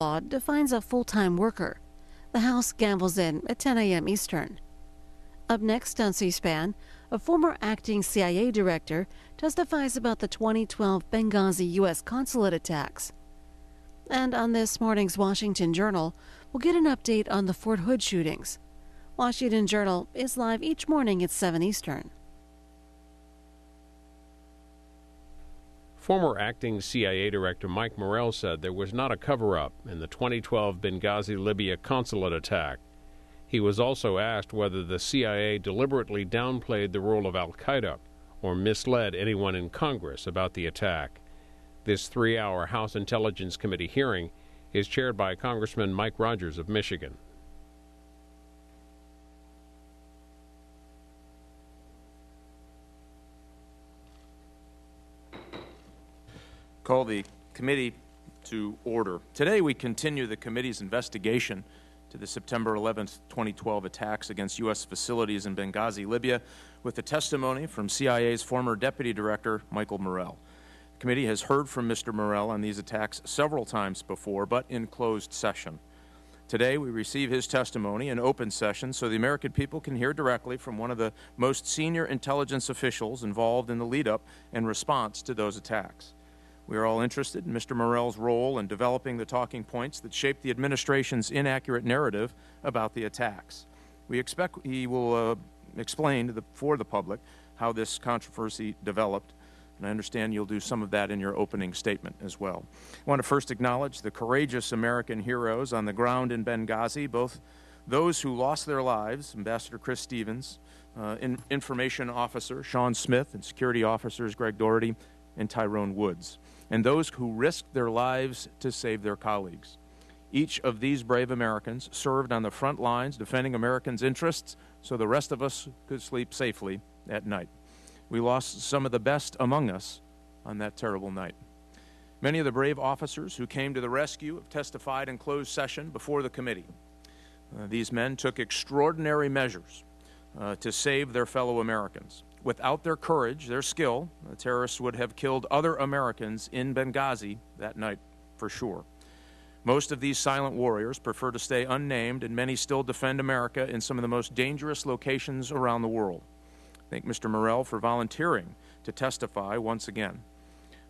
law defines a full-time worker. The House gambles in at 10 a.m. Eastern. Up next on C-SPAN, a former acting CIA director testifies about the 2012 Benghazi U.S. consulate attacks. And on this morning's Washington Journal, we'll get an update on the Fort Hood shootings. Washington Journal is live each morning at 7 Eastern. Former acting CIA director Mike Morrell said there was not a cover-up in the 2012 Benghazi, Libya consulate attack. He was also asked whether the CIA deliberately downplayed the role of al-Qaeda or misled anyone in Congress about the attack. This 3-hour House Intelligence Committee hearing is chaired by Congressman Mike Rogers of Michigan. Call the committee to order. Today we continue the committee's investigation to the September 11th, 2012 attacks against U.S. facilities in Benghazi, Libya, with the testimony from CIA's former Deputy Director, Michael Morrell. The committee has heard from Mr. Morrell on these attacks several times before, but in closed session. Today we receive his testimony in open session so the American people can hear directly from one of the most senior intelligence officials involved in the lead-up and response to those attacks. We are all interested in Mr. Morrell's role in developing the talking points that shaped the administration's inaccurate narrative about the attacks. We expect he will explain for the public how this controversy developed, and I understand you'll do some of that in your opening statement as well. I want to first acknowledge the courageous American heroes on the ground in Benghazi, both those who lost their lives, Ambassador Chris Stevens, Information Officer Sean Smith, and Security Officers Greg Doherty and Tyrone Woods, and those who risked their lives to save their colleagues. Each of these brave Americans served on the front lines defending Americans' interests so the rest of us could sleep safely at night. We lost some of the best among us on that terrible night. Many of the brave officers who came to the rescue have testified in closed session before the committee. These men took extraordinary measures to save their fellow Americans. Without their courage, their skill, the terrorists would have killed other Americans in Benghazi that night, for sure. Most of these silent warriors prefer to stay unnamed, and many still defend America in some of the most dangerous locations around the world. Thank Mr. Morrell for volunteering to testify once again.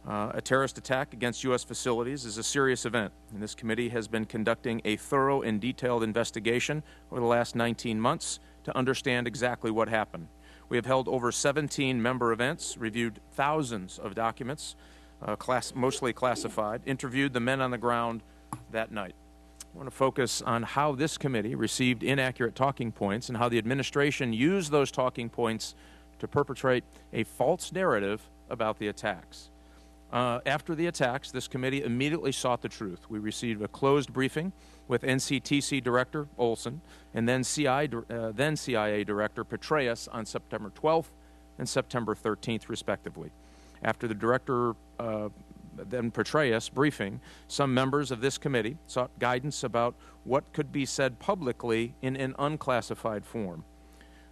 A terrorist attack against U.S. facilities is a serious event, and this committee has been conducting a thorough and detailed investigation over the last 19 months to understand exactly what happened. We have held over 17 member events, reviewed thousands of documents, mostly classified, interviewed the men on the ground that night. I want to focus on how this committee received inaccurate talking points and how the administration used those talking points to perpetrate a false narrative about the attacks. After the attacks, this committee immediately sought the truth. We received a closed briefing with NCTC Director Olson and then CIA Director Petraeus on September 12th and September 13th, respectively. After the Director then Petraeus briefing, some members of this committee sought guidance about what could be said publicly in an unclassified form.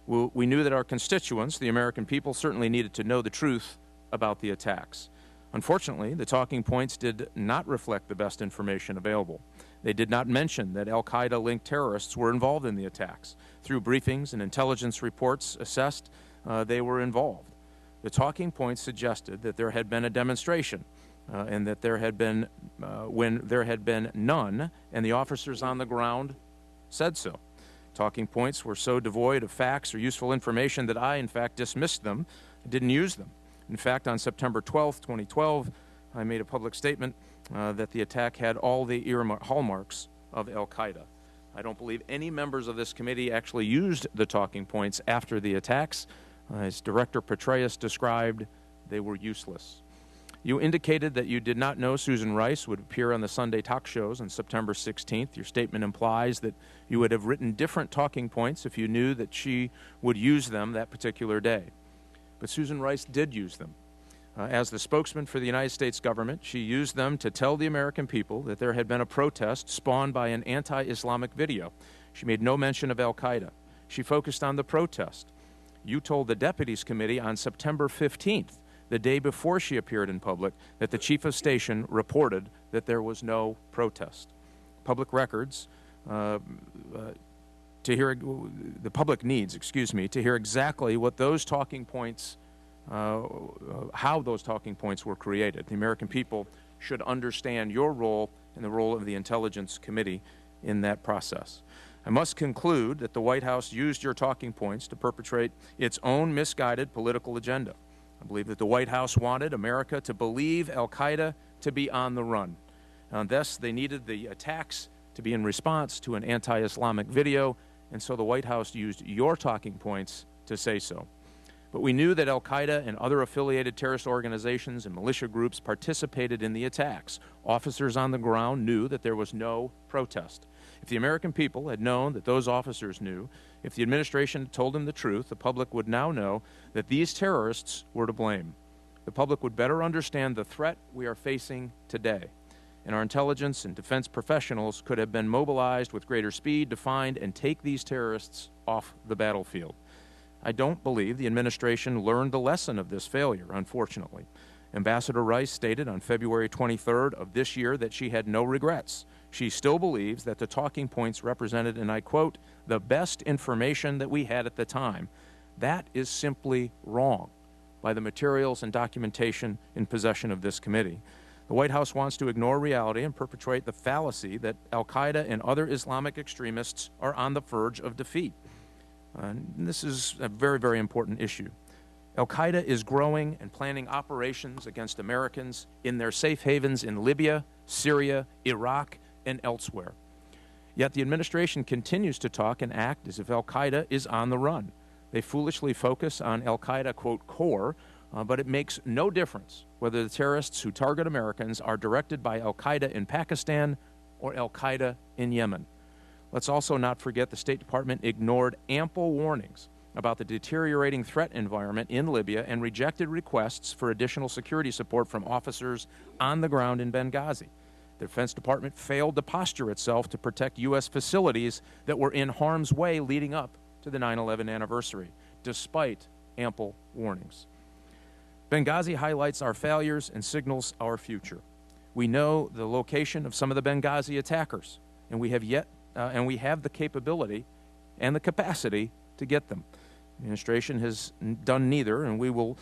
We knew that our constituents, the American people, certainly needed to know the truth about the attacks. Unfortunately, the talking points did not reflect the best information available. They did not mention that al-Qaeda-linked terrorists were involved in the attacks. Through briefings and intelligence reports assessed, they were involved. The talking points suggested that there had been a demonstration and that there had been, when there had been none, and the officers on the ground said so. Talking points were so devoid of facts or useful information that I, in fact, dismissed them and didn't use them. In fact, on September 12th, 2012, I made a public statement that the attack had all the hallmarks of al-Qaeda. I don't believe any members of this committee actually used the talking points after the attacks. As Director Petraeus described, they were useless. You indicated that you did not know Susan Rice would appear on the Sunday talk shows on September 16th. Your statement implies that you would have written different talking points if you knew that she would use them that particular day. But Susan Rice did use them. As the spokesman for the United States government, she used them to tell the American people that there had been a protest spawned by an anti-Islamic video. She made no mention of al-Qaeda. She focused on the protest. You told the Deputies Committee on September 15th, the day before she appeared in public, that the chief of station reported that there was no protest. public records, to hear the public needs, excuse me, to hear exactly what those talking points, how those talking points were created. The American people should understand your role and the role of the Intelligence Committee in that process. I must conclude that the White House used your talking points to perpetrate its own misguided political agenda. I believe that the White House wanted America to believe al-Qaeda to be on the run. Thus, they needed the attacks to be in response to an anti-Islamic video, and so the White House used your talking points to say so. But we knew that al-Qaeda and other affiliated terrorist organizations and militia groups participated in the attacks. Officers on the ground knew that there was no protest. If the American people had known that those officers knew, if the administration had told them the truth, the public would now know that these terrorists were to blame. The public would better understand the threat we are facing today, and our intelligence and defense professionals could have been mobilized with greater speed to find and take these terrorists off the battlefield. I don't believe the administration learned the lesson of this failure, unfortunately. Ambassador Rice stated on February 23rd of this year that she had no regrets. She still believes that the talking points represented, and I quote, the best information that we had at the time. That is simply wrong by the materials and documentation in possession of this committee. The White House wants to ignore reality and perpetrate the fallacy that al-Qaeda and other Islamic extremists are on the verge of defeat. This is a very, very important issue. Al-Qaeda is growing and planning operations against Americans in their safe havens in Libya, Syria, Iraq, and elsewhere. Yet the administration continues to talk and act as if al-Qaeda is on the run. They foolishly focus on al-Qaeda, quote, core, but it makes no difference whether the terrorists who target Americans are directed by al-Qaeda in Pakistan or al-Qaeda in Yemen. Let's also not forget the State Department ignored ample warnings about the deteriorating threat environment in Libya and rejected requests for additional security support from officers on the ground in Benghazi. The Defense Department failed to posture itself to protect U.S. facilities that were in harm's way leading up to the 9/11 anniversary, despite ample warnings. Benghazi highlights our failures and signals our future. We know the location of some of the Benghazi attackers, and we have the capability and the capacity to get them. The administration has done neither, and we will,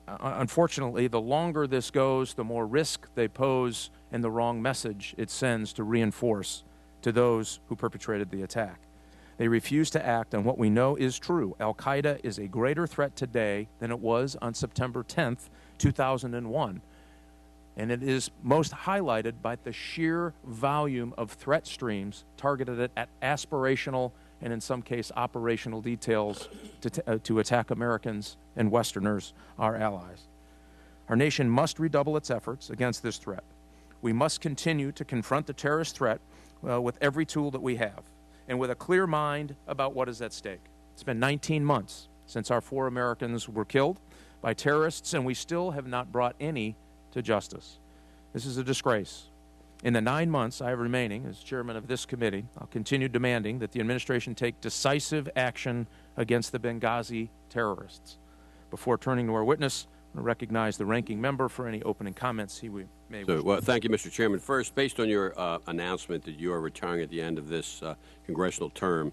unfortunately, the longer this goes, the more risk they pose and the wrong message it sends to reinforce to those who perpetrated the attack. They refuse to act on what we know is true. Al-Qaeda is a greater threat today than it was on September 10th, 2001. And it is most highlighted by the sheer volume of threat streams targeted at aspirational and in some case operational details to attack Americans and Westerners, our allies. Our nation must redouble its efforts against this threat. We must continue to confront the terrorist threat with every tool that we have and with a clear mind about what is at stake. It's been 19 months since our 4 Americans were killed by terrorists, and we still have not brought any to justice. This is a disgrace. In the 9 months I have remaining as chairman of this committee, I'll continue demanding that the administration take decisive action against the Benghazi terrorists. Before turning to our witness, I recognize the ranking member for any opening comments he may wish. Well, thank you, Mr. Chairman. First, based on your announcement that you are retiring at the end of this congressional term,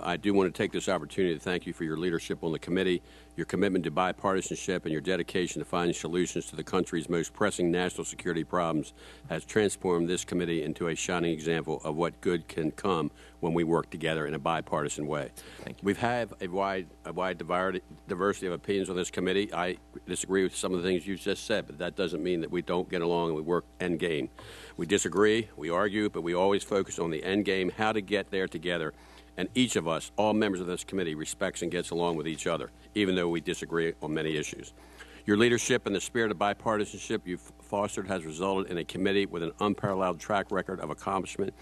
I do want to take this opportunity to thank you for your leadership on the committee, your commitment to bipartisanship, and your dedication to finding solutions to the country's most pressing national security problems has transformed this committee into a shining example of what good can come when we work together in a bipartisan way. Thank you. We've had a wide diversity of opinions on this committee. I disagree with some of the things you just said, but that doesn't mean that we don't get along and we work end game. We disagree, we argue, but we always focus on the end game, how to get there together. And each of us, all members of this committee, respects and gets along with each other, even though we disagree on many issues. Your leadership and the spirit of bipartisanship you've fostered has resulted in a committee with an unparalleled track record of accomplishment,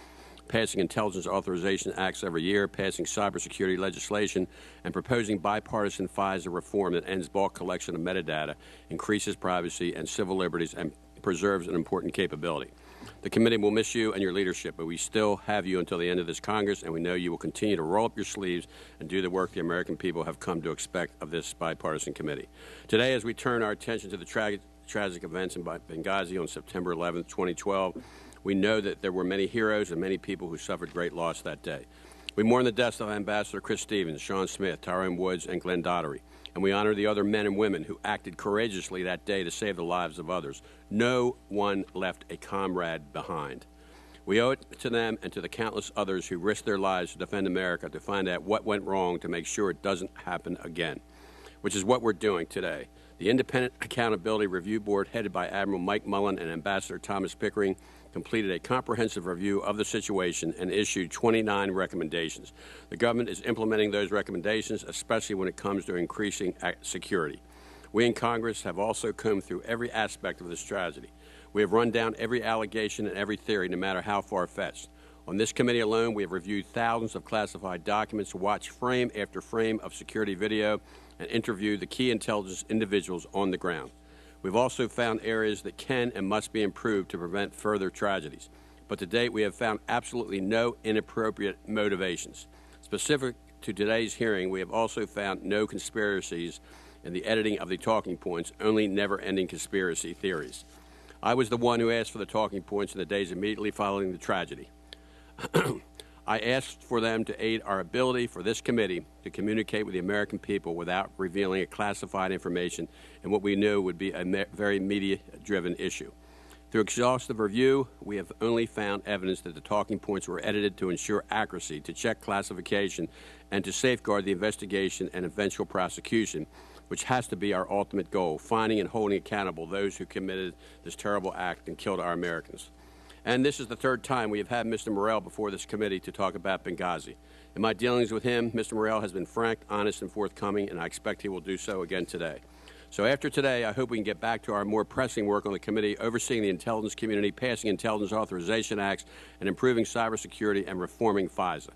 passing intelligence authorization acts every year, passing cybersecurity legislation, and proposing bipartisan FISA reform that ends bulk collection of metadata, increases privacy and civil liberties, and preserves an important capability. The committee will miss you and your leadership, but we still have you until the end of this Congress, and we know you will continue to roll up your sleeves and do the work the American people have come to expect of this bipartisan committee. Today, as we turn our attention to the tragic events in Benghazi on September 11, 2012, We know that there were many heroes and many people who suffered great loss that day. We mourn the deaths of Ambassador Chris Stevens, Sean Smith, Tyrone Woods, and Glenn Daugherty, and we honor the other men and women who acted courageously that day to save the lives of others. No one left a comrade behind. We owe it to them and to the countless others who risked their lives to defend America to find out what went wrong to make sure it doesn't happen again, which is what we're doing today. The Independent Accountability Review Board, headed by Admiral Mike Mullen and Ambassador Thomas Pickering, completed a comprehensive review of the situation and issued 29 recommendations. The government is implementing those recommendations, especially when it comes to increasing security. We in Congress have also combed through every aspect of this tragedy. We have run down every allegation and every theory, no matter how far-fetched. On this committee alone, we have reviewed thousands of classified documents, watched frame after frame of security video, and interviewed the key intelligence individuals on the ground. We've also found areas that can and must be improved to prevent further tragedies. But to date, we have found absolutely no inappropriate motivations. Specific to today's hearing, we have also found no conspiracies in the editing of the talking points, only never-ending conspiracy theories. I was the one who asked for the talking points in the days immediately following the tragedy. I asked for them to aid our ability for this committee to communicate with the American people without revealing a classified information in what we knew would be a very media-driven issue. Through exhaustive review, we have only found evidence that the talking points were edited to ensure accuracy, to check classification, and to safeguard the investigation and eventual prosecution, which has to be our ultimate goal, finding and holding accountable those who committed this terrible act and killed our Americans. And this is the third time we have had Mr. Morrell before this committee to talk about Benghazi. In my dealings with him, Mr. Morrell has been frank, honest, and forthcoming, and I expect he will do so again today. So after today, I hope we can get back to our more pressing work on the committee, overseeing the intelligence community, passing intelligence authorization acts, and improving cybersecurity and reforming FISA.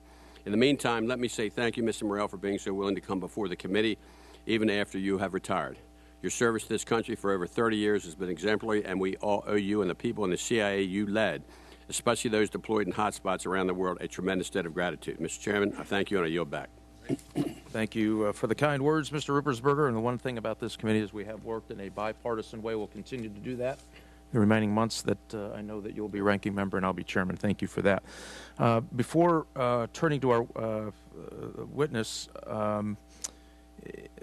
In the meantime, let me say thank you, Mr. Morrell, for being so willing to come before the committee, even after you have retired. Your service to this country for over 30 years has been exemplary, and we all owe you and the people in the CIA you led, especially those deployed in hotspots around the world, a tremendous debt of gratitude. Mr. Chairman, I thank you, and I yield back. Thank you for the kind words, Mr. Rippersberger. And the one thing about this committee is we have worked in a bipartisan way. We'll continue to do that the remaining months that I know that you'll be ranking member and I'll be chairman. Thank you for that. Before turning to our witness,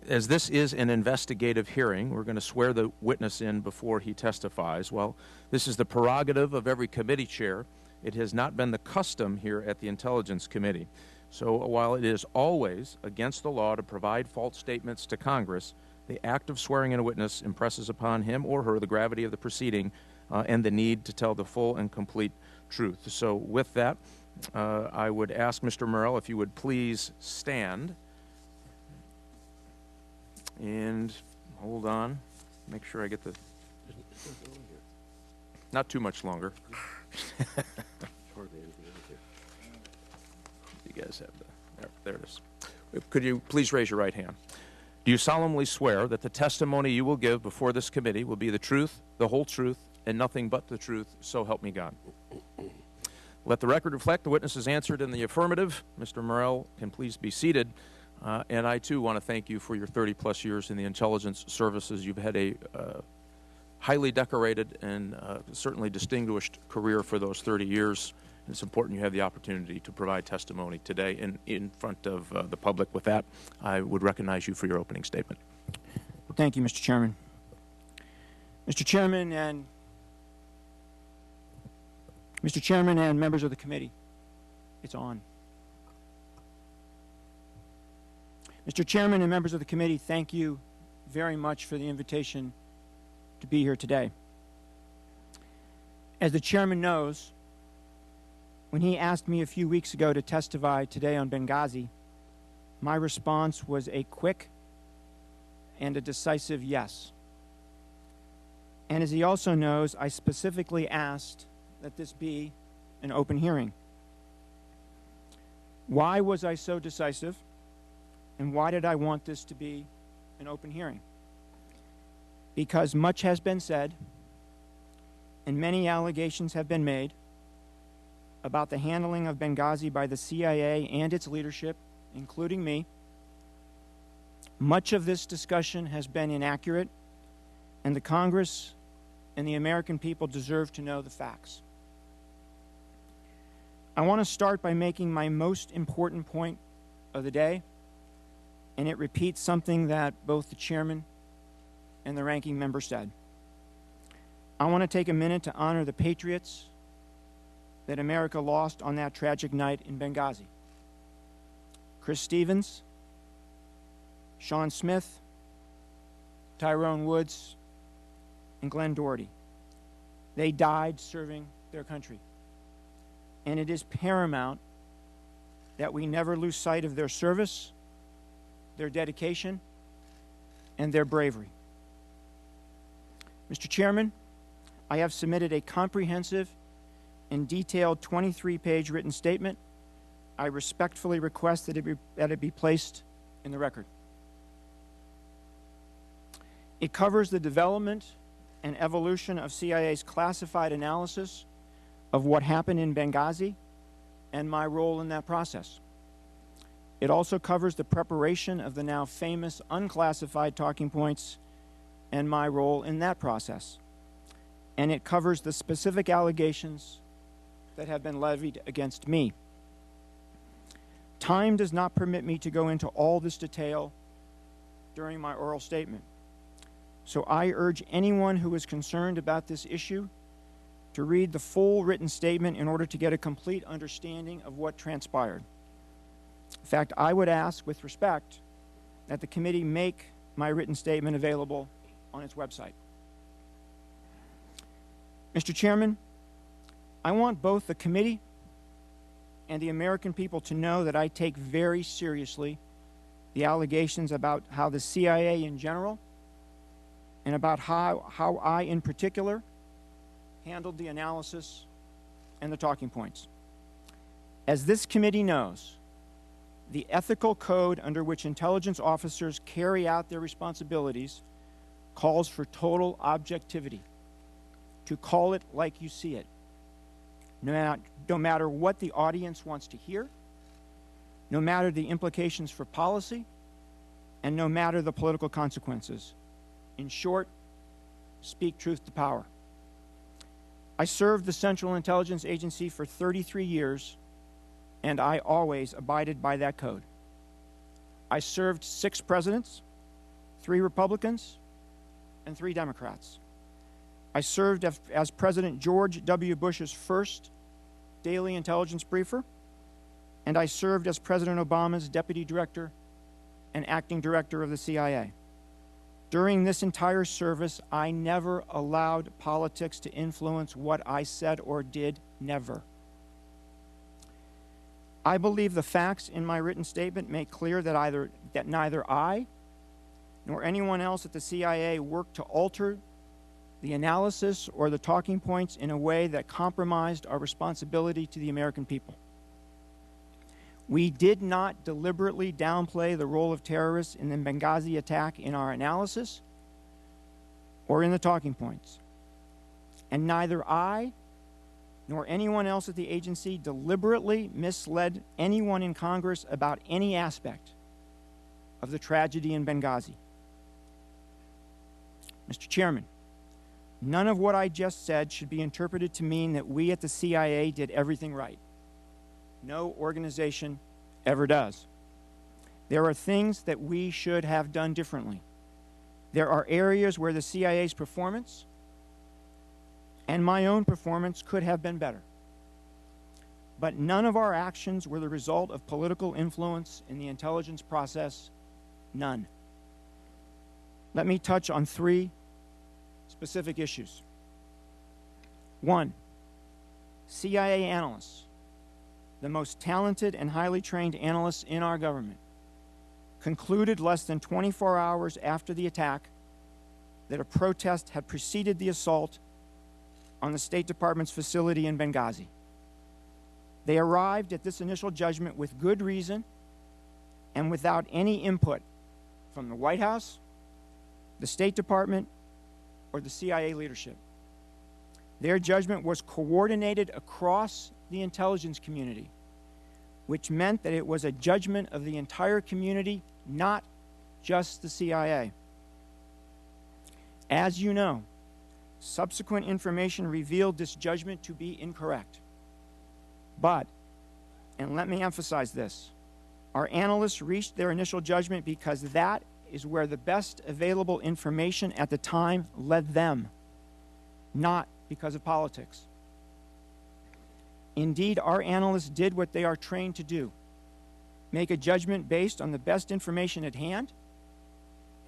as this is an investigative hearing, we're going to swear the witness in before he testifies. Well, this is the prerogative of every committee chair. It has not been the custom here at the Intelligence Committee. So while it is always against the law to provide false statements to Congress, the act of swearing in a witness impresses upon him or her the gravity of the proceeding and the need to tell the full and complete truth. So with that, I would ask Mr. Morrell if you would please stand. And hold on, make sure I get the, not too much longer. You guys have the, there it is. Could you please raise your right hand? Do you solemnly swear that the testimony you will give before this committee will be the truth, the whole truth, and nothing but the truth, so help me God? Let the record reflect the witness is answered in the affirmative. Mr. Morrell can please be seated. And I, too, want to thank you for your 30-plus years in the intelligence services. You've had a highly decorated and certainly distinguished career for those 30 years. And it's important you have the opportunity to provide testimony today in front of the public. With that, I would recognize you for your opening statement. Well, thank you, Mr. Chairman. Mr. Chairman and members of the committee, it's on. Mr. Chairman and members of the committee, thank you very much for the invitation to be here today. As the chairman knows, when he asked me a few weeks ago to testify today on Benghazi, my response was a quick and a decisive yes. And as he also knows, I specifically asked that this be an open hearing. Why was I so decisive? And why did I want this to be an open hearing? Because much has been said and many allegations have been made about the handling of Benghazi by the CIA and its leadership, including me. Much of this discussion has been inaccurate, and the Congress and the American people deserve to know the facts. I want to start by making my most important point of the day, and it repeats something that both the chairman and the ranking member said. I want to take a minute to honor the patriots that America lost on that tragic night in Benghazi. Chris Stevens, Sean Smith, Tyrone Woods, and Glenn Doherty. They died serving their country. And it is paramount that we never lose sight of their service, their dedication, and their bravery. Mr. Chairman, I have submitted a comprehensive and detailed 23-page written statement. I respectfully request that it be placed in the record. It covers the development and evolution of CIA's classified analysis of what happened in Benghazi and my role in that process. It also covers the preparation of the now famous unclassified talking points and my role in that process. And it covers the specific allegations that have been levied against me. Time does not permit me to go into all this detail during my oral statement. So I urge anyone who is concerned about this issue to read the full written statement in order to get a complete understanding of what transpired. In fact, I would ask, with respect, that the committee make my written statement available on its website. Mr. Chairman, I want both the committee and the American people to know that I take very seriously the allegations about how the CIA in general and about how I in particular handled the analysis and the talking points. As this committee knows, the ethical code under which intelligence officers carry out their responsibilities calls for total objectivity, to call it like you see it, no matter what the audience wants to hear, no matter the implications for policy, and no matter the political consequences. In short, speak truth to power. I served the Central Intelligence Agency for 33 years, and I always abided by that code. I served 6 presidents, 3 Republicans, and 3 Democrats. I served as President George W. Bush's first daily intelligence briefer, and I served as President Obama's deputy director and acting director of the CIA. During this entire service, I never allowed politics to influence what I said or did, never. I believe the facts in my written statement make clear that neither I nor anyone else at the CIA worked to alter the analysis or the talking points in a way that compromised our responsibility to the American people. We did not deliberately downplay the role of terrorists in the Benghazi attack in our analysis or in the talking points. And neither I nor anyone else at the agency deliberately misled anyone in Congress about any aspect of the tragedy in Benghazi. Mr. Chairman, none of what I just said should be interpreted to mean that we at the CIA did everything right. No organization ever does. There are things that we should have done differently. There are areas where the CIA's performance and my own performance could have been better. But none of our actions were the result of political influence in the intelligence process. None. Let me touch on 3 specific issues. 1, CIA analysts, the most talented and highly trained analysts in our government, concluded less than 24 hours after the attack that a protest had preceded the assault on the State Department's facility in Benghazi. They arrived at this initial judgment with good reason and without any input from the White House, the State Department, or the CIA leadership. Their judgment was coordinated across the intelligence community, which meant that it was a judgment of the entire community, not just the CIA. As you know, subsequent information revealed this judgment to be incorrect. But And let me emphasize this. Our analysts reached their initial judgment because that is where the best available information at the time led them, not because of politics. Indeed, our analysts did what they are trained to do: make a judgment based on the best information at hand,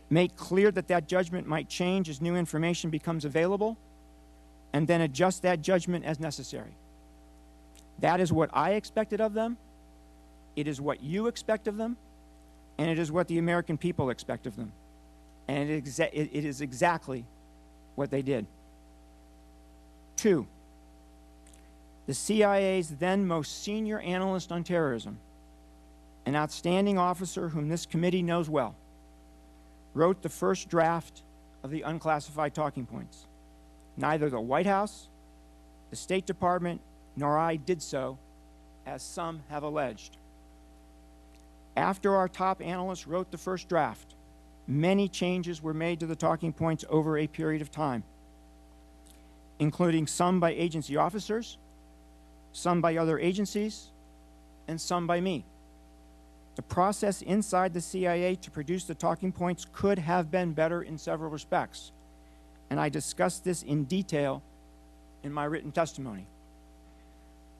make clear that that judgment might change as new information becomes available, and then adjust that judgment as necessary. That is what I expected of them, it is what you expect of them, and it is what the American people expect of them. And it is exactly what they did. 2, the CIA's then most senior analyst on terrorism, an outstanding officer whom this committee knows well, wrote the first draft of the unclassified talking points. Neither the White House, the State Department, nor I did so, as some have alleged. After our top analysts wrote the first draft, many changes were made to the talking points over a period of time, including some by agency officers, some by other agencies, and some by me. The process inside the CIA to produce the talking points could have been better in several respects, and I discussed this in detail in my written testimony.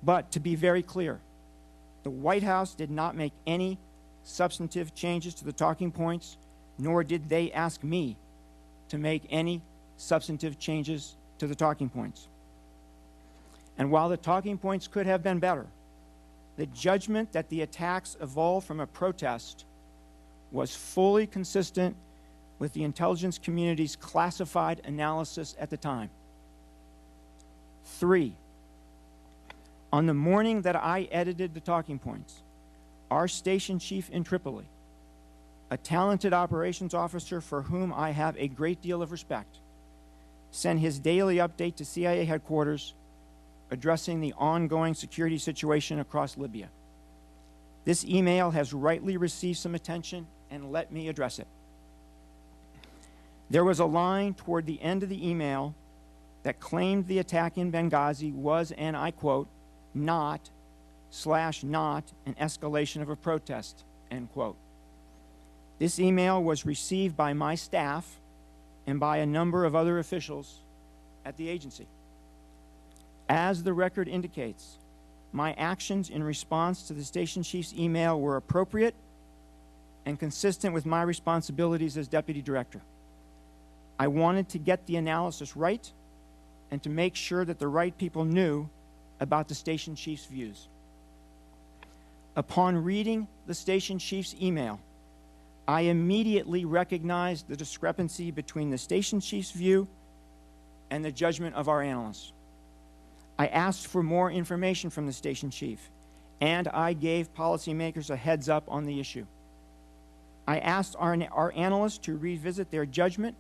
But to be very clear, the White House did not make any substantive changes to the talking points, nor did they ask me to make any substantive changes to the talking points. And while the talking points could have been better, the judgment that the attacks evolved from a protest was fully consistent with the intelligence community's classified analysis at the time. 3, on the morning that I edited the talking points, our station chief in Tripoli, a talented operations officer for whom I have a great deal of respect, sent his daily update to CIA headquarters addressing the ongoing security situation across Libya. This email has rightly received some attention, and let me address it. There was a line toward the end of the email that claimed the attack in Benghazi was, and I quote, not an escalation of a protest, end quote. This email was received by my staff and by a number of other officials at the agency. As the record indicates, my actions in response to the station chief's email were appropriate and consistent with my responsibilities as deputy director. I wanted to get the analysis right and to make sure that the right people knew about the station chief's views. Upon reading the station chief's email, I immediately recognized the discrepancy between the station chief's view and the judgment of our analysts. I asked for more information from the station chief, and I gave policymakers a heads up on the issue. I asked our analysts to revisit their judgment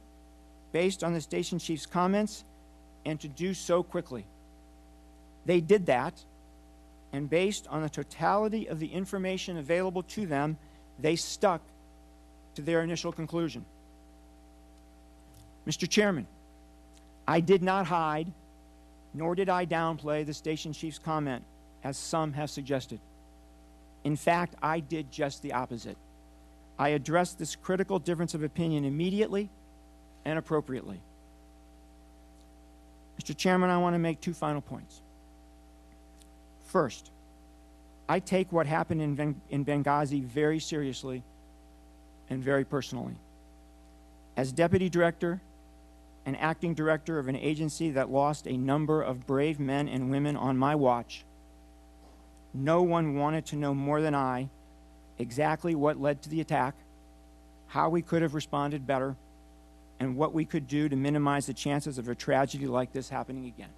based on the station chief's comments and to do so quickly. They did that, and based on the totality of the information available to them, they stuck to their initial conclusion. Mr. Chairman, I did not hide, nor did I downplay the station chief's comment, as some have suggested. In fact, I did just the opposite. I addressed this critical difference of opinion immediately and appropriately. Mr. Chairman, I want to make 2 final points. First, I take what happened in Benghazi very seriously and very personally. As deputy director and acting director of an agency that lost a number of brave men and women on my watch, no one wanted to know more than I exactly what led to the attack, how we could have responded better, and what we could do to minimize the chances of a tragedy like this happening again.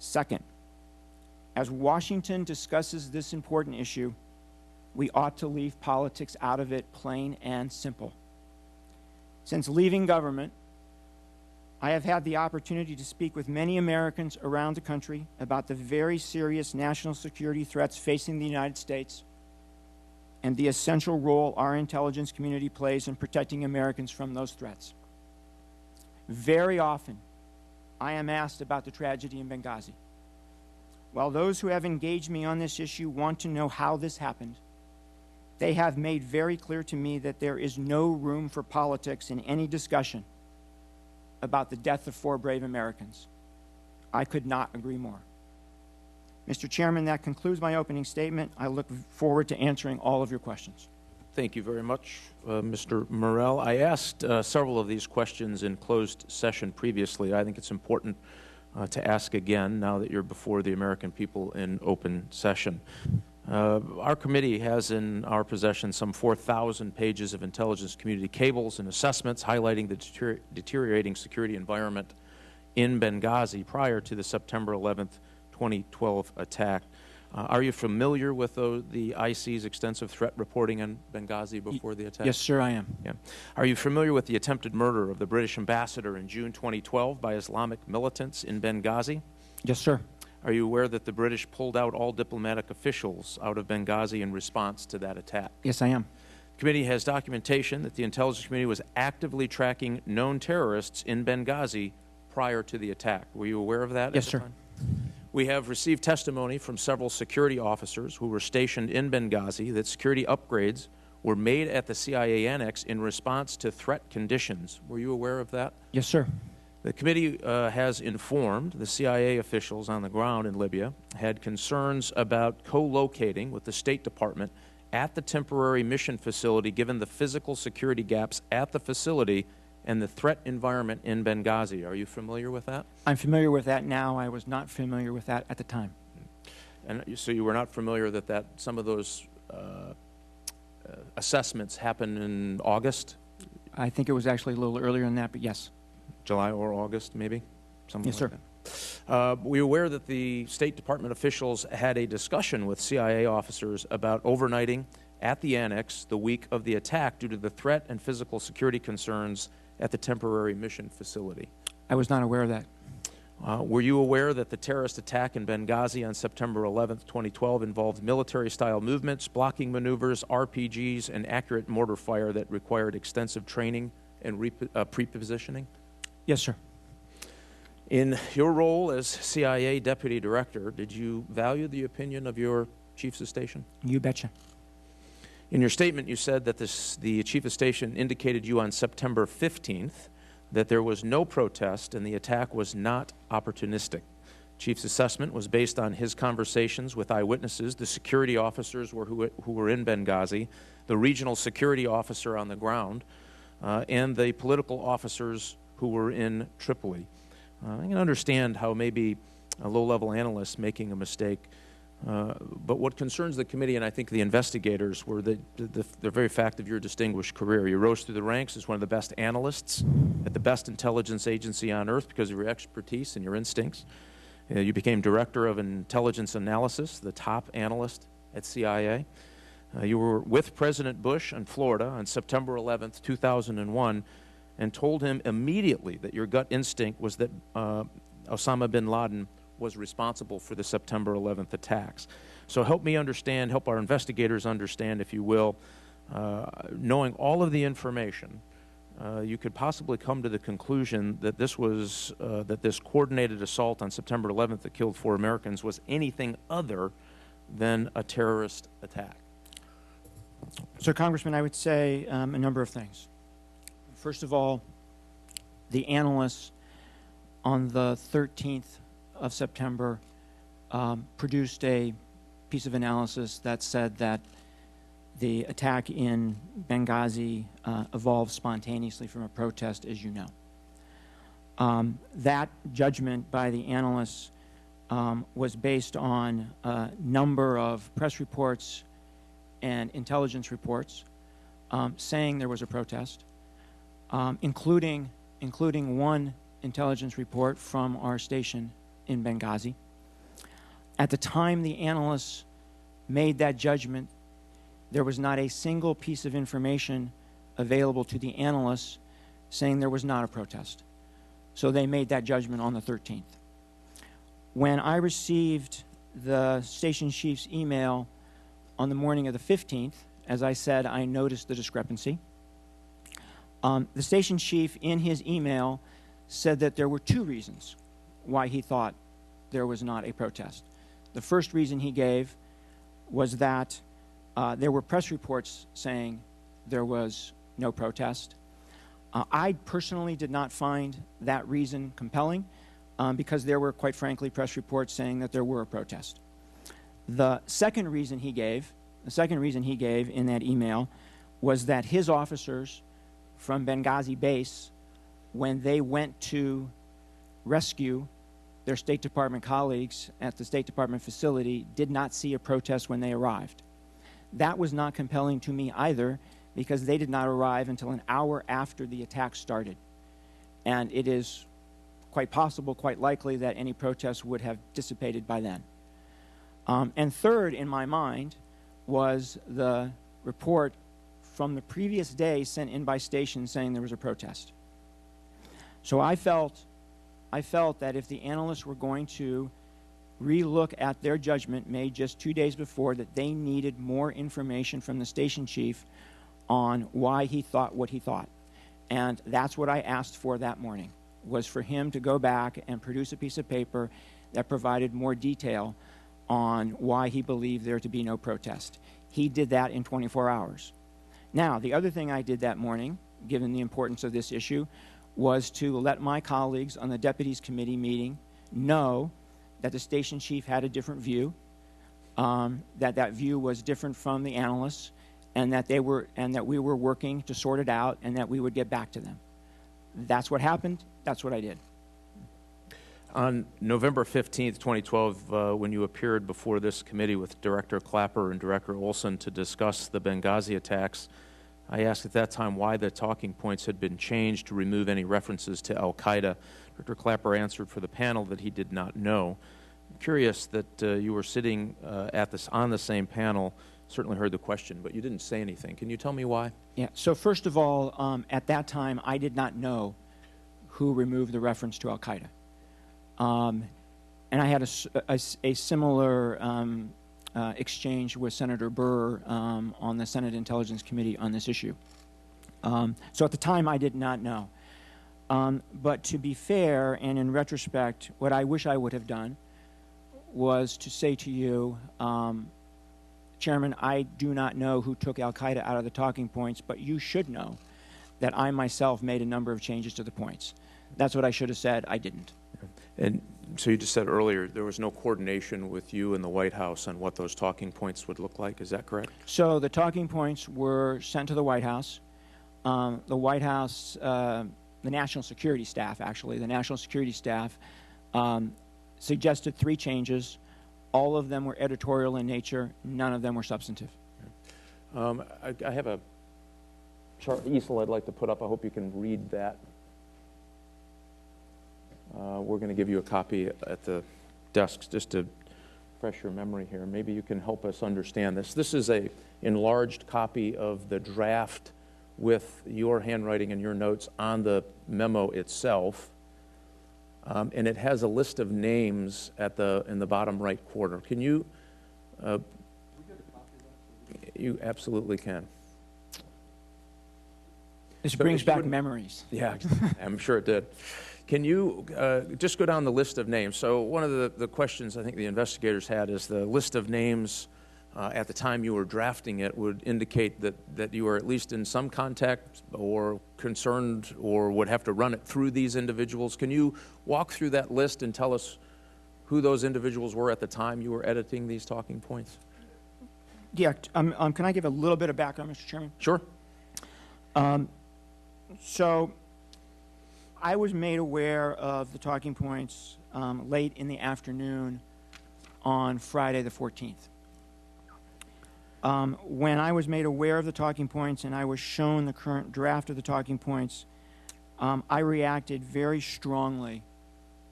Second, as Washington discusses this important issue, we ought to leave politics out of it, plain and simple. Since leaving government, I have had the opportunity to speak with many Americans around the country about the very serious national security threats facing the United States and the essential role our intelligence community plays in protecting Americans from those threats. Very often, I am asked about the tragedy in Benghazi. While those who have engaged me on this issue want to know how this happened, they have made very clear to me that there is no room for politics in any discussion about the death of 4 brave Americans. I could not agree more. Mr. Chairman, that concludes my opening statement. I look forward to answering all of your questions. Thank you very much, Mr. Morrell. I asked several of these questions in closed session previously. I think it's important to ask again now that you're before the American people in open session. Our committee has in our possession some 4,000 pages of intelligence community cables and assessments highlighting the deteriorating security environment in Benghazi prior to the September 11th, 2012 attack. Are you familiar with the IC's extensive threat reporting on Benghazi before the attack? Yes, sir, I am. Yeah. Are you familiar with the attempted murder of the British ambassador in June 2012 by Islamic militants in Benghazi? Yes, sir. Are you aware that the British pulled out all diplomatic officials out of Benghazi in response to that attack? Yes, I am. The committee has documentation that the intelligence community was actively tracking known terrorists in Benghazi prior to the attack. Were you aware of that? Yes, sir. We have received testimony from several security officers who were stationed in Benghazi that security upgrades were made at the CIA annex in response to threat conditions. Were you aware of that? Yes, sir. The committee has informed the CIA officials on the ground in Libya had concerns about co-locating with the State Department at the temporary mission facility given the physical security gaps at the facility and the threat environment in Benghazi. Are you familiar with that? I'm familiar with that now. I was not familiar with that at the time. And so you were not familiar that some of those assessments happened in August? I think it was actually a little earlier than that, but yes. July or August, maybe? Something Yes, like sir. that. Were you aware that the State Department officials had a discussion with CIA officers about overnighting at the annex the week of the attack due to the threat and physical security concerns at the temporary mission facility? I was not aware of that. Were you aware that the terrorist attack in Benghazi on September 11th, 2012 involved military-style movements, blocking maneuvers, RPGs, and accurate mortar fire that required extensive training and pre-positioning? Yes, sir. In your role as CIA Deputy Director, did you value the opinion of your chiefs of station? You betcha. In your statement, you said that the chief of station indicated you on September 15th that there was no protest and the attack was not opportunistic. Chief's assessment was based on his conversations with eyewitnesses, the security officers who were in Benghazi, the regional security officer on the ground, and the political officers who were in Tripoli. I can understand how maybe a low-level analyst making a mistake, but what concerns the committee and I think the investigators were the very fact of your distinguished career. You rose through the ranks as one of the best analysts at the best intelligence agency on earth because of your expertise and your instincts. You became director of intelligence analysis, the top analyst at CIA. You were with President Bush in Florida on September 11th, 2001, and told him immediately that your gut instinct was that Osama bin Laden was responsible for the September 11th attacks. So help me understand, help our investigators understand, if you will, knowing all of the information, you could possibly come to the conclusion that this was, that this coordinated assault on September 11th that killed 4 Americans was anything other than a terrorist attack. So, Congressman, I would say a number of things. First of all, the analysts on the 13th of September produced a piece of analysis that said that the attack in Benghazi evolved spontaneously from a protest, as you know. That judgment by the analysts was based on a number of press reports and intelligence reports saying there was a protest, including one intelligence report from our station in Benghazi. At the time the analysts made that judgment, there was not a single piece of information available to the analysts saying there was not a protest. So they made that judgment on the 13th. When I received the station chief's email on the morning of the 15th, as I said, I noticed the discrepancy. The station chief in his email said that there were 2 reasons why he thought there was not a protest. The first reason he gave was that there were press reports saying there was no protest. I personally did not find that reason compelling because there were, quite frankly, press reports saying that there were a protest. The second reason he gave in that email was that his officers from Benghazi base, when they went to rescue their State Department colleagues at the State Department facility, did not see a protest when they arrived. That was not compelling to me either, because they did not arrive until an hour after the attack started. And it is quite possible, quite likely, that any protests would have dissipated by then. And third, in my mind, was the report from the previous day sent in by station saying there was a protest. So I felt that if the analysts were going to relook at their judgment made just 2 days before, that they needed more information from the station chief on why he thought what he thought. And that's what I asked for that morning, was for him to go back and produce a piece of paper that provided more detail on why he believed there to be no protest. He did that in 24 hours. Now, the other thing I did that morning, given the importance of this issue, was to let my colleagues on the Deputies Committee meeting know that the station chief had a different view, that view was different from the analysts, and that we were working to sort it out, and that we would get back to them. That's what happened. That's what I did. On November 15th, 2012, when you appeared before this committee with Director Clapper and Director Olson to discuss the Benghazi attacks, I asked at that time why the talking points had been changed to remove any references to al-Qaeda. Director Clapper answered for the panel that he did not know. I'm curious that you were sitting on the same panel, certainly heard the question, but you didn't say anything. Can you tell me why? Yeah, so first of all, at that time, I did not know who removed the reference to al-Qaeda. And I had a similar exchange with Senator Burr on the Senate Intelligence Committee on this issue. So at the time, I did not know. But to be fair, and in retrospect, what I wish I would have done was to say to you, Chairman, I do not know who took al-Qaeda out of the talking points, but you should know that I myself made a number of changes to the points. That's what I should have said. I didn't. And so you just said earlier there was no coordination with you and the White House on what those talking points would look like. Is that correct? So the talking points were sent to the White House. The White House, the National Security Staff, actually, the National Security Staff suggested 3 changes. All of them were editorial in nature. None of them were substantive. I have a easel I'd like to put up. I hope you can read that. We're going to give you a copy at the desks just to refresh your memory here. Maybe you can help us understand this. This is an enlarged copy of the draft with your handwriting and your notes on the memo itself. And it has a list of names in the bottom right corner. Can you? You absolutely can. This brings back memories. Yeah, I'm sure it did. Can you just go down the list of names? So one of the questions I think the investigators had is the list of names at the time you were drafting it would indicate that you were at least in some contact or concerned or would have to run it through these individuals. Can you walk through that list and tell us who those individuals were at the time you were editing these talking points? Yeah. Can I give a little bit of background, Mr. Chairman? Sure. So I was made aware of the talking points late in the afternoon on Friday the 14th. When I was made aware of the talking points and I was shown the current draft of the talking points, I reacted very strongly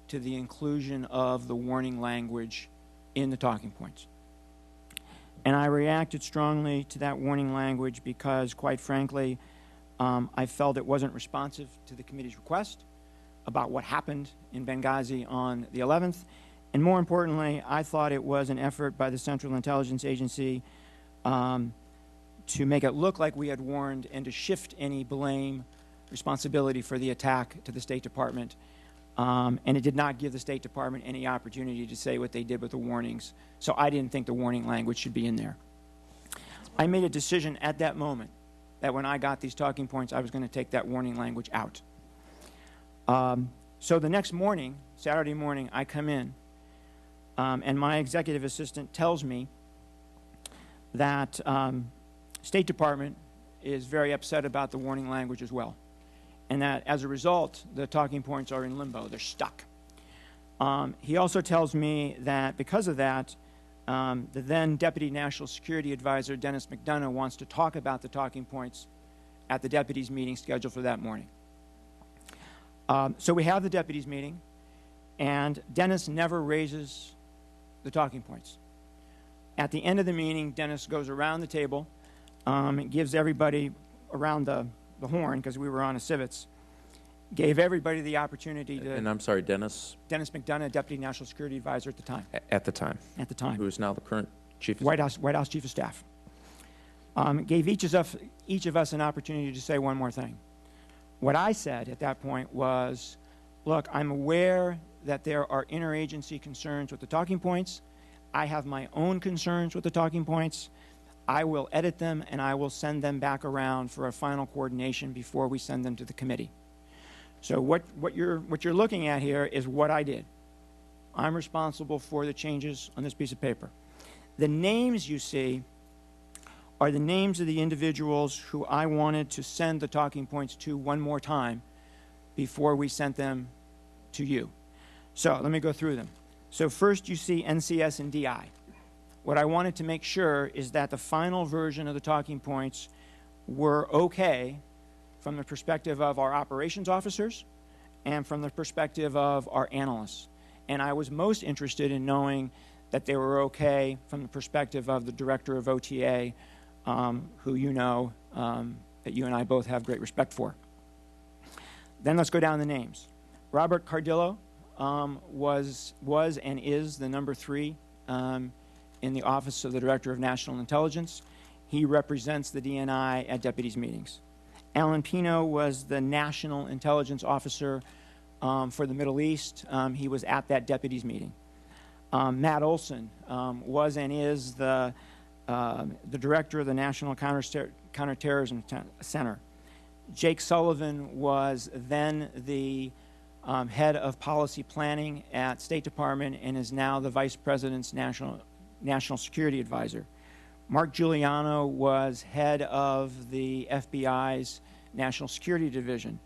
to the inclusion of the warning language in the talking points. And I reacted strongly to that warning language because, quite frankly, I felt it wasn't responsive to the committee's request about what happened in Benghazi on the 11th. And more importantly, I thought it was an effort by the Central Intelligence Agency to make it look like we had warned and to shift any blame, responsibility for the attack to the State Department. and it did not give the State Department any opportunity to say what they did with the warnings. So I didn't think the warning language should be in there. I made a decision at that moment that when I got these talking points, I was going to take that warning language out. So the next morning, Saturday morning, I come in, and my executive assistant tells me that State Department is very upset about the warning language as well, and that as a result, the talking points are in limbo. They're stuck. He also tells me that because of that, the then Deputy National Security Advisor, Dennis McDonough, wants to talk about the talking points at the deputies' meeting scheduled for that morning. So we have the deputies' meeting, and Dennis never raises the talking points. At the end of the meeting, Dennis goes around the table and gives everybody around the horn, because we were on a civets, gave everybody the opportunity to... And I'm sorry, Dennis? Dennis McDonough, Deputy National Security Advisor at the time. At the time. At the time. Who is now the current Chief of White House Chief of Staff. Gave each of us an opportunity to say one more thing. What I said at that point was, look, I'm aware that there are interagency concerns with the talking points. I have my own concerns with the talking points. I will edit them, and I will send them back around for a final coordination before we send them to the committee. So what you're looking at here is what I did. I'm responsible for the changes on this piece of paper. The names you see are the names of the individuals who I wanted to send the talking points to one more time before we sent them to you. So let me go through them. So first you see NCS and DI. What I wanted to make sure is that the final version of the talking points were okay from the perspective of our operations officers and from the perspective of our analysts. And I was most interested in knowing that they were okay from the perspective of the director of OTA, who you know that you and I both have great respect for. Then let's go down the names. Robert Cardillo was and is the number 3 in the Office of the Director of National Intelligence. He represents the DNI at deputies meetings. Alan Pino was the National Intelligence Officer for the Middle East. He was at that deputies meeting. Matt Olson was and is the Director of the National Counterterrorism Center. Jake Sullivan was then the head of policy planning at State Department and is now the Vice President's National Security Advisor. Mark Giuliano was head of the FBI's National Security Division.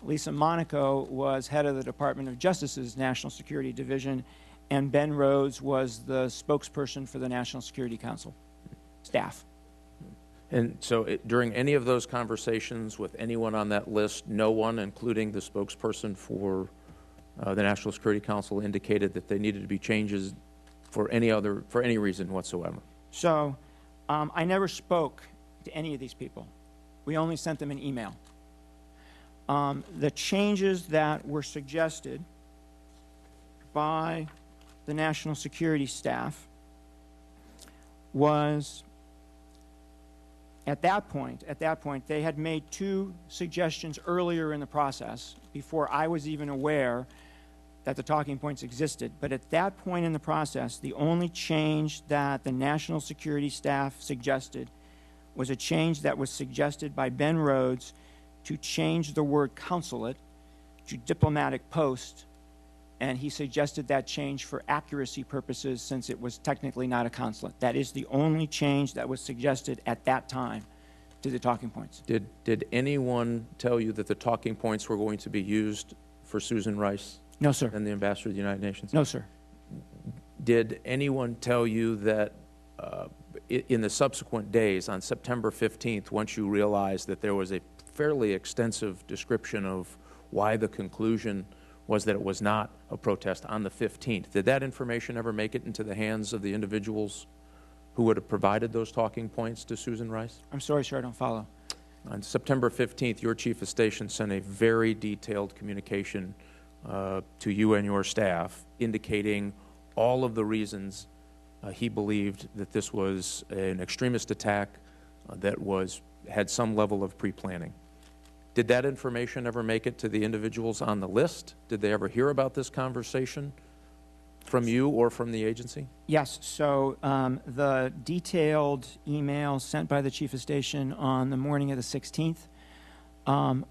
Lisa Monaco was head of the Department of Justice's National Security Division, and Ben Rhodes was the spokesperson for the National Security Council staff. And so during any of those conversations with anyone on that list, no one, including the spokesperson for the National Security Council, indicated that they needed to be changes for any reason whatsoever? So I never spoke to any of these people. We only sent them an email. The changes that were suggested by the National Security staff was, at that point, they had made 2 suggestions earlier in the process before I was even aware that the talking points existed. But at that point in the process, the only change that the National Security staff suggested was a change that was suggested by Ben Rhodes to change the word consulate to diplomatic post, and he suggested that change for accuracy purposes since it was technically not a consulate. That is the only change that was suggested at that time to the talking points. Did anyone tell you that the talking points were going to be used for Susan Rice? No, sir. And the Ambassador of the United Nations? No, sir. Did anyone tell you that in the subsequent days, on September 15th, once you realized that there was a fairly extensive description of why the conclusion was that it was not a protest on the 15th, did that information ever make it into the hands of the individuals who would have provided those talking points to Susan Rice? I'm sorry, sir, I don't follow. On September 15th, your chief of station sent a very detailed communication to you and your staff indicating all of the reasons he believed that this was an extremist attack that had some level of pre-planning. Did that information ever make it to the individuals on the list? Did they ever hear about this conversation from you or from the agency? Yes. So the detailed email sent by the chief of station on the morning of the 16th,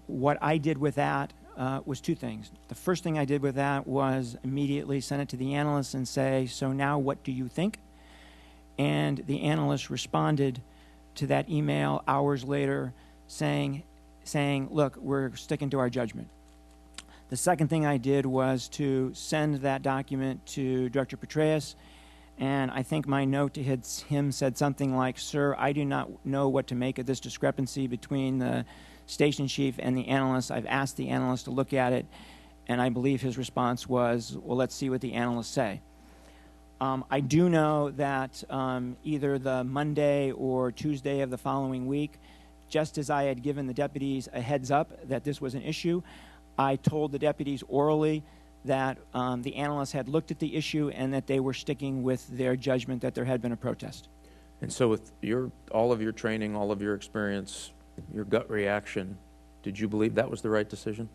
what I did with that was two things. The first thing I did with that was immediately send it to the analysts and say, so now what do you think? And the analyst responded to that email hours later saying, look, we're sticking to our judgment. The second thing I did was to send that document to Director Petraeus, and I think my note to him said something like, sir, I do not know what to make of this discrepancy between the station chief and the analyst. I've asked the analyst to look at it, and I believe his response was, well, let's see what the analysts say. I do know that either the Monday or Tuesday of the following week, just as I had given the deputies a heads up that this was an issue, I told the deputies orally that the analysts had looked at the issue and that they were sticking with their judgment that there had been a protest. And so with all of your training, all of your experience, your gut reaction, did you believe that was the right decision?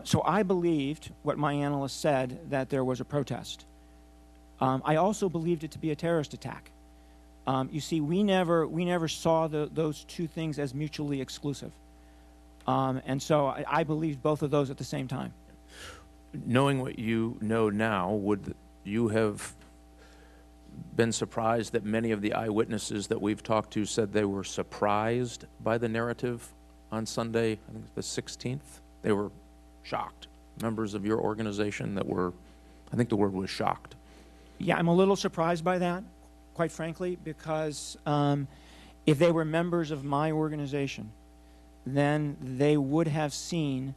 So I believed what my analyst said, that there was a protest. I also believed it to be a terrorist attack. You see, we never saw those two things as mutually exclusive. And so I believed both of those at the same time. Knowing what you know now, would you have been surprised that many of the eyewitnesses that we've talked to said they were surprised by the narrative on Sunday, I think the 16th? They were shocked. Members of your organization that were, I think the word was shocked. Yeah, I'm a little surprised by that, quite frankly, because if they were members of my organization, then they would have seen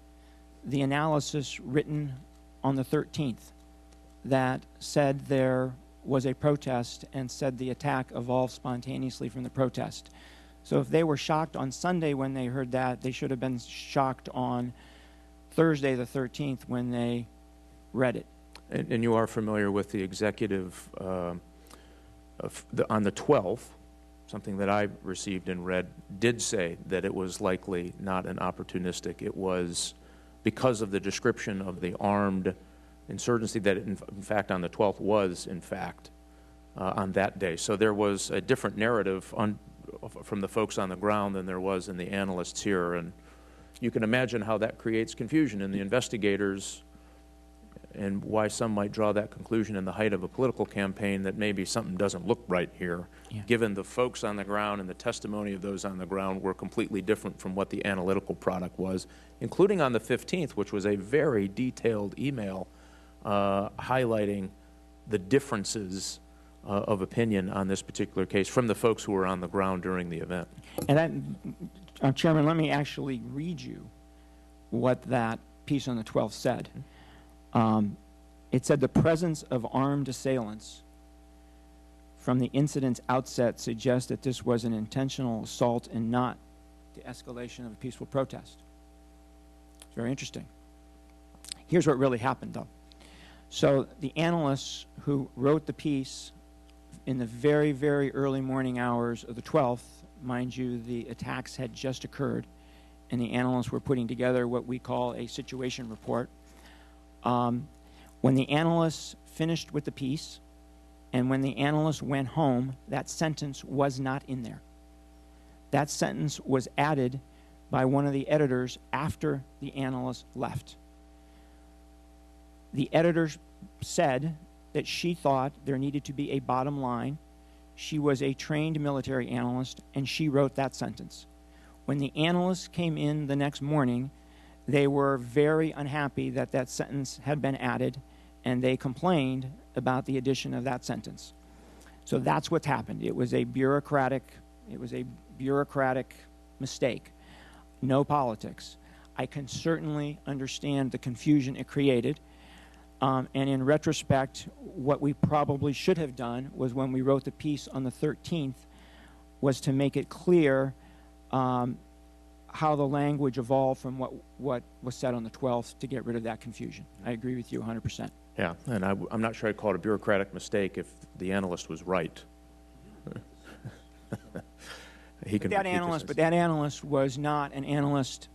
the analysis written on the 13th that said there was a protest and said the attack evolved spontaneously from the protest. So if they were shocked on Sunday when they heard that, they should have been shocked on Thursday the 13th when they read it. And you are familiar with the executive on the 12th, something that I received and read, did say that it was likely not an opportunistic. It was because of the description of the armed insurgency that it, in fact, on the 12th was, in fact, on that day. So there was a different narrative from the folks on the ground than there was in the analysts here. And you can imagine how that creates confusion in the investigators and why some might draw that conclusion in the height of a political campaign that maybe something doesn't look right here, given the folks on the ground and the testimony of those on the ground were completely different from what the analytical product was, including on the 15th, which was a very detailed email highlighting the differences of opinion on this particular case from the folks who were on the ground during the event. And that, Chairman, let me actually read you what that piece on the 12th said. It said the presence of armed assailants from the incident's outset suggests that this was an intentional assault and not the escalation of a peaceful protest. It's very interesting. Here's what really happened, though. So the analysts who wrote the piece in the very, very early morning hours of the 12th, mind you, the attacks had just occurred, and the analysts were putting together what we call a situation report. When the analysts finished with the piece and when the analysts went home, that sentence was not in there. That sentence was added by one of the editors after the analysts left. The editor said that she thought there needed to be a bottom line. She was a trained military analyst, and she wrote that sentence. When the analysts came in the next morning, they were very unhappy that that sentence had been added, and they complained about the addition of that sentence. So that's what's happened. It was a bureaucratic mistake. No politics. I can certainly understand the confusion it created. And in retrospect, what we probably should have done was when we wrote the piece on the 13th was to make it clear how the language evolved from what was said on the 12th to get rid of that confusion. I agree with you 100%. Yeah, and I'm not sure I'd call it a bureaucratic mistake if the analyst was right. But that analyst was not an analyst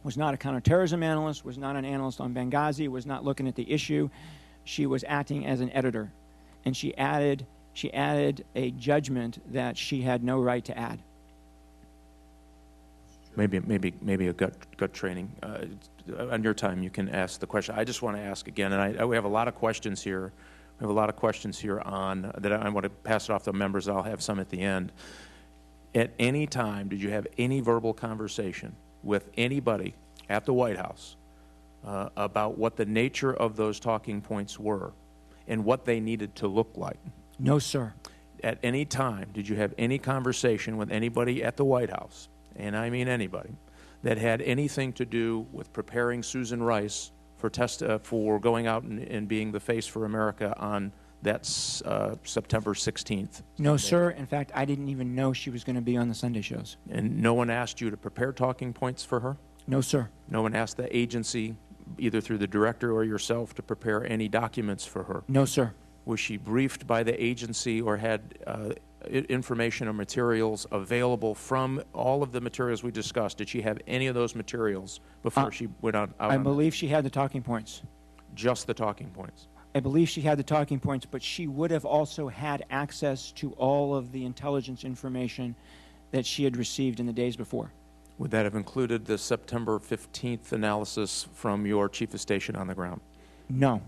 was not a counterterrorism analyst, was not an analyst on Benghazi, was not looking at the issue. She was acting as an editor, and she added a judgment that she had no right to add. Maybe a gut training. On your time, you can ask the question. I just want to ask again, and we have a lot of questions here. We have a lot of questions here on that. I want to pass it off to members. I'll have some at the end. At any time, did you have any verbal conversation with anybody at the White House about what the nature of those talking points were and what they needed to look like? No, sir. At any time, did you have any conversation with anybody at the White House, and I mean anybody, that had anything to do with preparing Susan Rice for going out and being the face for America on that September 16th? No, sir. In fact, I didn't even know she was going to be on the Sunday shows. And no one asked you to prepare talking points for her? No, sir. No one asked the agency, either through the director or yourself, to prepare any documents for her? No, sir. Was she briefed by the agency or had information or materials available from all of the materials we discussed? Did she have any of those materials before she went out? I believe she had the talking points. Just the talking points? I believe she had the talking points, but she would have also had access to all of the intelligence information that she had received in the days before. Would that have included the September 15th analysis from your chief of station on the ground? No.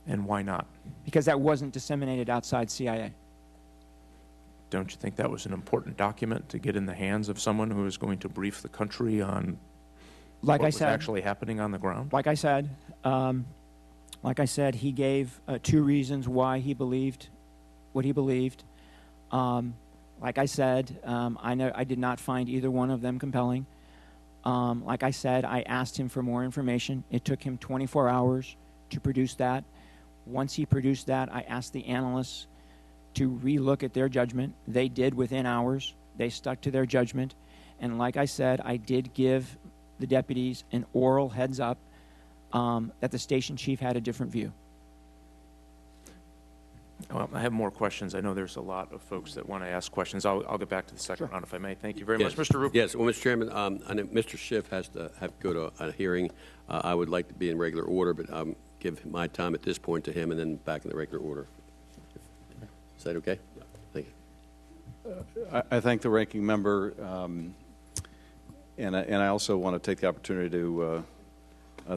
And why not? Because that wasn't disseminated outside CIA. Don't you think that was an important document to get in the hands of someone who is going to brief the country on what was actually happening on the ground? Like I said, he gave 2 reasons why he believed what he believed. Like I said, I did not find either one of them compelling. Like I said, I asked him for more information. It took him 24 hours to produce that. Once he produced that, I asked the analysts to relook at their judgment. They did within hours. They stuck to their judgment. And like I said, I did give the deputies an oral heads up that the station chief had a different view. Well, I have more questions. I know there's a lot of folks that want to ask questions. I'll get back to the second round if I may. Thank you very much. Mr. Rupert. Yes, well, Mr. Chairman, I know Mr. Schiff has to go to a hearing. I would like to be in regular order, but give my time at this point to him and then back in the regular order. Is that okay? Yeah. Thank you. I thank the ranking member, and I also want to take the opportunity to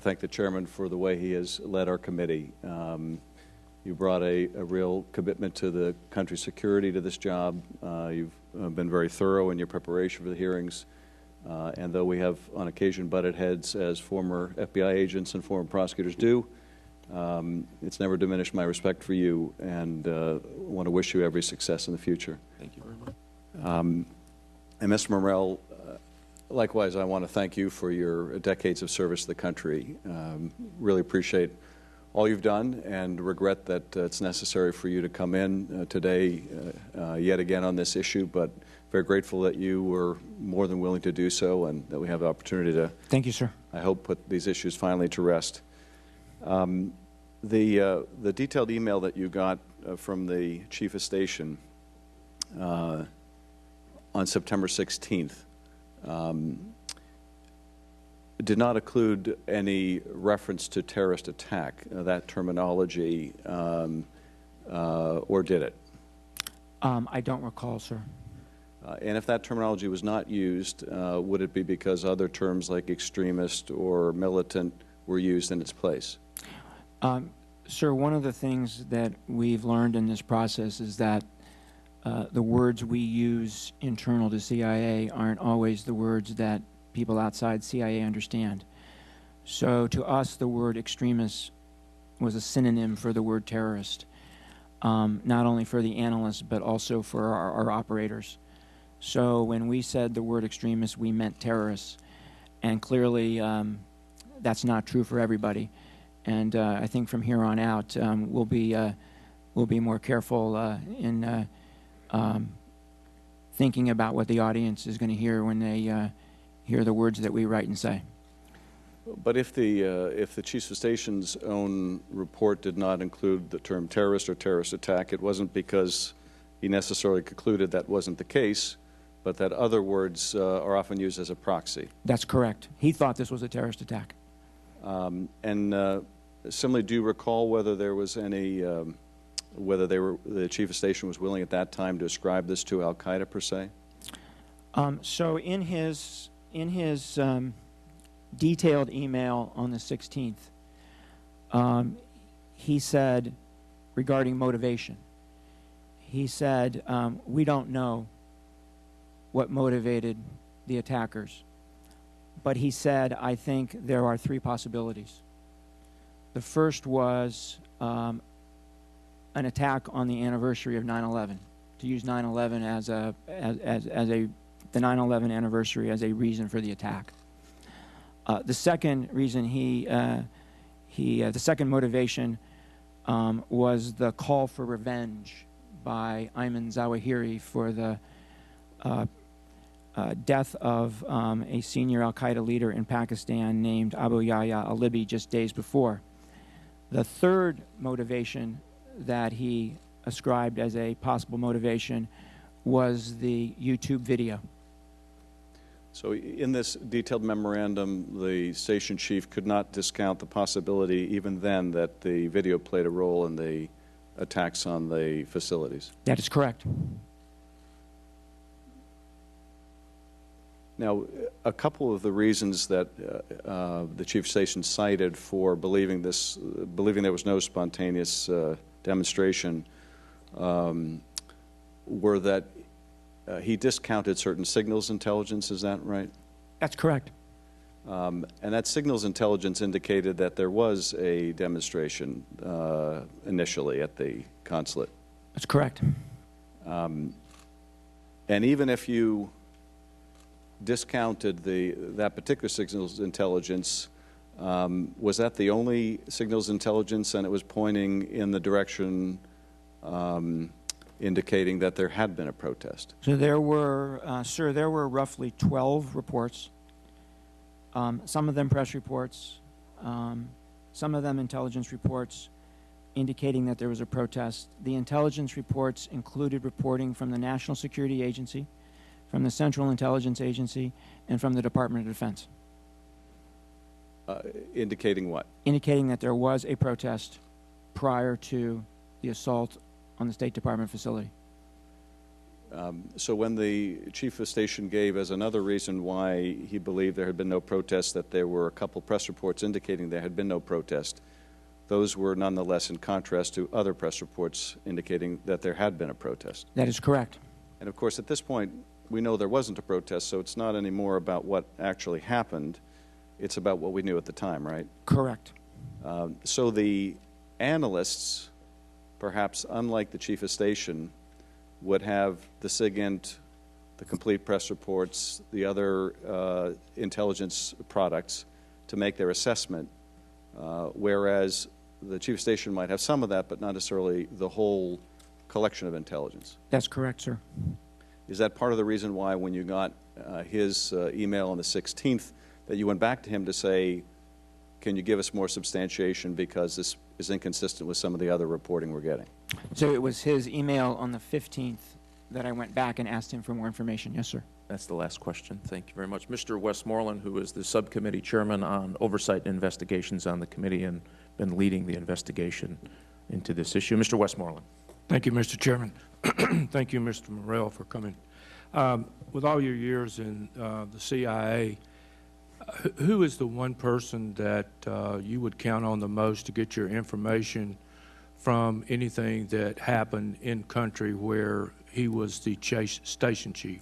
thank the chairman for the way he has led our committee. You brought a real commitment to the country's security to this job. You've been very thorough in your preparation for the hearings. And though we have on occasion butted heads as former FBI agents and former prosecutors do, it's never diminished my respect for you, and want to wish you every success in the future. Thank you very much. And Mr. Morrell, likewise, I want to thank you for your decades of service to the country. Really appreciate all you've done, and regret that it's necessary for you to come in today yet again on this issue, but very grateful that you were more than willing to do so, and that we have the opportunity to, thank you, sir, I hope, put these issues finally to rest. The detailed email that you got from the chief of station on September 16th did not include any reference to terrorist attack, that terminology, or did it? I don't recall, sir. And if that terminology was not used, would it be because other terms like extremist or militant were used in its place? Sir, one of the things that we've learned in this process is that the words we use internal to CIA aren't always the words that people outside CIA understand. So to us, the word extremist was a synonym for the word terrorist, not only for the analysts, but also for our operators. So when we said the word extremist, we meant terrorists. And clearly, that's not true for everybody. And I think from here on out, we'll be more careful in thinking about what the audience is going to hear when they hear the words that we write and say. But if the chief of station's own report did not include the term terrorist or terrorist attack, it wasn't because he necessarily concluded that wasn't the case, but that other words are often used as a proxy. That's correct. He thought this was a terrorist attack. Similarly, do you recall whether there was any, the chief of station was willing at that time to ascribe this to Al Qaeda per se? So in his detailed email on the 16th, he said regarding motivation, he said, we don't know what motivated the attackers, but he said, I think there are three possibilities. The first was an attack on the anniversary of 9/11, to use 9/11 as the 9/11 anniversary as a reason for the attack. The second reason the second motivation was the call for revenge by Ayman Zawahiri for the death of a senior al-Qaeda leader in Pakistan named Abu Yahya al-Libi just days before. The third motivation that he ascribed as a possible motivation was the YouTube video. So in this detailed memorandum, the station chief could not discount the possibility even then that the video played a role in the attacks on the facilities. That is correct. Now, a couple of the reasons that the chief of station cited for believing there was no spontaneous demonstration were that he discounted certain signals intelligence. Is that right? That's correct. And that signals intelligence indicated that there was a demonstration initially at the consulate. That's correct. And even if you discounted that particular signals intelligence, was that the only signals intelligence, and it was pointing in the direction indicating that there had been a protest? So there were, sir, there were roughly 12 reports, some of them press reports, some of them intelligence reports indicating that there was a protest. The intelligence reports included reporting from the National Security Agency, from the Central Intelligence Agency, and from the Department of Defense. Indicating what? Indicating that there was a protest prior to the assault on the State Department facility. So when the chief of station gave as another reason why he believed there had been no protest that there were a couple press reports indicating there had been no protest, those were nonetheless in contrast to other press reports indicating that there had been a protest. That is correct. And of course, at this point, we know there wasn't a protest, so it's not anymore about what actually happened. It's about what we knew at the time, right? Correct. So the analysts, perhaps unlike the chief of station, would have the SIGINT, the complete press reports, the other intelligence products to make their assessment, whereas the chief of station might have some of that, but not necessarily the whole collection of intelligence. That's correct, sir. Is that part of the reason why when you got his email on the 16th that you went back to him to say, can you give us more substantiation because this is inconsistent with some of the other reporting we're getting? So it was his email on the 15th that I went back and asked him for more information. Yes, sir. That's the last question. Thank you very much. Mr. Westmoreland, who is the subcommittee chairman on oversight and investigations on the committee and been leading the investigation into this issue. Mr. Westmoreland. Thank you, Mr. Chairman. Thank you, Mr. Morrell, for coming. With all your years in the CIA, who is the one person that you would count on the most to get your information from anything that happened in country where he was the station chief?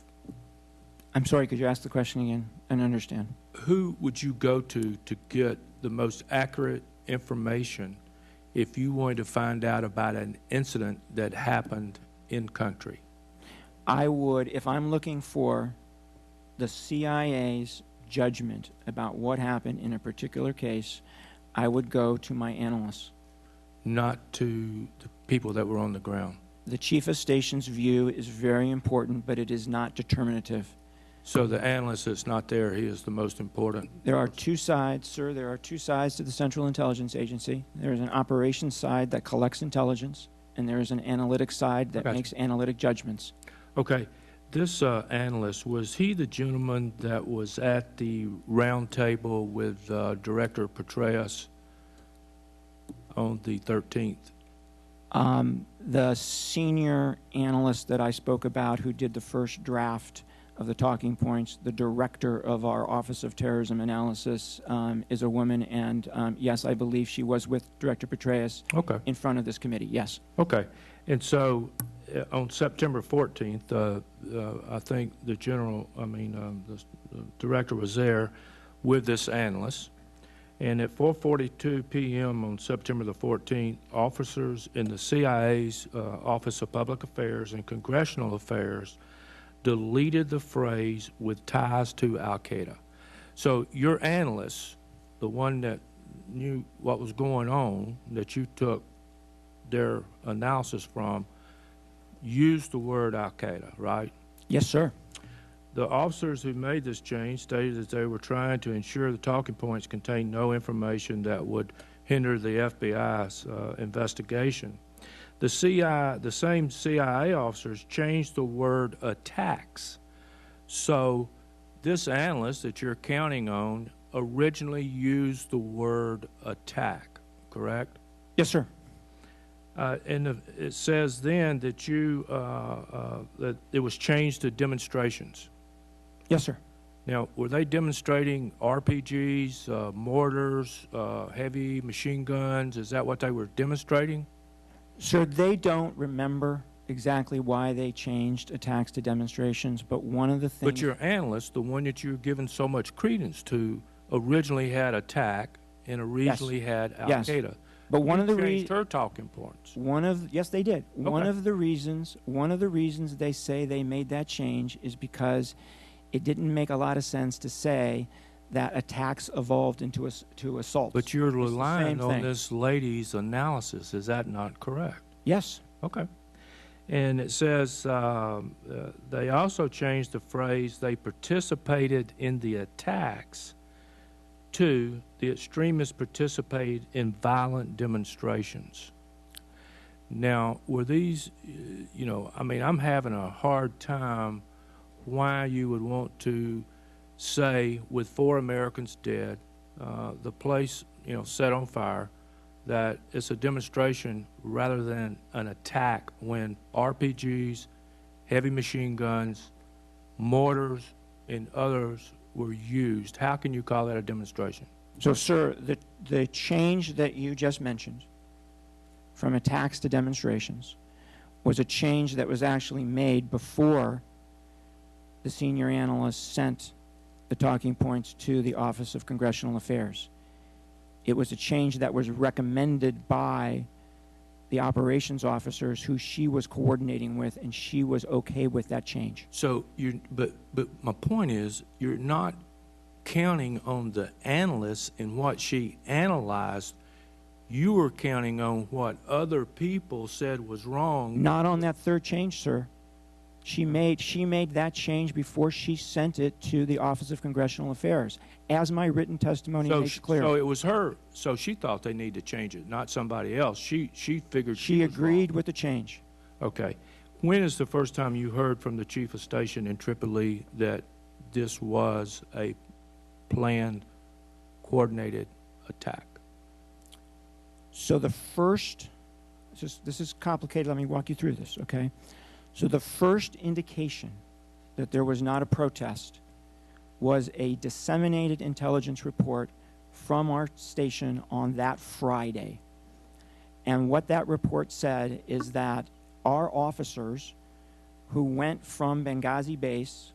I'm sorry, could you ask the question again? I don't understand. Who would you go to get the most accurate information if you wanted to find out about an incident that happened in country? I would, if I'm looking for the CIA's judgment about what happened in a particular case, I would go to my analysts. Not to the people that were on the ground. The chief of station's view is very important, but it is not determinative. So the analyst that's not there, he is the most important. There are two sides, sir. There are two sides to the Central Intelligence Agency. There is an operations side that collects intelligence, and there is an analytics side that makes analytic judgments. Okay. This analyst, was he the gentleman that was at the round table with Director Petraeus on the 13th? The senior analyst that I spoke about who did the first draft of the talking points, the director of our Office of Terrorism Analysis, is a woman, and yes, I believe she was with Director Petraeus in front of this committee, yes. Okay. And so on September 14th, I think the director was there with this analyst. And at 4:42 p.m. on September the 14th, officers in the CIA's Office of Public Affairs and Congressional Affairs deleted the phrase "with ties to Al-Qaeda." So your analyst, the one that knew what was going on, that you took their analysis from, used the word Al-Qaeda, right? Yes, sir. The officers who made this change stated that they were trying to ensure the talking points contained no information that would hinder the FBI's investigation. The same CIA officers changed the word attacks. So this analyst that you're counting on originally used the word attack, correct? Yes, sir. And it says then that that it was changed to demonstrations. Yes, sir. Now, were they demonstrating RPGs, mortars, heavy machine guns? Is that what they were demonstrating? Sir, they don't remember exactly why they changed attacks to demonstrations, but one of the things... But your analyst, the one that you're giving so much credence to, originally had attack and originally had Al-Qaeda. Yes. But one of the changed her talking points. Yes, they did. Okay. One of the reasons they say they made that change is because it didn't make a lot of sense to say that attacks evolved into assaults. But you're relying on this lady's analysis. Is that not correct? Yes. Okay. And it says they also changed the phrase "they participated in the attacks" to "the extremists participated in violent demonstrations." Now, were these, I'm having a hard time why you would want to say, with 4 Americans dead, the place, set on fire, that it's a demonstration rather than an attack when RPGs, heavy machine guns, mortars, and others were used. How can you call that a demonstration? So, sir, the change that you just mentioned from attacks to demonstrations was a change that was actually made before the senior analyst sent the talking points to the Office of Congressional Affairs. It was a change that was recommended by the operations officers who she was coordinating with, and she was okay with that change. So, but my point is, you're not counting on the analyst and what she analyzed. You were counting on what other people said was wrong. Not on that third change, sir. She made that change before she sent it to the Office of Congressional Affairs, as my written testimony makes clear. So it was her. So she thought they need to change it, not somebody else. She figured she agreed with the change. Okay. When is the first time you heard from the chief of station in Tripoli that this was a planned, coordinated attack? So the first, this is complicated. Let me walk you through this, okay? So the first indication that there was not a protest was a disseminated intelligence report from our station on that Friday. And what that report said is that our officers who went from Benghazi base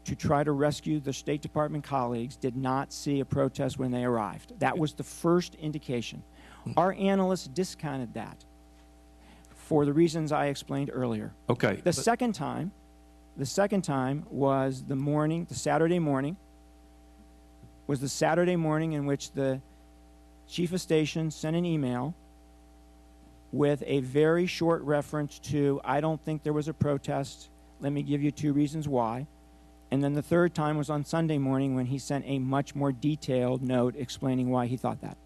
to try to rescue the State Department colleagues did not see a protest when they arrived. That was the first indication. Our analysts discounted that for the reasons I explained earlier. Okay. The second time was the Saturday morning in which the chief of station sent an email with a very short reference to, "I don't think there was a protest. Let me give you 2 reasons why." And then the third time was on Sunday morning when he sent a much more detailed note explaining why he thought that.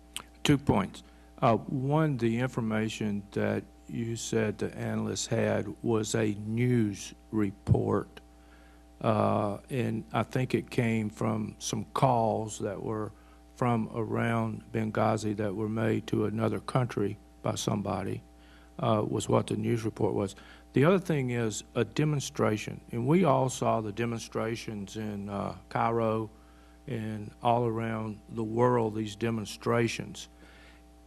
2 points. One, the information that you said the analysts had was a news report. And I think it came from some calls that were from around Benghazi that were made to another country by somebody, was what the news report was. The other thing is a demonstration, and we all saw the demonstrations in Cairo and all around the world, these demonstrations.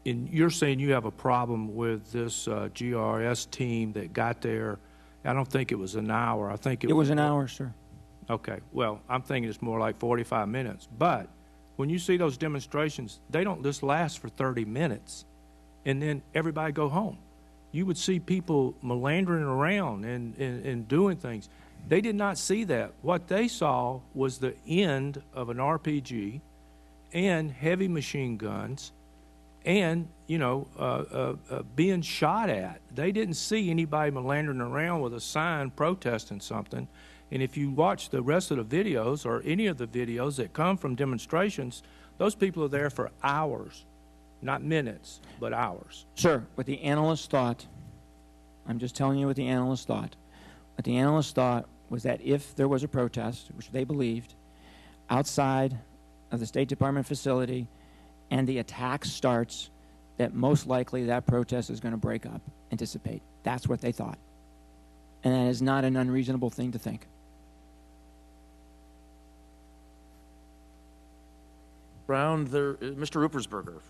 And you're saying you have a problem with this GRS team that got there. I don't think it was an hour. I think It was an hour, sir. Okay, well, I'm thinking it's more like 45 minutes. But when you see those demonstrations, they don't just last for 30 minutes and then everybody go home. You would see people meandering around and doing things. They did not see that. What they saw was the end of an RPG and heavy machine guns and, you know, being shot at. They didn't see anybody meandering around with a sign protesting something. And if you watch the rest of the videos or any of the videos that come from demonstrations, those people are there for hours, not minutes, but hours. Sir, what the analysts thought, I'm just telling you what the analysts thought. What the analysts thought was that if there was a protest, which they believed, outside of the State Department facility and the attack starts, that most likely that protest is going to break up and dissipate. That's what they thought. And that is not an unreasonable thing to think. Brown, Mr. Ruppersberger.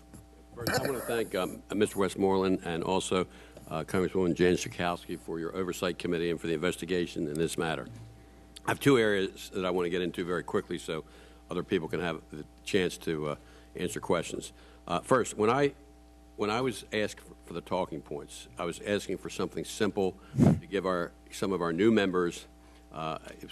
First, I want to thank Mr. Westmoreland and also Congresswoman Jan Schakowsky for your oversight committee and for the investigation in this matter. I have two areas that I want to get into very quickly so other people can have the chance to answer questions. First, when I was asked for the talking points, I was asking for something simple to give some of our new members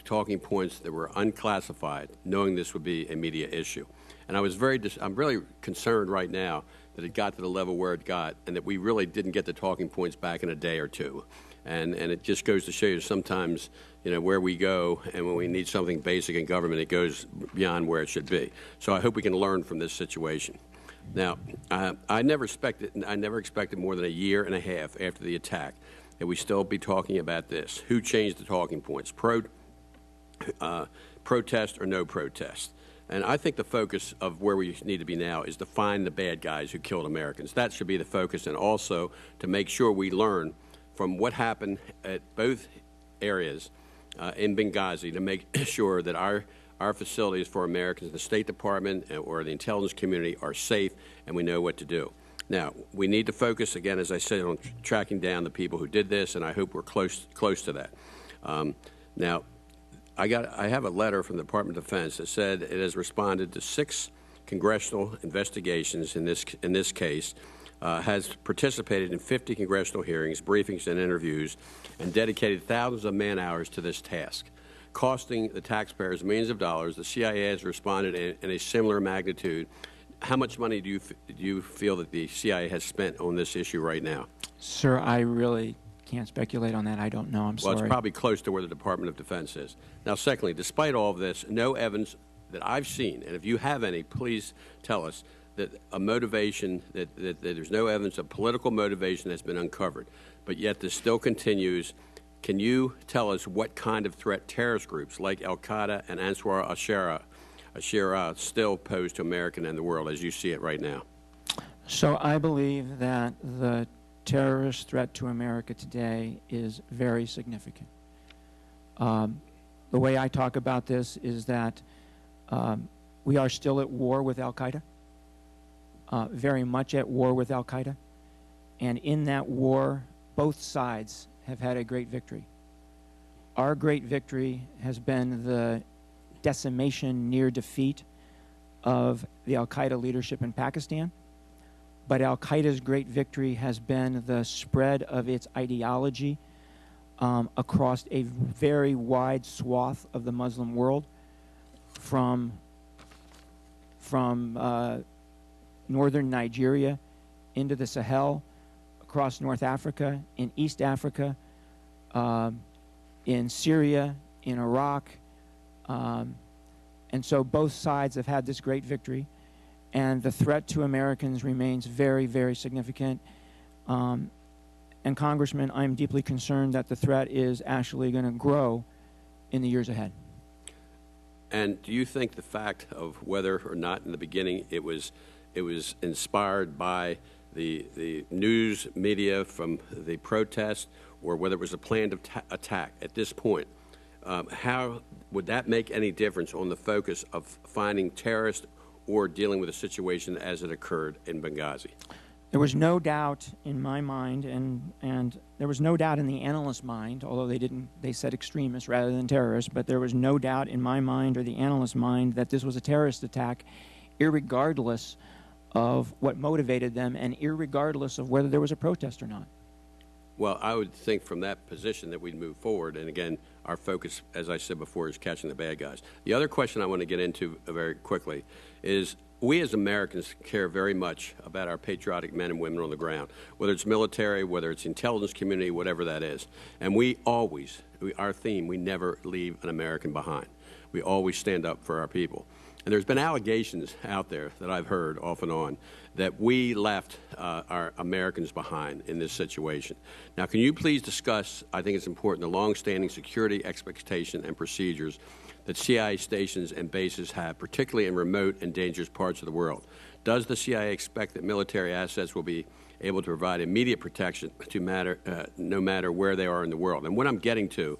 talking points that were unclassified, knowing this would be a media issue. And I'm really concerned right now that it got to the level where it got and that we really didn't get the talking points back in a day or two. And it just goes to show you sometimes, you know, where we go and when we need something basic in government, it goes beyond where it should be. So I hope we can learn from this situation. Now, I never expected more than a year and a half after the attack that we still be talking about this. Who changed the talking points? Protest or no protest? And I think the focus of where we need to be now is to find the bad guys who killed Americans. That should be the focus, and also to make sure we learn from what happened at both areas in Benghazi to make sure that our facilities for Americans, the State Department or the intelligence community are safe and we know what to do. Now, we need to focus, again, as I said, on tracking down the people who did this, and I hope we're close to that. Now, I have a letter from the Department of Defense that said it has responded to 6 congressional investigations in this case, has participated in 50 congressional hearings, briefings, and interviews, and dedicated thousands of man-hours to this task, costing the taxpayers millions of dollars. The CIA has responded in a similar magnitude. How much money do you feel that the CIA has spent on this issue right now? Sir, I really can't speculate on that. I don't know. I'm sorry. Well, it's probably close to where the Department of Defense is. Now, secondly, despite all of this, no evidence that I've seen, and if you have any, please tell us, that a motivation, that there's no evidence of political motivation that's been uncovered, but yet this still continues. Can you tell us what kind of threat terrorist groups like Al-Qaeda and Ansar al-Sharia still pose to America and the world as you see it right now? So I believe that the terrorist threat to America today is very significant. The way I talk about this is that we are still at war with Al-Qaeda, very much at war with Al-Qaeda. And in that war, both sides have had a great victory. Our great victory has been the decimation, near defeat of the Al-Qaeda leadership in Pakistan. But Al-Qaeda's great victory has been the spread of its ideology across a very wide swath of the Muslim world, from northern Nigeria into the Sahel, across North Africa, in East Africa, in Syria, in Iraq. And so both sides have had this great victory. And the threat to Americans remains very, very significant. And Congressman, I'm deeply concerned that the threat is actually going to grow in the years ahead. And do you think the fact of whether or not in the beginning it was inspired by the news media from the protest, or whether it was a planned attack at this point, how would that make any difference on the focus of finding terrorists or dealing with a situation as it occurred in Benghazi? There was no doubt in my mind, and there was no doubt in the analyst's mind, although they said extremists rather than terrorists, but there was no doubt in my mind or the analyst's mind that this was a terrorist attack, irregardless of what motivated them and irregardless of whether there was a protest or not. Well, I would think from that position that we'd move forward, and again, our focus, as I said before, is catching the bad guys. The other question I want to get into very quickly is, we as Americans care very much about our patriotic men and women on the ground, whether it's military, whether it's intelligence community, whatever that is. And we always, our theme, we never leave an American behind. We always stand up for our people. And there's been allegations out there that I've heard off and on that we left our Americans behind in this situation. Now, can you please discuss, I think it's important, the long-standing security expectation and procedures that CIA stations and bases have, particularly in remote and dangerous parts of the world? Does the CIA expect that military assets will be able to provide immediate protection no matter where they are in the world? And what I'm getting to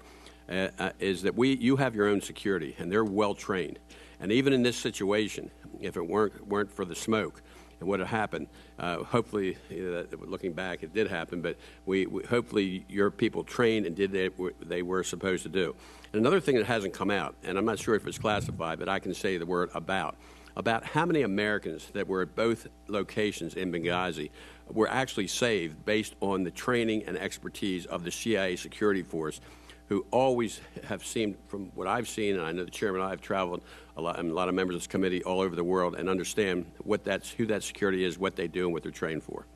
is that you have your own security, and they're well-trained. And even in this situation, if it weren't for the smoke and what had happened, hopefully, looking back, it did happen, but hopefully your people trained and did what they were supposed to do. And another thing that hasn't come out, and I'm not sure if it's classified, but I can say the word about how many Americans that were at both locations in Benghazi were actually saved based on the training and expertise of the CIA security force, who always have seemed, from what I've seen, and I know the chairman and I have traveled a lot, and a lot of members of this committee all over the world, and understand who that security is, what they do, and what they're trained for.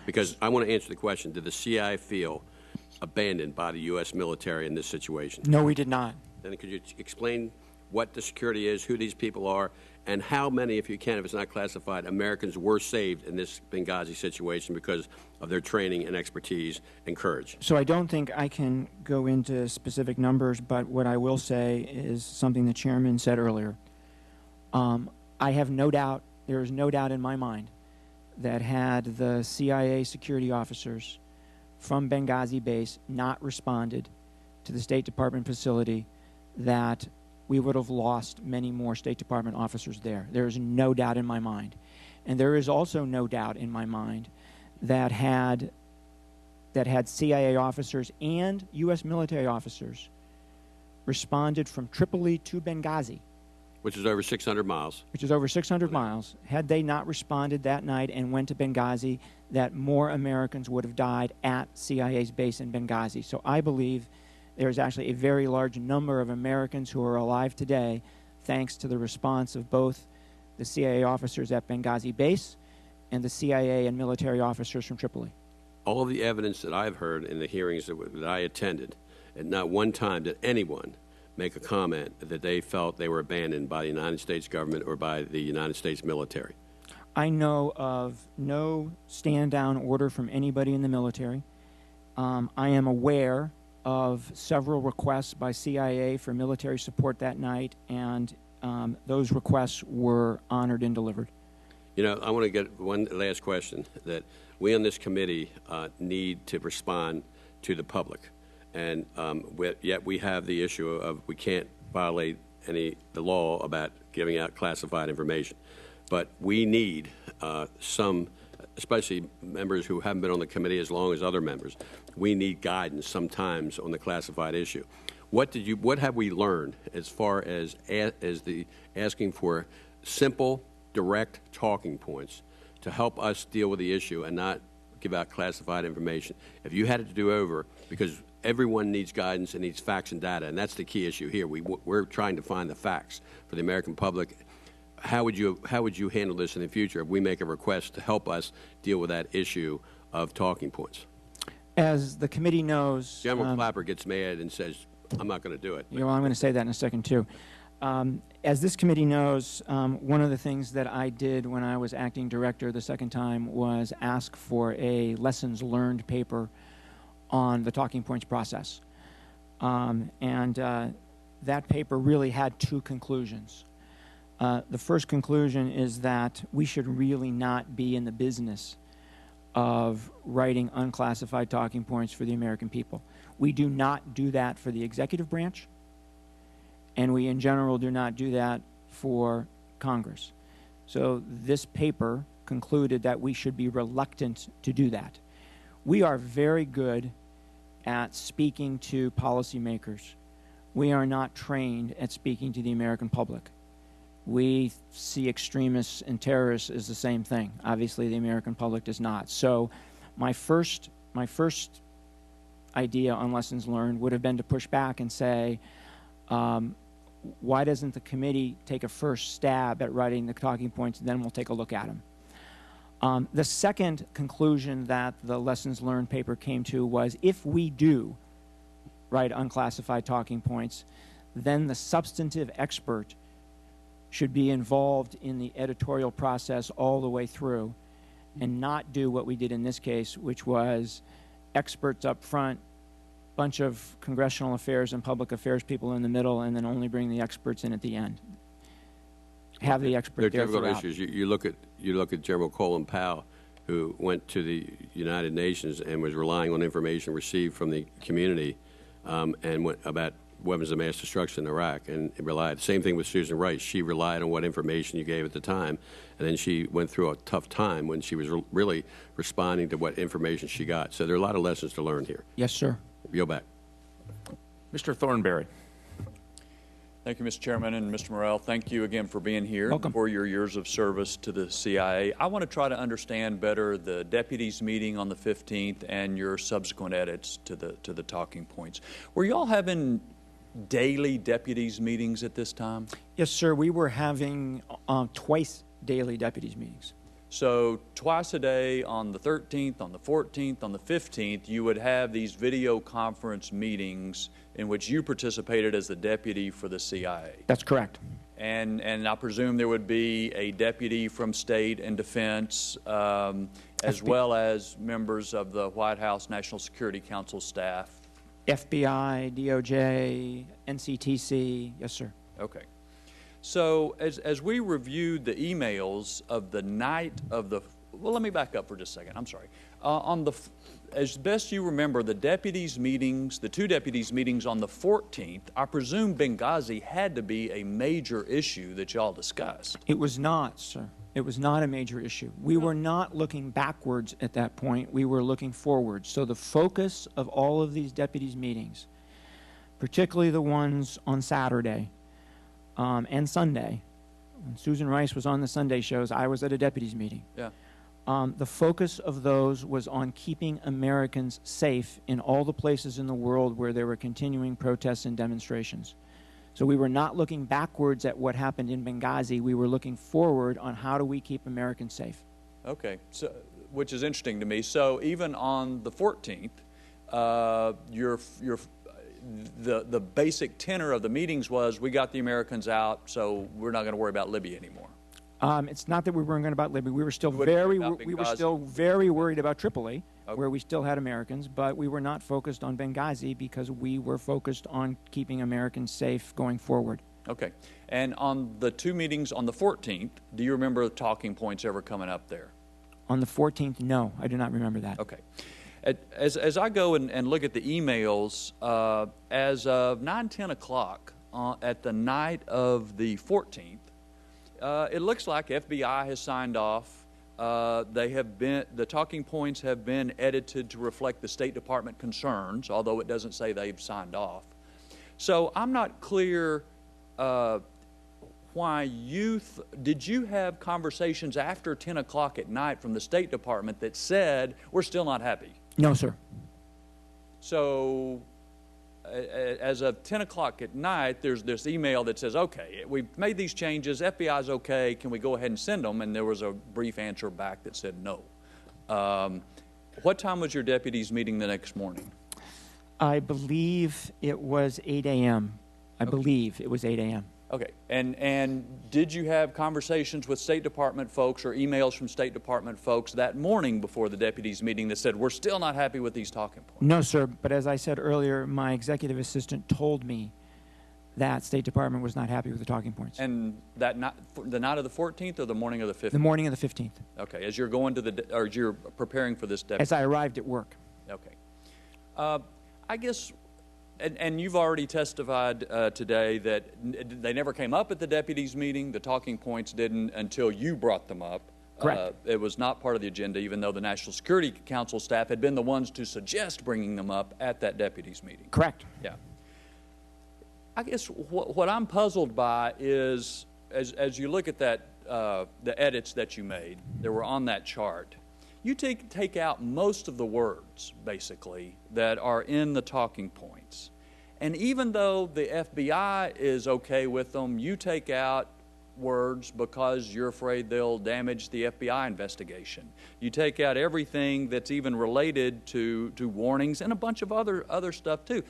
Because I want to answer the question, did the CIA feel abandoned by the U.S. military in this situation? No, we did not. Then could you explain what the security is, who these people are, and how many, if you can, if it's not classified, Americans were saved in this Benghazi situation because of their training and expertise and courage? So I don't think I can go into specific numbers, but what I will say is something the chairman said earlier. I have no doubt, there is no doubt in my mind, that had the CIA security officers from Benghazi base not responded to the State Department facility, that we would have lost many more State Department officers there. There is no doubt in my mind. And there is also no doubt in my mind that had CIA officers and U.S. military officers responded from Tripoli to Benghazi, which is over 600 miles. Which is over 600 miles. Had they not responded that night and went to Benghazi, that more Americans would have died at CIA's base in Benghazi. So I believe there's actually a very large number of Americans who are alive today thanks to the response of both the CIA officers at Benghazi base and the CIA and military officers from Tripoli. All of the evidence that I've heard in the hearings that I attended, at not one time did anyone make a comment that they felt they were abandoned by the United States government or by the United States military. I know of no stand-down order from anybody in the military. I am aware of several requests by CIA for military support that night, and those requests were honored and delivered. You know, I want to get one last question, that we on this committee need to respond to the public. And yet we have the issue of we can't violate the law about giving out classified information. But we need some, especially members who haven't been on the committee as long as other members, we need guidance sometimes on the classified issue. What have we learned as far as the asking for simple, direct talking points to help us deal with the issue and not give out classified information? If you had it to do over, because everyone needs guidance and needs facts and data, and that's the key issue here. We're trying to find the facts for the American public. How would you handle this in the future if we make a request to help us deal with that issue of talking points? As the committee knows, General Clapper gets mad and says, "I'm not going to do it." Well, I'm going to say that in a second too. As this committee knows, one of the things that I did when I was acting director the second time was ask for a lessons learned paper on the talking points process. That paper really had two conclusions. The first conclusion is that we should really not be in the business of writing unclassified talking points for the American people. We do not do that for the executive branch, and we in general do not do that for Congress. So this paper concluded that we should be reluctant to do that. We are very good at speaking to policymakers. We are not trained at speaking to the American public. We see extremists and terrorists as the same thing. Obviously, the American public does not. So my first idea on lessons learned would have been to push back and say, why doesn't the committee take a first stab at writing the talking points, and then we'll take a look at them. The second conclusion that the lessons learned paper came to was, if we do write unclassified talking points, then the substantive expert should be involved in the editorial process all the way through, and not do what we did in this case, which was experts up front, bunch of congressional affairs and public affairs people in the middle, and then only bring the experts in at the end. Have the expert there throughout. There are difficult issues. You look at General Colin Powell, who went to the United Nations and was relying on information received from the community and went about weapons of mass destruction in Iraq, and relied. Same thing with Susan Rice. She relied on what information you gave at the time, and then she went through a tough time when she was really responding to what information she got. So there are a lot of lessons to learn here. Yes, sir. Go back. Mr. Thornberry. Thank you, Mr. Chairman, and Mr. Morrell, thank you again for being here. Welcome. For your years of service to the CIA. I want to try to understand better the deputies meeting on the 15th and your subsequent edits to the talking points. Were you all having daily deputies meetings at this time? Yes, sir. We were having twice daily deputies meetings. So twice a day on the 13th, on the 14th, on the 15th, you would have these video conference meetings in which you participated as the deputy for the CIA. That's correct. And I presume there would be a deputy from State and Defense, as well as members of the White House National Security Council staff. FBI, DOJ, NCTC, yes, sir. Okay. So as we reviewed the emails of the night of the, well, let me back up for just a second. I'm sorry. As best you remember, the deputies meetings, the two deputies meetings on the 14th, I presume Benghazi had to be a major issue that y'all discussed. It was not, sir. It was not a major issue. We were not looking backwards at that point. We were looking forward. So the focus of all of these deputies meetings, particularly the ones on Saturday and Sunday, when Susan Rice was on the Sunday shows, I was at a deputies meeting. Yeah. The focus of those was on keeping Americans safe in all the places in the world where there were continuing protests and demonstrations. So we were not looking backwards at what happened in Benghazi. We were looking forward on how do we keep Americans safe. Okay, so, which is interesting to me. So even on the 14th, the basic tenor of the meetings was, we got the Americans out, so we're not going to worry about Libya anymore. It's not that we weren't going about Libya. We were still very worried about Tripoli, okay, where we still had Americans, but we were not focused on Benghazi because we were focused on keeping Americans safe going forward. Okay. And on the two meetings on the 14th, do you remember the talking points ever coming up there? On the 14th, no, I do not remember that. Okay. As I go and look at the emails, as of 9-10 o'clock at the night of the 14th, it looks like FBI has signed off. The talking points have been edited to reflect the State Department concerns, although it doesn't say they've signed off. So I'm not clear why did you have conversations after 10 o'clock at night from the State Department that said, we're still not happy? No, sir. So as of 10 o'clock at night, there's this email that says, okay, we've made these changes, FBI's okay, can we go ahead and send them? And there was a brief answer back that said no. What time was your deputies meeting the next morning? I believe it was 8 a.m. I believe it was 8 a.m. Okay, and did you have conversations with State Department folks or emails from State Department folks that morning before the deputies' meeting that said, we're still not happy with these talking points? No, sir, but as I said earlier, my executive assistant told me that State Department was not happy with the talking points. And that the night of the 14th or the morning of the 15th? The morning of the 15th. Okay, as you're going to or as you're preparing for this deputy? As I arrived at work. Okay. I guess, and you've already testified today that they never came up at the deputies' meeting. The talking points didn't until you brought them up. Correct. It was not part of the agenda, even though the National Security Council staff had been the ones to suggest bringing them up at that deputies' meeting. Correct. Yeah. I guess what I'm puzzled by is, as you look at that, the edits that you made that were on that chart, you take out most of the words, basically, that are in the talking points. And even though the FBI is okay with them, you take out words because you're afraid they'll damage the FBI investigation. You take out everything that's even related to warnings and a bunch of other stuff, too.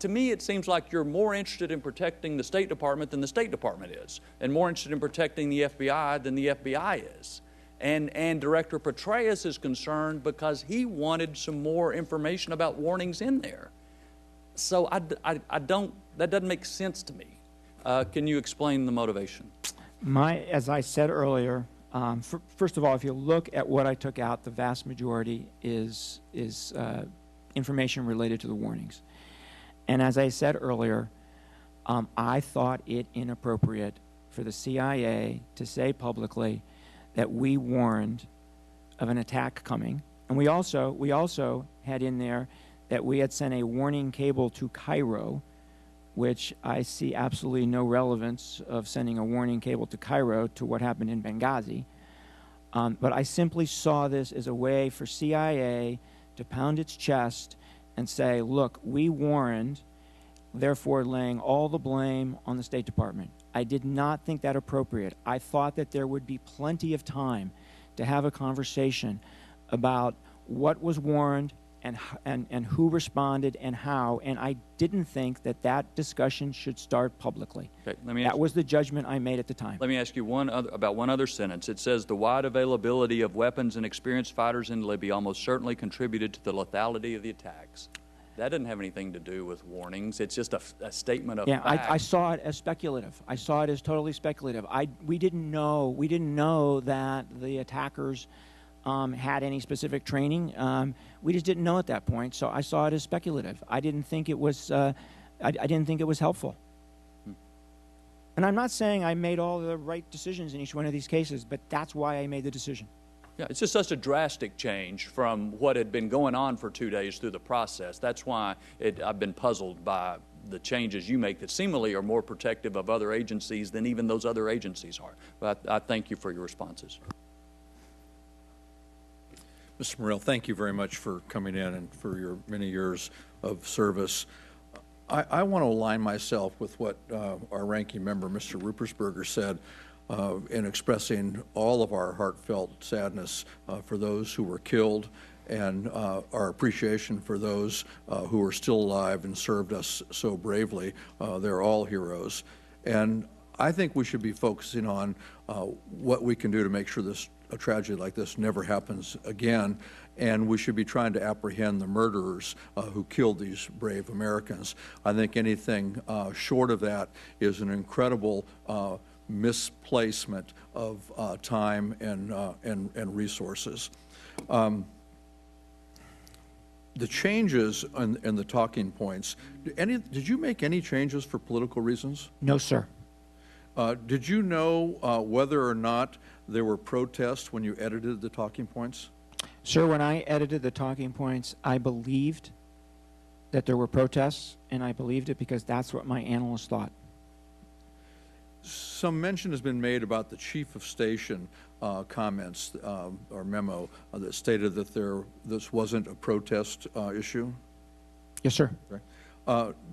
To me, it seems like you're more interested in protecting the State Department than the State Department is, and more interested in protecting the FBI than the FBI is. And Director Petraeus is concerned because he wanted some more information about warnings in there. So I don't, that doesn't make sense to me. Can you explain the motivation? As I said earlier, first of all, if you look at what I took out, the vast majority is information related to the warnings. And as I said earlier, I thought it inappropriate for the CIA to say publicly that we warned of an attack coming. And we also had in there that we had sent a warning cable to Cairo, which I see absolutely no relevance of sending a warning cable to Cairo to what happened in Benghazi. But I simply saw this as a way for CIA to pound its chest and say, look, we warned, therefore laying all the blame on the State Department. I did not think that appropriate. I thought that there would be plenty of time to have a conversation about what was warned and who responded and how, and I didn't think that that discussion should start publicly. Okay, that was the judgment I made at the time. Let me ask you about one other sentence. It says, the wide availability of weapons and experienced fighters in Libya almost certainly contributed to the lethality of the attacks. That doesn't have anything to do with warnings. It's just a statement of fact. I saw it as speculative. I saw it as totally speculative. We didn't know that the attackers had any specific training. We just didn't know at that point. So I saw it as speculative. I didn't think it was. I didn't think it was helpful. And I'm not saying I made all the right decisions in each one of these cases, but that's why I made the decision. Yeah, it's just such a drastic change from what had been going on for 2 days through the process. That's why I've been puzzled by the changes you make that seemingly are more protective of other agencies than even those other agencies are. But I thank you for your responses. Mr. Morrell, thank you very much for coming in and for your many years of service. I want to align myself with what our ranking member, Mr. Ruppersberger, said in expressing all of our heartfelt sadness for those who were killed and our appreciation for those who are still alive and served us so bravely. They're all heroes. And I think we should be focusing on what we can do to make sure a tragedy like this never happens again, and we should be trying to apprehend the murderers who killed these brave Americans. I think anything short of that is an incredible misplacement of time and resources. The changes in the talking points, did you make any changes for political reasons? No, sir. Did you know whether or not there were protests when you edited the talking points? Sir, when I edited the talking points, I believed that there were protests, and I believed it because that's what my analysts thought. Some mention has been made about the chief of station comments or memo that stated that this wasn't a protest issue. Yes, sir. Right.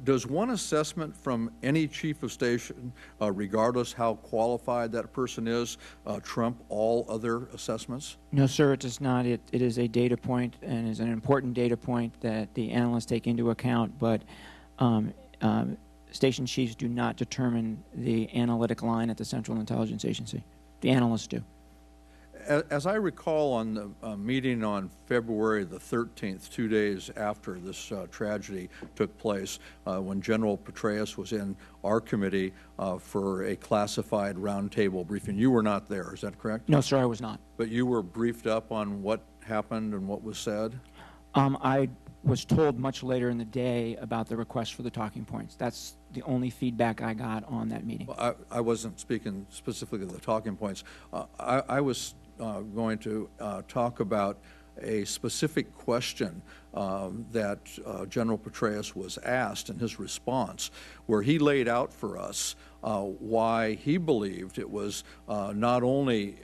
Does one assessment from any chief of station, regardless how qualified that person is, trump all other assessments? No, sir, it does not. It is a data point and is an important data point that the analysts take into account, but station chiefs do not determine the analytic line at the Central Intelligence Agency. The analysts do. As I recall, on the meeting on February the 13th, 2 days after this tragedy took place, when General Petraeus was in our committee for a classified roundtable briefing, you were not there, is that correct? No, sir, I was not. But you were briefed up on what happened and what was said? I was told much later in the day about the request for the talking points. That's the only feedback I got on that meeting. Well, I wasn't speaking specifically of the talking points. I was going to talk about a specific question that General Petraeus was asked in his response, where he laid out for us why he believed it was not only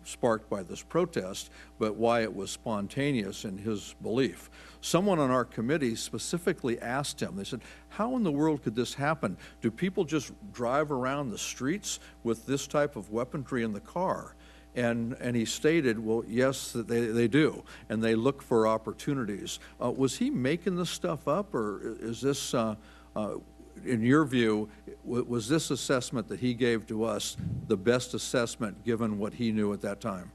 sparked by this protest, but why it was spontaneous in his belief. Someone on our committee specifically asked him, they said, how in the world could this happen? Do people just drive around the streets with this type of weaponry in the car? And he stated, well, yes, they do, and they look for opportunities. Was he making this stuff up, or is this, in your view, was this assessment that he gave to us the best assessment given what he knew at that time?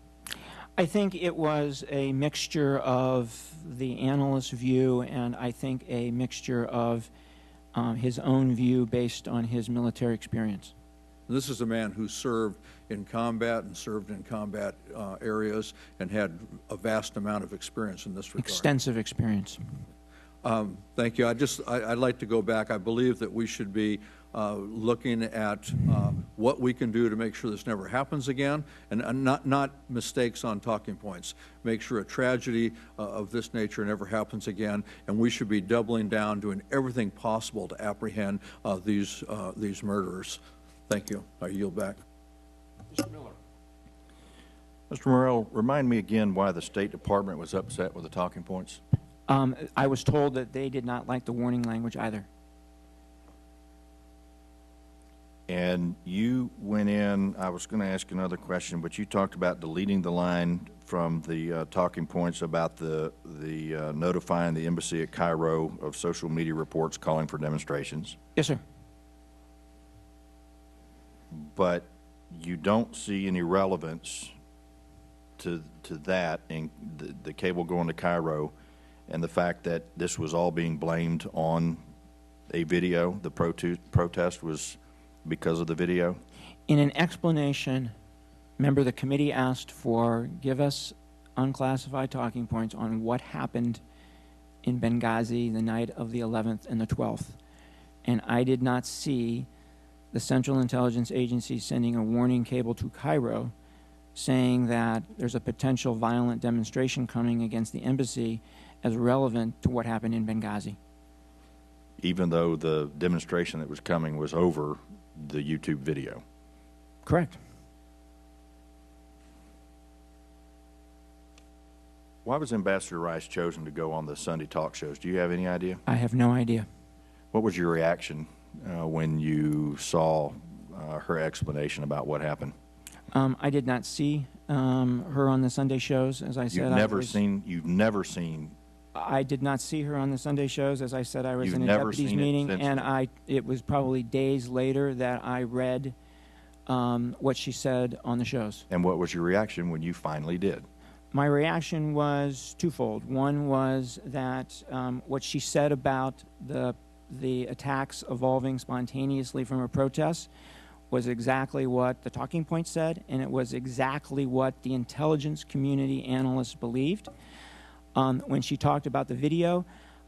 I think it was a mixture of the analyst's view and I think a mixture of his own view based on his military experience. This is a man who served in combat and served in combat areas and had a vast amount of experience in this regard. Extensive experience. Thank you. I'd like to go back. I believe that we should be looking at what we can do to make sure this never happens again, and not mistakes on talking points. Make sure a tragedy of this nature never happens again, and we should be doubling down, doing everything possible to apprehend these murderers. Thank you. I yield back. Mr. Miller. Mr. Morrell, remind me again why the State Department was upset with the talking points. I was told that they did not like the warning language either. And you went in, I was going to ask another question, but you talked about deleting the line from the talking points about the notifying the embassy at Cairo of social media reports calling for demonstrations. Yes, sir. But you don't see any relevance to that in the cable going to Cairo and the fact that this was all being blamed on a video. The protest was because of the video? In an explanation, member of the committee asked for, give us unclassified talking points on what happened in Benghazi the night of the 11th and the 12th. And I did not see the Central Intelligence Agency sending a warning cable to Cairo saying that there's a potential violent demonstration coming against the embassy as relevant to what happened in Benghazi. Even though the demonstration that was coming was over the YouTube video? Correct. Why was Ambassador Rice chosen to go on the Sunday talk shows? Do you have any idea? I have no idea. What was your reaction when you saw her explanation about what happened? I did not see her on the Sunday shows, as I said. You've never seen. I did not see her on the Sunday shows. As I said, I was in a deputies meeting, and it was probably days later that I read what she said on the shows. And what was your reaction when you finally did? My reaction was twofold. One was that what she said about the attacks evolving spontaneously from a protest was exactly what the talking points said, and it was exactly what the intelligence community analysts believed. When she talked about the video,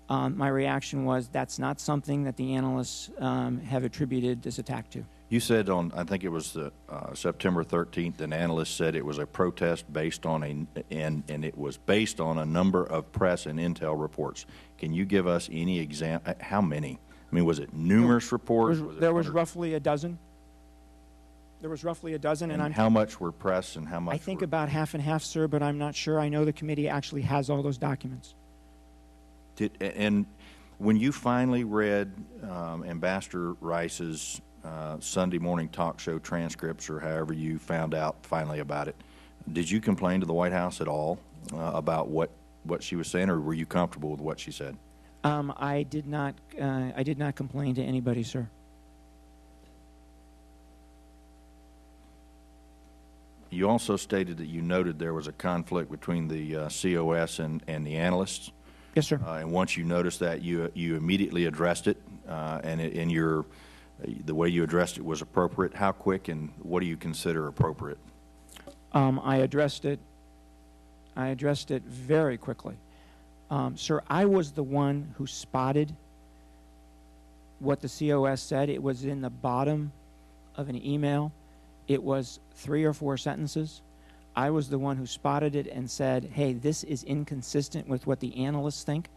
my reaction was that's not something that the analysts have attributed this attack to. You said on, I think it was September 13th, an analyst said it was a protest based on and it was based on a number of press and intel reports. Can you give us any example? How many? I mean, was it numerous reports? There was roughly a dozen. There was roughly a dozen, and how much were press and how much? I think about half and half, sir, but I'm not sure. I know the committee actually has all those documents. And when you finally read Ambassador Rice's Sunday morning talk show transcripts, or however you found out finally about it, did you complain to the White House at all about what she was saying, or were you comfortable with what she said? I did not complain to anybody, sir. You also stated that you noted there was a conflict between the COS and the analysts. Yes, sir. And once you noticed that, you immediately addressed it, and the way you addressed it was appropriate. How quick, and what do you consider appropriate? I addressed it very quickly. Sir, I was the one who spotted what the COS said. It was in the bottom of an email. It was 3 or 4 sentences. I was the one who spotted it and said, hey, this is inconsistent with what the analysts think.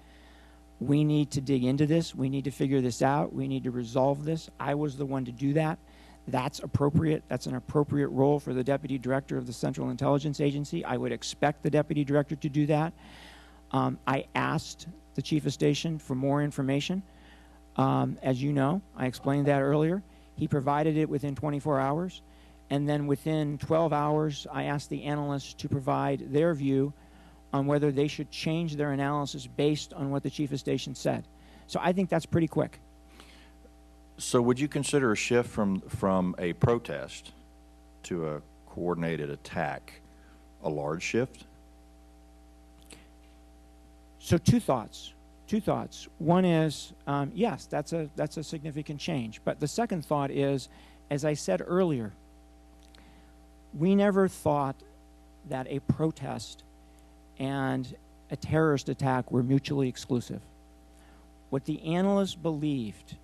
We need to dig into this. We need to figure this out. We need to resolve this. I was the one to do that. That's appropriate. That's an appropriate role for the Deputy Director of the Central Intelligence Agency. I would expect the Deputy Director to do that. I asked the Chief of Station for more information. As you know, I explained that earlier. He provided it within 24 hours. And then within 12 hours, I asked the analysts to provide their view on whether they should change their analysis based on what the Chief of Station said. So I think that's pretty quick. So would you consider a shift from a protest to a coordinated attack a large shift? So two thoughts. One is, yes, that's a significant change. But the second thought is, as I said earlier, we never thought that a protest and a terrorist attack were mutually exclusive. What the analysts believed,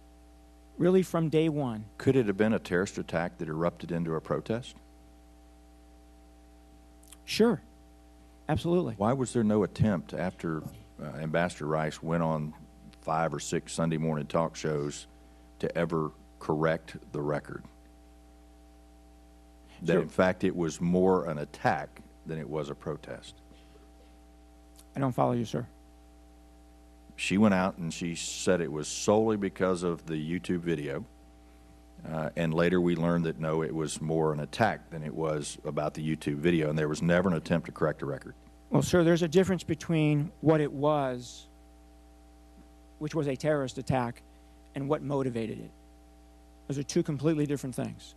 really from day one. Could it have been a terrorist attack that erupted into a protest? Sure, absolutely. Why was there no attempt after Ambassador Rice went on 5 or 6 Sunday morning talk shows to ever correct the record? That in fact it was more an attack than it was a protest. I don't follow you, sir. She went out and she said it was solely because of the YouTube video, and later we learned that no, it was more an attack than it was about the YouTube video, and there was never an attempt to correct a record. Well, sir, there's a difference between what it was, which was a terrorist attack, and what motivated it. Those are two completely different things.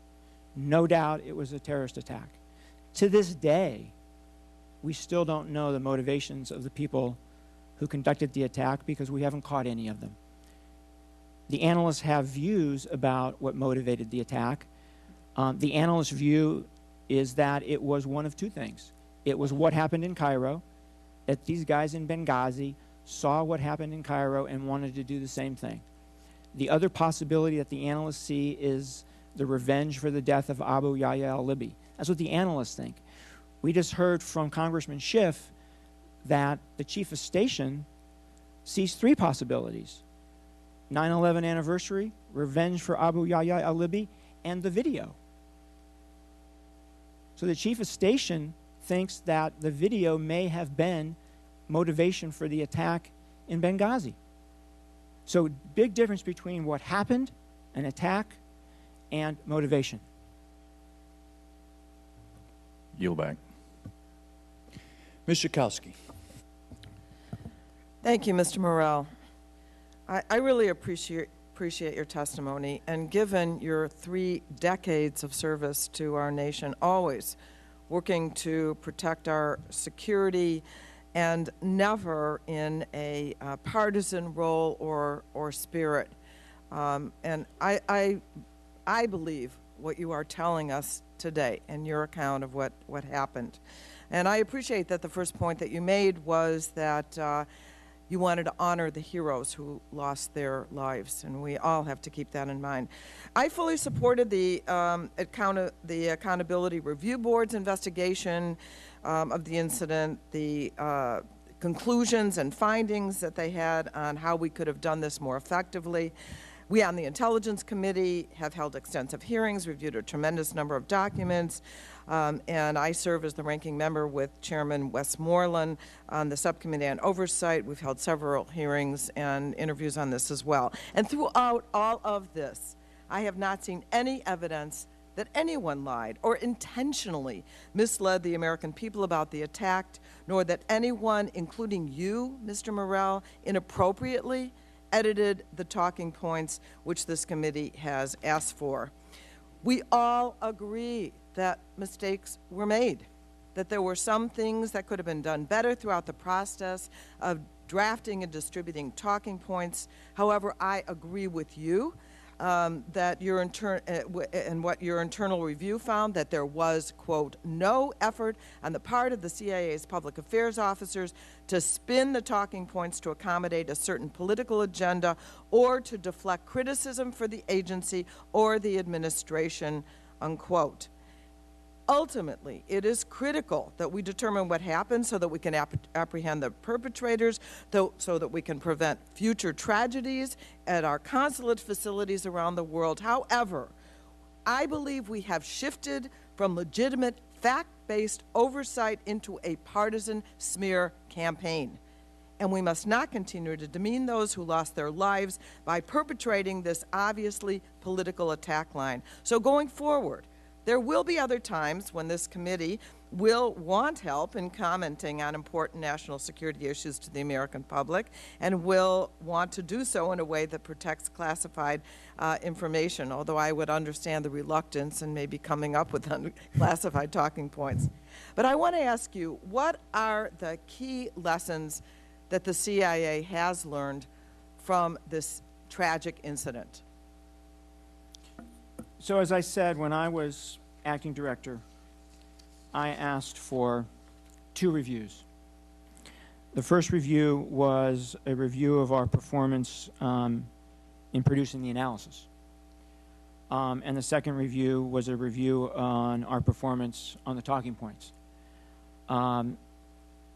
No doubt it was a terrorist attack. To this day, we still don't know the motivations of the people who conducted the attack because we haven't caught any of them. The analysts have views about what motivated the attack. The analyst's view is that it was one of two things. It was what happened in Cairo, that these guys in Benghazi saw what happened in Cairo and wanted to do the same thing. The other possibility that the analysts see is the revenge for the death of Abu Yahya al-Libi. That's what the analysts think. We just heard from Congressman Schiff that the Chief of Station sees 3 possibilities: 9/11 anniversary, revenge for Abu Yahya al-Libi, and the video. So the Chief of Station thinks that the video may have been motivation for the attack in Benghazi. So big difference between what happened, an attack, and motivation. Yield back. Ms. Schakowsky. Thank you, Mr. Morrell. I really appreciate your testimony, and given your 3 decades of service to our nation, always working to protect our security and never in a partisan role or spirit. And I believe what you are telling us today in your account of what happened. And I appreciate that the first point that you made was that you wanted to honor the heroes who lost their lives, and we all have to keep that in mind. I fully supported the Accountability Review Board's investigation of the incident, the conclusions and findings that they had on how we could have done this more effectively. We on the Intelligence Committee have held extensive hearings, reviewed a tremendous number of documents, and I serve as the ranking member with Chairman Westmoreland on the Subcommittee on Oversight. We've held several hearings and interviews on this as well. And throughout all of this, I have not seen any evidence that anyone lied or intentionally misled the American people about the attack, nor that anyone, including you, Mr. Morrell, inappropriately edited the talking points which this committee has asked for. We all agree that mistakes were made, that there were some things that could have been done better throughout the process of drafting and distributing talking points. However, I agree with you that and what your internal review found, that there was, quote, no effort on the part of the CIA's public affairs officers to spin the talking points to accommodate a certain political agenda or to deflect criticism for the agency or the administration, unquote. Ultimately, it is critical that we determine what happened so that we can apprehend the perpetrators, so that we can prevent future tragedies at our consulate facilities around the world. However, I believe we have shifted from legitimate, fact-based oversight into a partisan smear campaign. And we must not continue to demean those who lost their lives by perpetrating this obviously political attack line. So going forward, there will be other times when this committee will want help in commenting on important national security issues to the American public, and will want to do so in a way that protects classified information, although I would understand the reluctance in maybe coming up with unclassified talking points. But I want to ask you, what are the key lessons that the CIA has learned from this tragic incident? So as I said, when I was acting director, I asked for 2 reviews. The first review was a review of our performance in producing the analysis. And the second review was a review on our performance on the talking points. I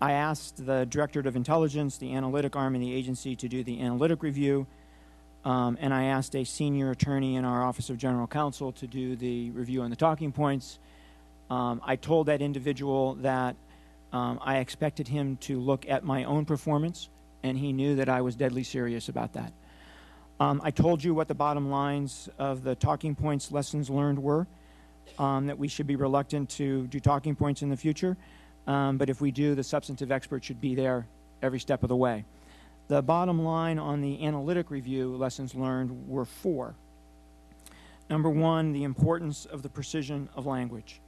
asked the Directorate of Intelligence, the analytic arm in the agency, to do the analytic review. And I asked a senior attorney in our Office of General Counsel to do the review on the talking points. I told that individual that I expected him to look at my own performance, and he knew that I was deadly serious about that. I told you what the bottom lines of the talking points lessons learned were, that we should be reluctant to do talking points in the future, but if we do, the substantive expert should be there every step of the way. The bottom line on the analytic review lessons learned were 4. Number 1, the importance of the precision of language.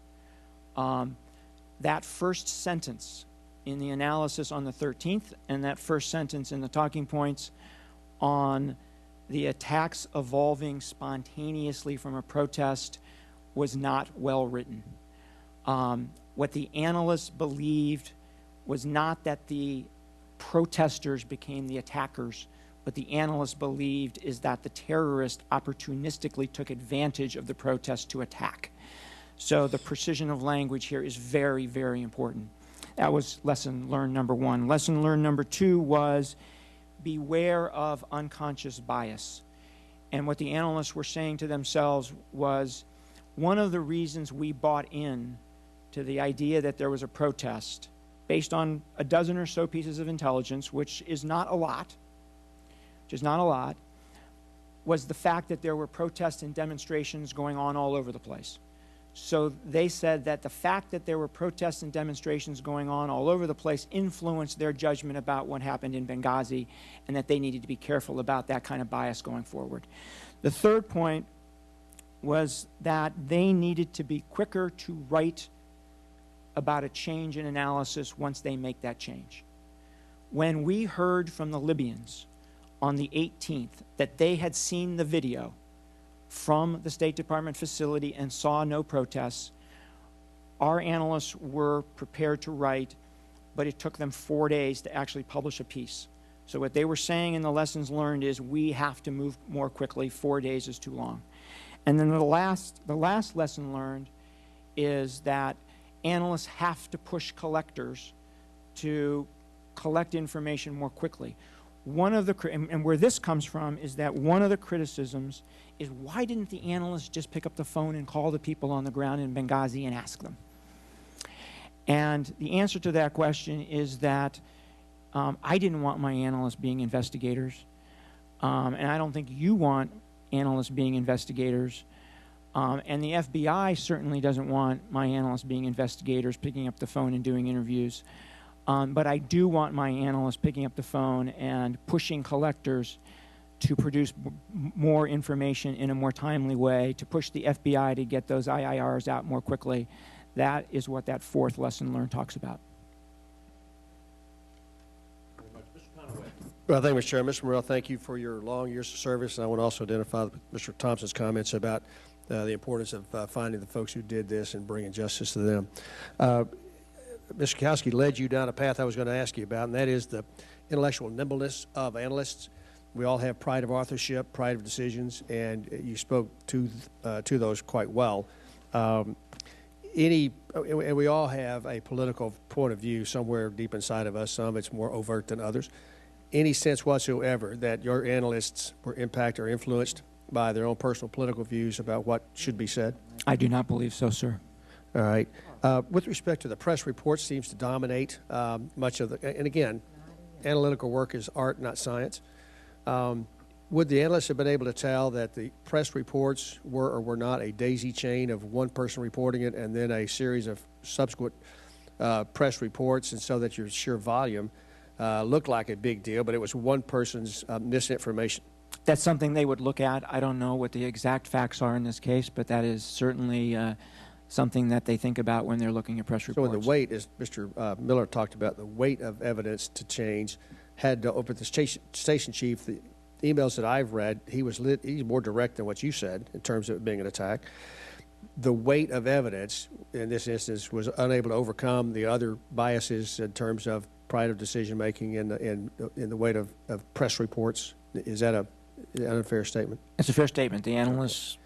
That first sentence in the analysis on the 13th and that first sentence in the talking points on the attacks evolving spontaneously from a protest was not well written. What the analysts believed was not that the protesters became the attackers. What the analysts believed is that the terrorists opportunistically took advantage of the protest to attack. So the precision of language here is very, very important. That was lesson learned number 1. Lesson learned number 2 was beware of unconscious bias. And what the analysts were saying to themselves was, one of the reasons we bought in to the idea that there was a protest based on a dozen or so pieces of intelligence, which is not a lot, was the fact that there were protests and demonstrations going on all over the place. So they said that the fact that there were protests and demonstrations going on all over the place influenced their judgment about what happened in Benghazi, and that they needed to be careful about that kind of bias going forward. The third point was that they needed to be quicker to write about a change in analysis once they make that change. When we heard from the Libyans on the 18th that they had seen the video from the State Department facility and saw no protests, our analysts were prepared to write, but it took them 4 days to actually publish a piece. So what they were saying in the lessons learned is, we have to move more quickly. 4 days is too long. And then the last lesson learned is that analysts have to push collectors to collect information more quickly. And where this comes from is that one of the criticisms is, why didn't the analysts just pick up the phone and call the people on the ground in Benghazi and ask them? And the answer to that question is that I didn't want my analysts being investigators, and I don't think you want analysts being investigators. And the FBI certainly doesn't want my analysts being investigators, picking up the phone and doing interviews. But I do want my analysts picking up the phone and pushing collectors to produce more information in a more timely way, to push the FBI to get those IIRs out more quickly. That is what that fourth lesson learned talks about. Well, thank you, Mr. Chairman. Mr. Morrell, thank you for your long years of service. And I want to also identify Mr. Thompson's comments about the importance of finding the folks who did this and bringing justice to them. Mr. Kowski led you down a path I was going to ask you about, and that is the intellectual nimbleness of analysts. We all have pride of authorship, pride of decisions, and you spoke to those quite well. And we all have a political point of view somewhere deep inside of us. Some it's more overt than others. Any sense whatsoever that your analysts were impacted or influenced by their own personal political views about what should be said? I do not believe so, sir. All right. With respect to the press report, seems to dominate much of the, and again, analytical work is art, not science. Would the analysts have been able to tell that the press reports were or were not a daisy chain of one person reporting it and then a series of subsequent press reports, and so that your sheer volume looked like a big deal, but it was one person's misinformation? That's something they would look at. I don't know what the exact facts are in this case, but that is certainly something that they think about when they're looking at press reports. So in the weight, as Mr. Miller talked about, the weight of evidence to change had to open the station chief. The emails that I've read, he's more direct than what you said in terms of it being an attack. The weight of evidence in this instance was unable to overcome the other biases in terms of pride of decision making and in the weight of press reports. Is that an unfair statement? It's a fair statement. The analysts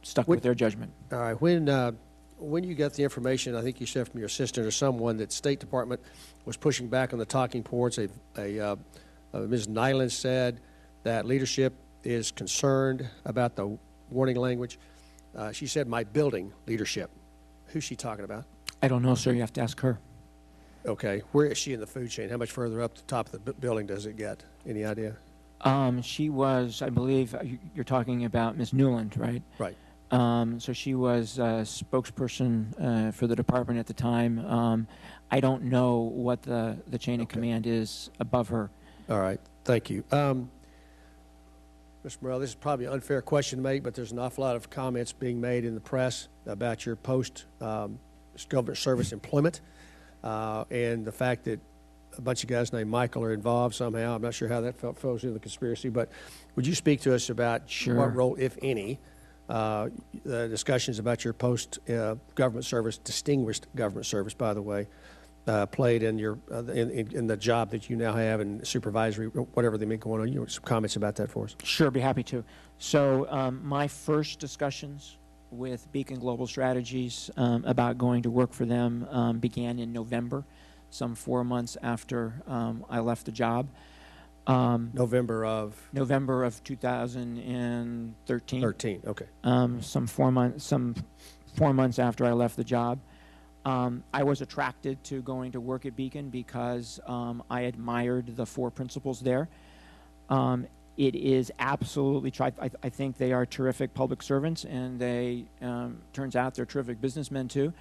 stuck with their judgment. All right. When you got the information, I think you said from your assistant or someone, that State Department was pushing back on the talking points, Ms. Nyland said that leadership is concerned about the warning language. She said, my building leadership. Who's she talking about? I don't know, sir. You have to ask her. Okay. Where is she in the food chain? How much further up the top of the building does it get? Any idea? She was, I believe, you're talking about Ms. Newland, right? Right. So she was a spokesperson for the department at the time. I don't know what the chain of command is above her. All right. Thank you. Mr. Morrell, this is probably an unfair question to make, but there's an awful lot of comments being made in the press about your post-government service employment and the fact that a bunch of guys named Michael are involved somehow. I'm not sure how that falls into the conspiracy, but would you speak to us about what role, if any, the discussions about your post-government service, distinguished government service, by the way, played in your in the job that you now have and supervisory, whatever they may go on? You know, some comments about that for us. Sure, be happy to. So my first discussions with Beacon Global Strategies about going to work for them began in November, some 4 months after I left the job. November of 2013. 13. Okay. Some 4 months after I left the job. I was attracted to going to work at Beacon because I admired the four principals there. It is absolutely, I think they are terrific public servants, and they, turns out they're terrific businessmen too.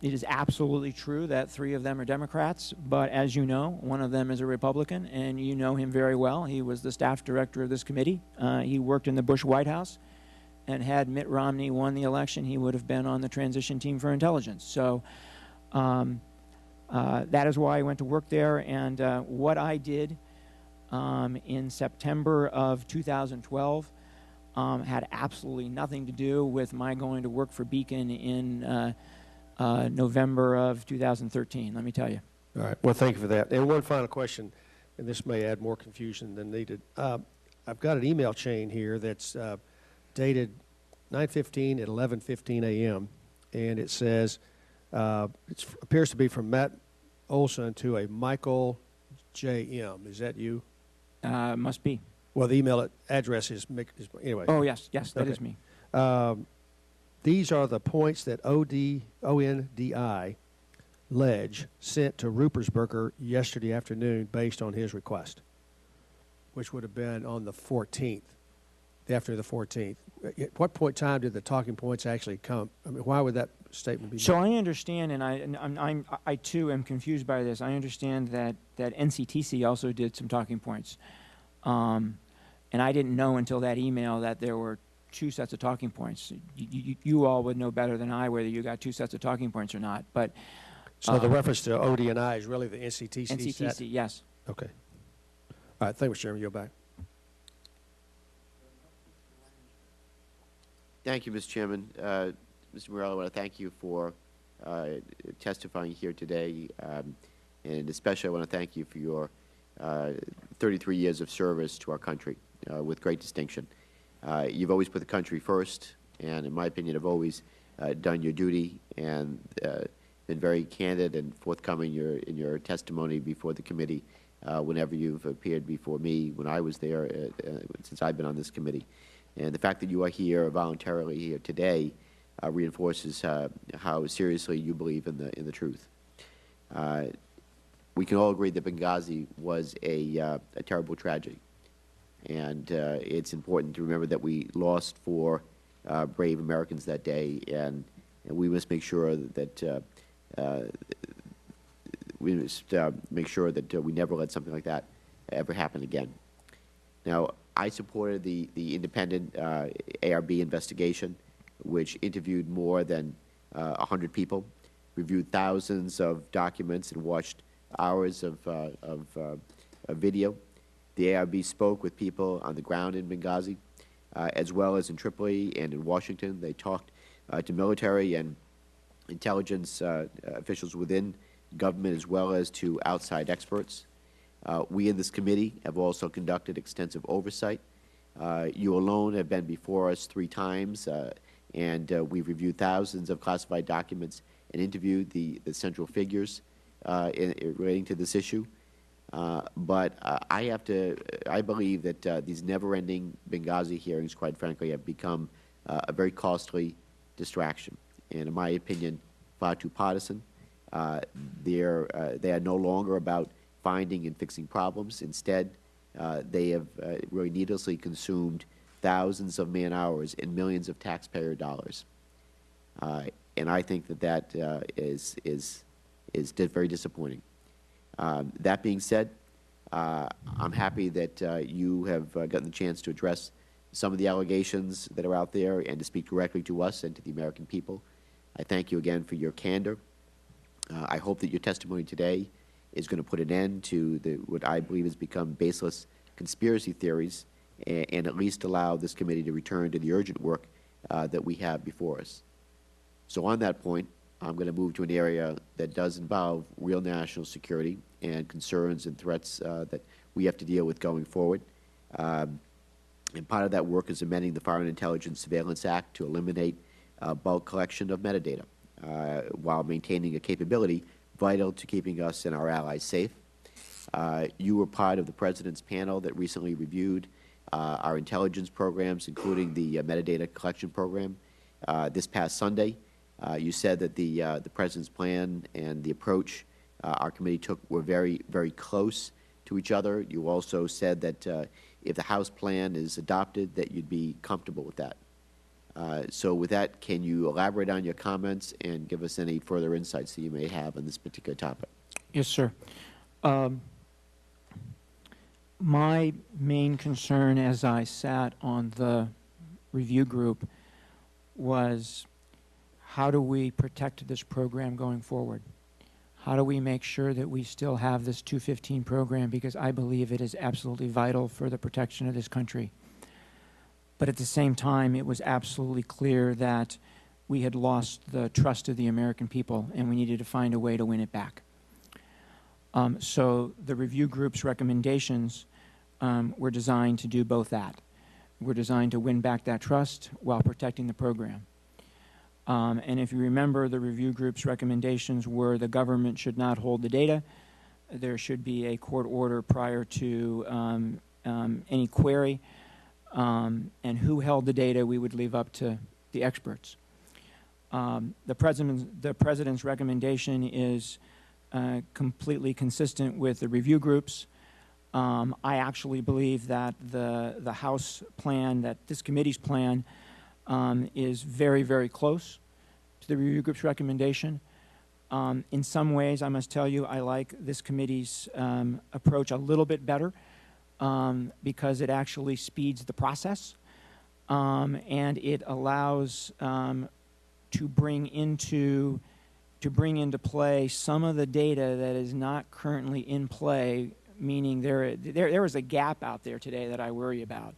It is absolutely true that 3 of them are Democrats, but as you know, one of them is a Republican, and you know him very well. He was the staff director of this committee. He worked in the Bush White House, and had Mitt Romney won the election, he would have been on the transition team for intelligence. So that is why I went to work there, and what I did in September of 2012 had absolutely nothing to do with my going to work for Beacon in November of 2013, let me tell you. All right. Well, thank you for that. And one final question, and this may add more confusion than needed. I've got an email chain here that's dated 9:15 at 11:15 a.m., and it says, it appears to be from Matt Olson to a Michael J.M. Is that you? Must be. Well, the email address is, anyway. Oh, yes, that is me. These are the points that ONDI Ledge sent to Ruppersberger yesterday afternoon based on his request, which would have been on the 14th. after the 14th. At what point in time did the talking points actually come? I mean, why would that statement be made? So I understand, and I too am confused by this. I understand that NCTC also did some talking points, and I didn't know until that email that there were 2 sets of talking points. You all would know better than I whether you got 2 sets of talking points or not. But so the reference to OD&I is really the NCTC set? NCTC, yes. Okay. All right. Thank you, Mr. Chairman. Yield back. Thank you, Mr. Chairman. Mr. Morrell, I want to thank you for testifying here today, and especially I want to thank you for your 33 years of service to our country with great distinction. You've always put the country first, and in my opinion, have always done your duty and been very candid and forthcoming in your testimony before the committee whenever you've appeared before me when I was there since I've been on this committee. And the fact that you are here voluntarily here today reinforces how seriously you believe in the truth. We can all agree that Benghazi was a terrible tragedy, and it's important to remember that we lost 4 brave Americans that day, and we must make sure that we never let something like that ever happen again. Now, I supported the independent ARB investigation, which interviewed more than 100 people, reviewed thousands of documents, and watched hours of video. The ARB spoke with people on the ground in Benghazi, as well as in Tripoli and in Washington. They talked to military and intelligence officials within government, as well as to outside experts. We in this committee have also conducted extensive oversight. You alone have been before us 3 times, and we've reviewed thousands of classified documents and interviewed the central figures relating to this issue. But I believe that these never-ending Benghazi hearings, quite frankly, have become a very costly distraction, and in my opinion, far too partisan. They are no longer about finding and fixing problems. Instead, they have really needlessly consumed thousands of man-hours and millions of taxpayer dollars. And I think that is very disappointing. That being said, I'm happy that you have gotten the chance to address some of the allegations that are out there and to speak directly to us and to the American people. I thank you again for your candor. I hope that your testimony today is going to put an end to what I believe has become baseless conspiracy theories and at least allow this committee to return to the urgent work that we have before us. So on that point, I'm going to move to an area that does involve real national security and concerns and threats that we have to deal with going forward. And part of that work is amending the Foreign Intelligence Surveillance Act to eliminate bulk collection of metadata while maintaining a capability vital to keeping us and our allies safe. You were part of the President's panel that recently reviewed our intelligence programs, including the metadata collection program. This past Sunday, you said that the President's plan and the approach our committee took were very, very close to each other. You also said that if the House plan is adopted, that you'd be comfortable with that. So with that, can you elaborate on your comments and give us any further insights that you may have on this particular topic? Yes, sir. My main concern as I sat on the review group was, how do we protect this program going forward? How do we make sure that we still have this 215 program, because I believe it is absolutely vital for the protection of this country. But at the same time, it was absolutely clear that we had lost the trust of the American people, and we needed to find a way to win it back. So the review group's recommendations were designed to do both that. We're designed to win back that trust while protecting the program. And if you remember, the review group's recommendations were the government should not hold the data. There should be a court order prior to any query. And who held the data, we would leave up to the experts. The President's recommendation is completely consistent with the review groups. I actually believe that the House plan, that this committee's plan, is very, very close to the review group's recommendation. In some ways, I must tell you, I like this committee's approach a little bit better because it actually speeds the process and it allows to bring into play some of the data that is not currently in play, meaning there is a gap out there today that I worry about.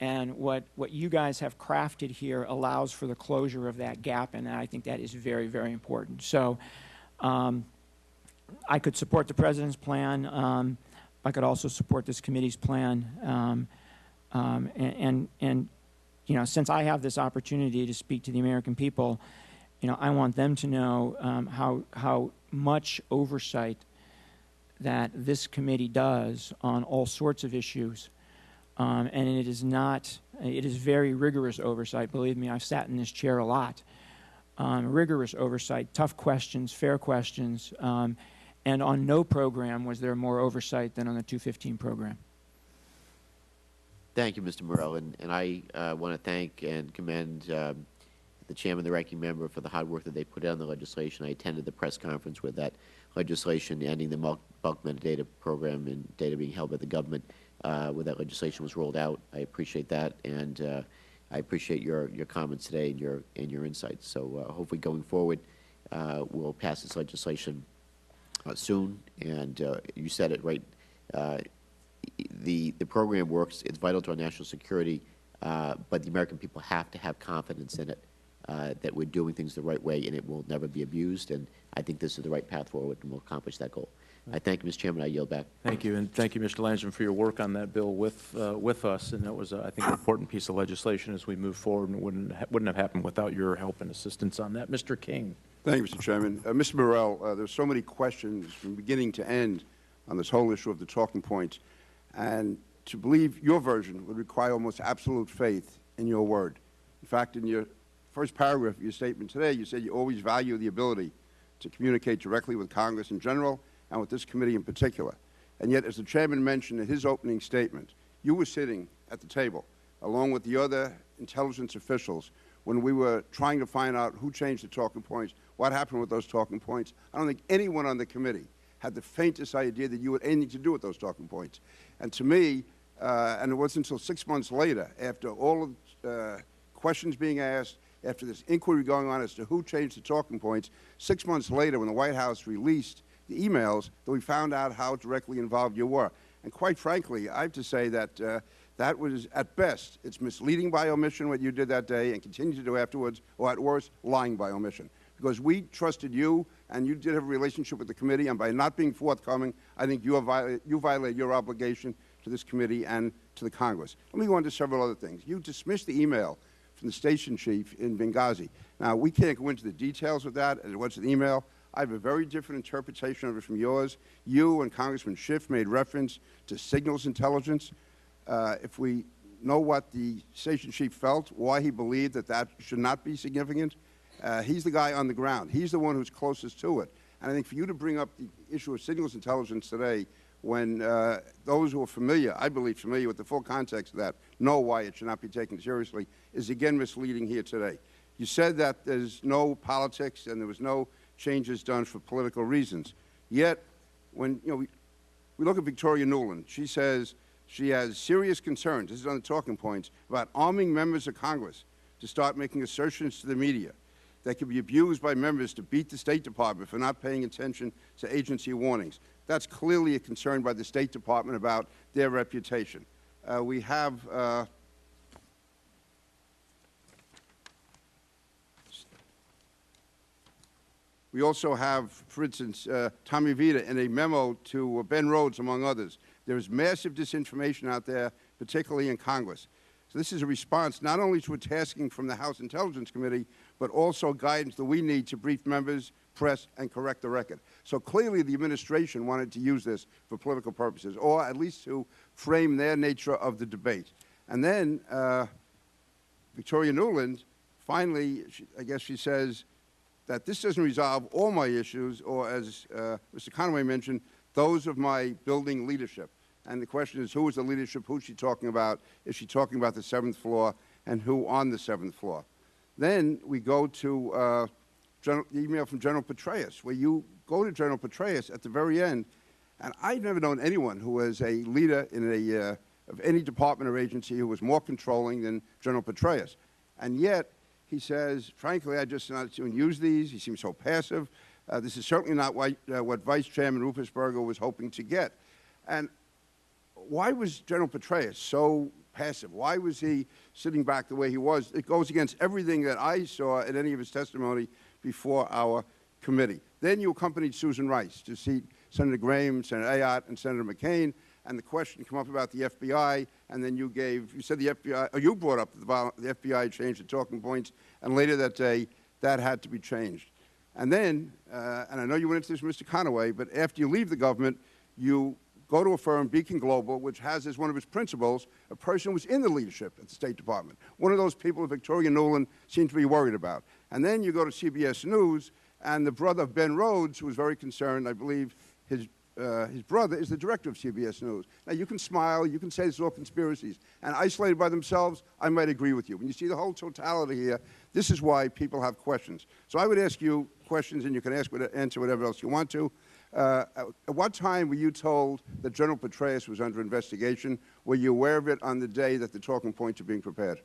And what you guys have crafted here allows for the closure of that gap, and I think that is very, very important. So I could support the President's plan. I could also support this committee's plan. And you know, since I have this opportunity to speak to the American people, you know, I want them to know how much oversight that this committee does on all sorts of issues. And it is very rigorous oversight. Believe me, I've sat in this chair a lot. Rigorous oversight, tough questions, fair questions. And on no program was there more oversight than on the 215 program. Thank you, Mr. Morrell. And I want to thank and commend the chairman and the ranking member for the hard work that they put in on the legislation. I attended the press conference where that legislation ending the bulk metadata program and data being held by the government, where that legislation was rolled out. I appreciate that, and I appreciate your comments today and your insights. So hopefully going forward, we'll pass this legislation soon. And you said it right. The program works. It's vital to our national security, but the American people have to have confidence in it, that we're doing things the right way and it will never be abused. And I think this is the right path forward, and we'll accomplish that goal. I thank you, Mr. Chairman. I yield back. Thank you, and thank you, Mr. Langston, for your work on that bill with us. And that was, I think, an important piece of legislation as we move forward, and it wouldn't have happened without your help and assistance on that. Mr. King. Thank you, Mr. Chairman. Mr. Morrell, there's so many questions from beginning to end on this whole issue of the talking points, and to believe your version would require almost absolute faith in your word. In fact, in your first paragraph of your statement today, you said you always value the ability to communicate directly with Congress in general and with this committee in particular. And yet, as the chairman mentioned in his opening statement, you were sitting at the table along with the other intelligence officials when we were trying to find out who changed the talking points, what happened with those talking points. I don't think anyone on the committee had the faintest idea that you had anything to do with those talking points. And to me, and it wasn't until 6 months later, after all of the questions being asked, after this inquiry going on as to who changed the talking points, 6 months later when the White House released the emails, that we found out how directly involved you were. And quite frankly, I have to say that that was, at best, it's misleading by omission what you did that day and continue to do afterwards, or at worst, lying by omission. Because we trusted you, and you did have a relationship with the committee, and by not being forthcoming, I think you violate your obligation to this committee and to the Congress. Let me go on to several other things. You dismissed the email from the station chief in Benghazi. Now, we can't go into the details of that as it was an email. I have a very different interpretation of it from yours. You and Congressman Schiff made reference to signals intelligence. If we know what the station chief felt, why he believed that that should not be significant, he's the guy on the ground. He's the one who's closest to it. And I think for you to bring up the issue of signals intelligence today when those who are familiar, I believe familiar with the full context of that, know why it should not be taken seriously, is again misleading here today. You said that there's no politics and there was no changes done for political reasons. Yet, when we look at Victoria Nuland, she says she has serious concerns, this is on the talking points, about arming members of Congress to start making assertions to the media that could be abused by members to beat the State Department for not paying attention to agency warnings. That's clearly a concern by the State Department about their reputation. We also have, for instance, Tommy Vita in a memo to Ben Rhodes, among others. There is massive disinformation out there, particularly in Congress. So this is a response not only to a tasking from the House Intelligence Committee, but also guidance that we need to brief members, press, and correct the record. So clearly the administration wanted to use this for political purposes, or at least to frame their nature of the debate. And then Victoria Nuland, finally, I guess she says that this doesn't resolve all my issues, or as Mr. Conway mentioned, those of my building leadership. And the question is, who is the leadership? Who is she talking about? Is she talking about the 7th floor? And who on the 7th floor? Then we go to the email from General Petraeus, where you go to General Petraeus at the very end. And I've never known anyone who was a leader in of any department or agency who was more controlling than General Petraeus. And yet, he says, frankly, I just not to use these. He seems so passive. This is certainly not what Vice Chairman Ruppersberger was hoping to get. And why was General Petraeus so passive? Why was he sitting back the way he was? It goes against everything that I saw in any of his testimony before our committee. Then you accompanied Susan Rice to see Senator Graham, Senator Ayotte, and Senator McCain, and the question came up about the FBI, and then you said the FBI, or you brought up the FBI changed the talking points, and later that day, that had to be changed. And then, and I know you went into this, Mr. Conaway, but after you leave the government, you go to a firm, Beacon Global, which has as one of its principals a person who was in the leadership at the State Department, one of those people that Victoria Nuland seemed to be worried about. And then you go to CBS News, and the brother of Ben Rhodes, who was very concerned, I believe his brother is the director of CBS News. Now, you can smile, you can say it's all conspiracies, and isolated by themselves, I might agree with you. When you see the whole totality here, this is why people have questions. So I would ask you questions, and you can answer whatever else you want to. At what time were you told that General Petraeus was under investigation? Were you aware of it on the day that the talking points are being prepared?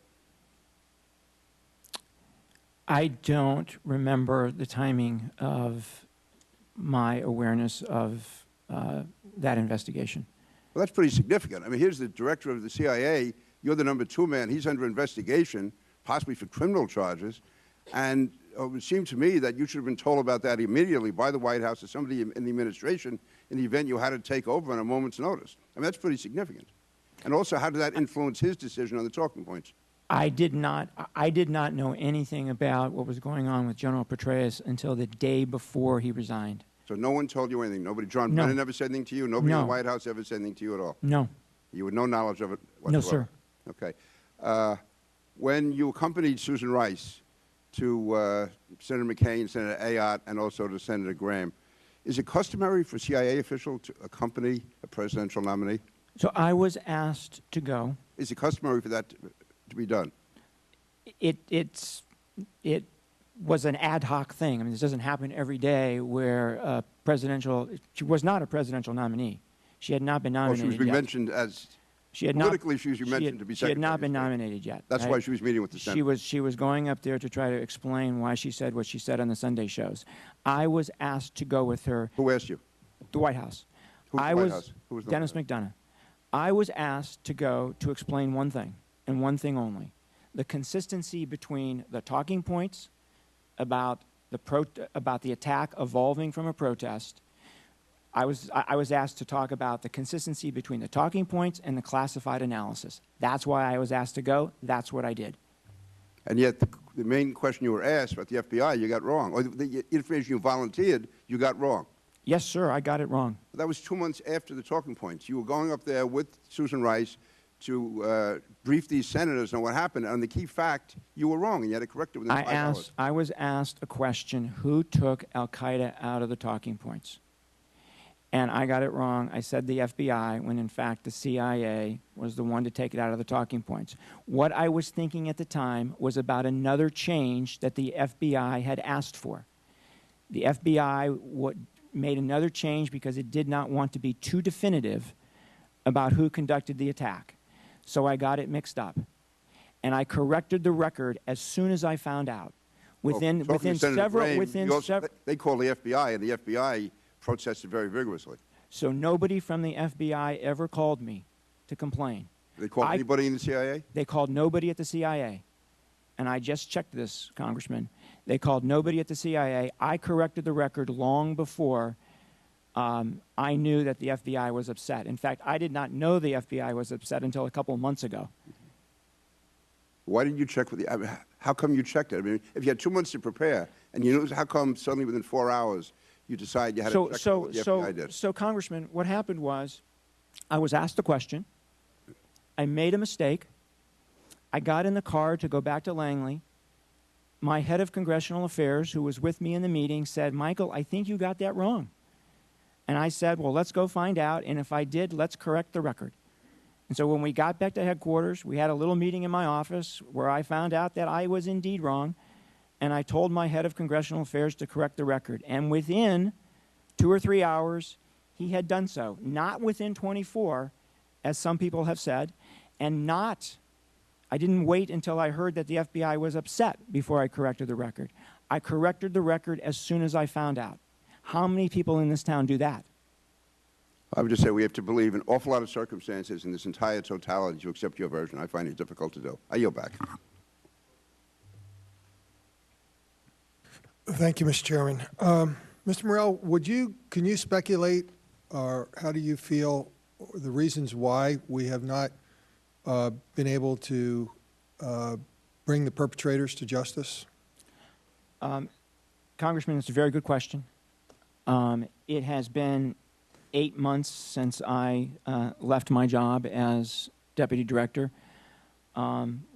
I don't remember the timing of my awareness of that investigation. Well, that's pretty significant. I mean, here's the director of the CIA. You're the #2 man. He's under investigation, possibly for criminal charges. And it would seem to me that you should have been told about that immediately by the White House or somebody in the administration in the event you had to take over on a moment's notice. I mean, that's pretty significant. And also, how did that influence his decision on the talking points? I did not know anything about what was going on with General Petraeus until the day before he resigned. So no one told you anything? Nobody, John Brennan never said anything to you? Nobody in the White House ever said anything to you at all? No. You had no knowledge of it whatsoever? No, sir. Okay. When you accompanied Susan Rice to Senator McCain, Senator Ayotte, and also to Senator Graham, is it customary for a CIA official to accompany a presidential nominee? So I was asked to go. Is it customary for that to be done? It was an ad hoc thing. I mean, this doesn't happen every day where she was not a presidential nominee. She had not been nominated yet. She was being mentioned as, politically she was mentioned to be secretary. She had not been nominated yet. That's why she was meeting with the Senate. She was going up there to try to explain why she said what she said on the Sunday shows. I was asked to go with her. Who asked you? The White House. Who was the White House? Who was the Dennis McDonough. I was asked to go to explain one thing, and one thing only: the consistency between the talking points about the attack evolving from a protest. I was asked to talk about the consistency between the talking points and the classified analysis. That's why I was asked to go. That's what I did. And yet the main question you were asked about the FBI, you got wrong. Or the information you volunteered, you got wrong. Yes, sir, I got it wrong. That was 2 months after the talking points. You were going up there with Susan Rice to brief these senators on what happened. On the key fact, you were wrong, and you had to correct it within 5 hours. I was asked a question: who took al-Qaeda out of the talking points? And I got it wrong. I said the FBI, when in fact the CIA was the one to take it out of the talking points. What I was thinking at the time was about another change that the FBI had asked for. The FBI made another change because it did not want to be too definitive about who conducted the attack. So I got it mixed up. And I corrected the record as soon as I found out. Within several... They called the FBI, and the FBI protested very vigorously. So nobody from the FBI ever called me to complain. They called anybody in the CIA? They called nobody at the CIA. And I just checked this, Congressman. They called nobody at the CIA. I corrected the record long before I knew that the FBI was upset. In fact, I did not know the FBI was upset until a couple of months ago. Why didn't you check with the... I mean, how come you checked it? I mean, if you had 2 months to prepare, and you knew, how come suddenly within 4 hours you decided you had to check what the FBI did? So, Congressman, what happened was I was asked the question. I made a mistake. I got in the car to go back to Langley. My head of congressional affairs, who was with me in the meeting, said, "Michael, I think you got that wrong." And I said, well, let's go find out, and if I did, let's correct the record. And so when we got back to headquarters, we had a little meeting in my office where I found out that I was indeed wrong, and I told my head of congressional affairs to correct the record. And within 2 or 3 hours, he had done so. Not within 24, as some people have said, and I didn't wait until I heard that the FBI was upset before I corrected the record. I corrected the record as soon as I found out. How many people in this town do that? I would just say we have to believe an awful lot of circumstances in this entire totality to accept your version. I find it difficult to do. I yield back. Thank you, Mr. Chairman. Mr. Morrell, can you speculate, or how do you feel, the reasons why we have not been able to bring the perpetrators to justice? Congressman, it's a very good question. It has been 8 months since I left my job as deputy director.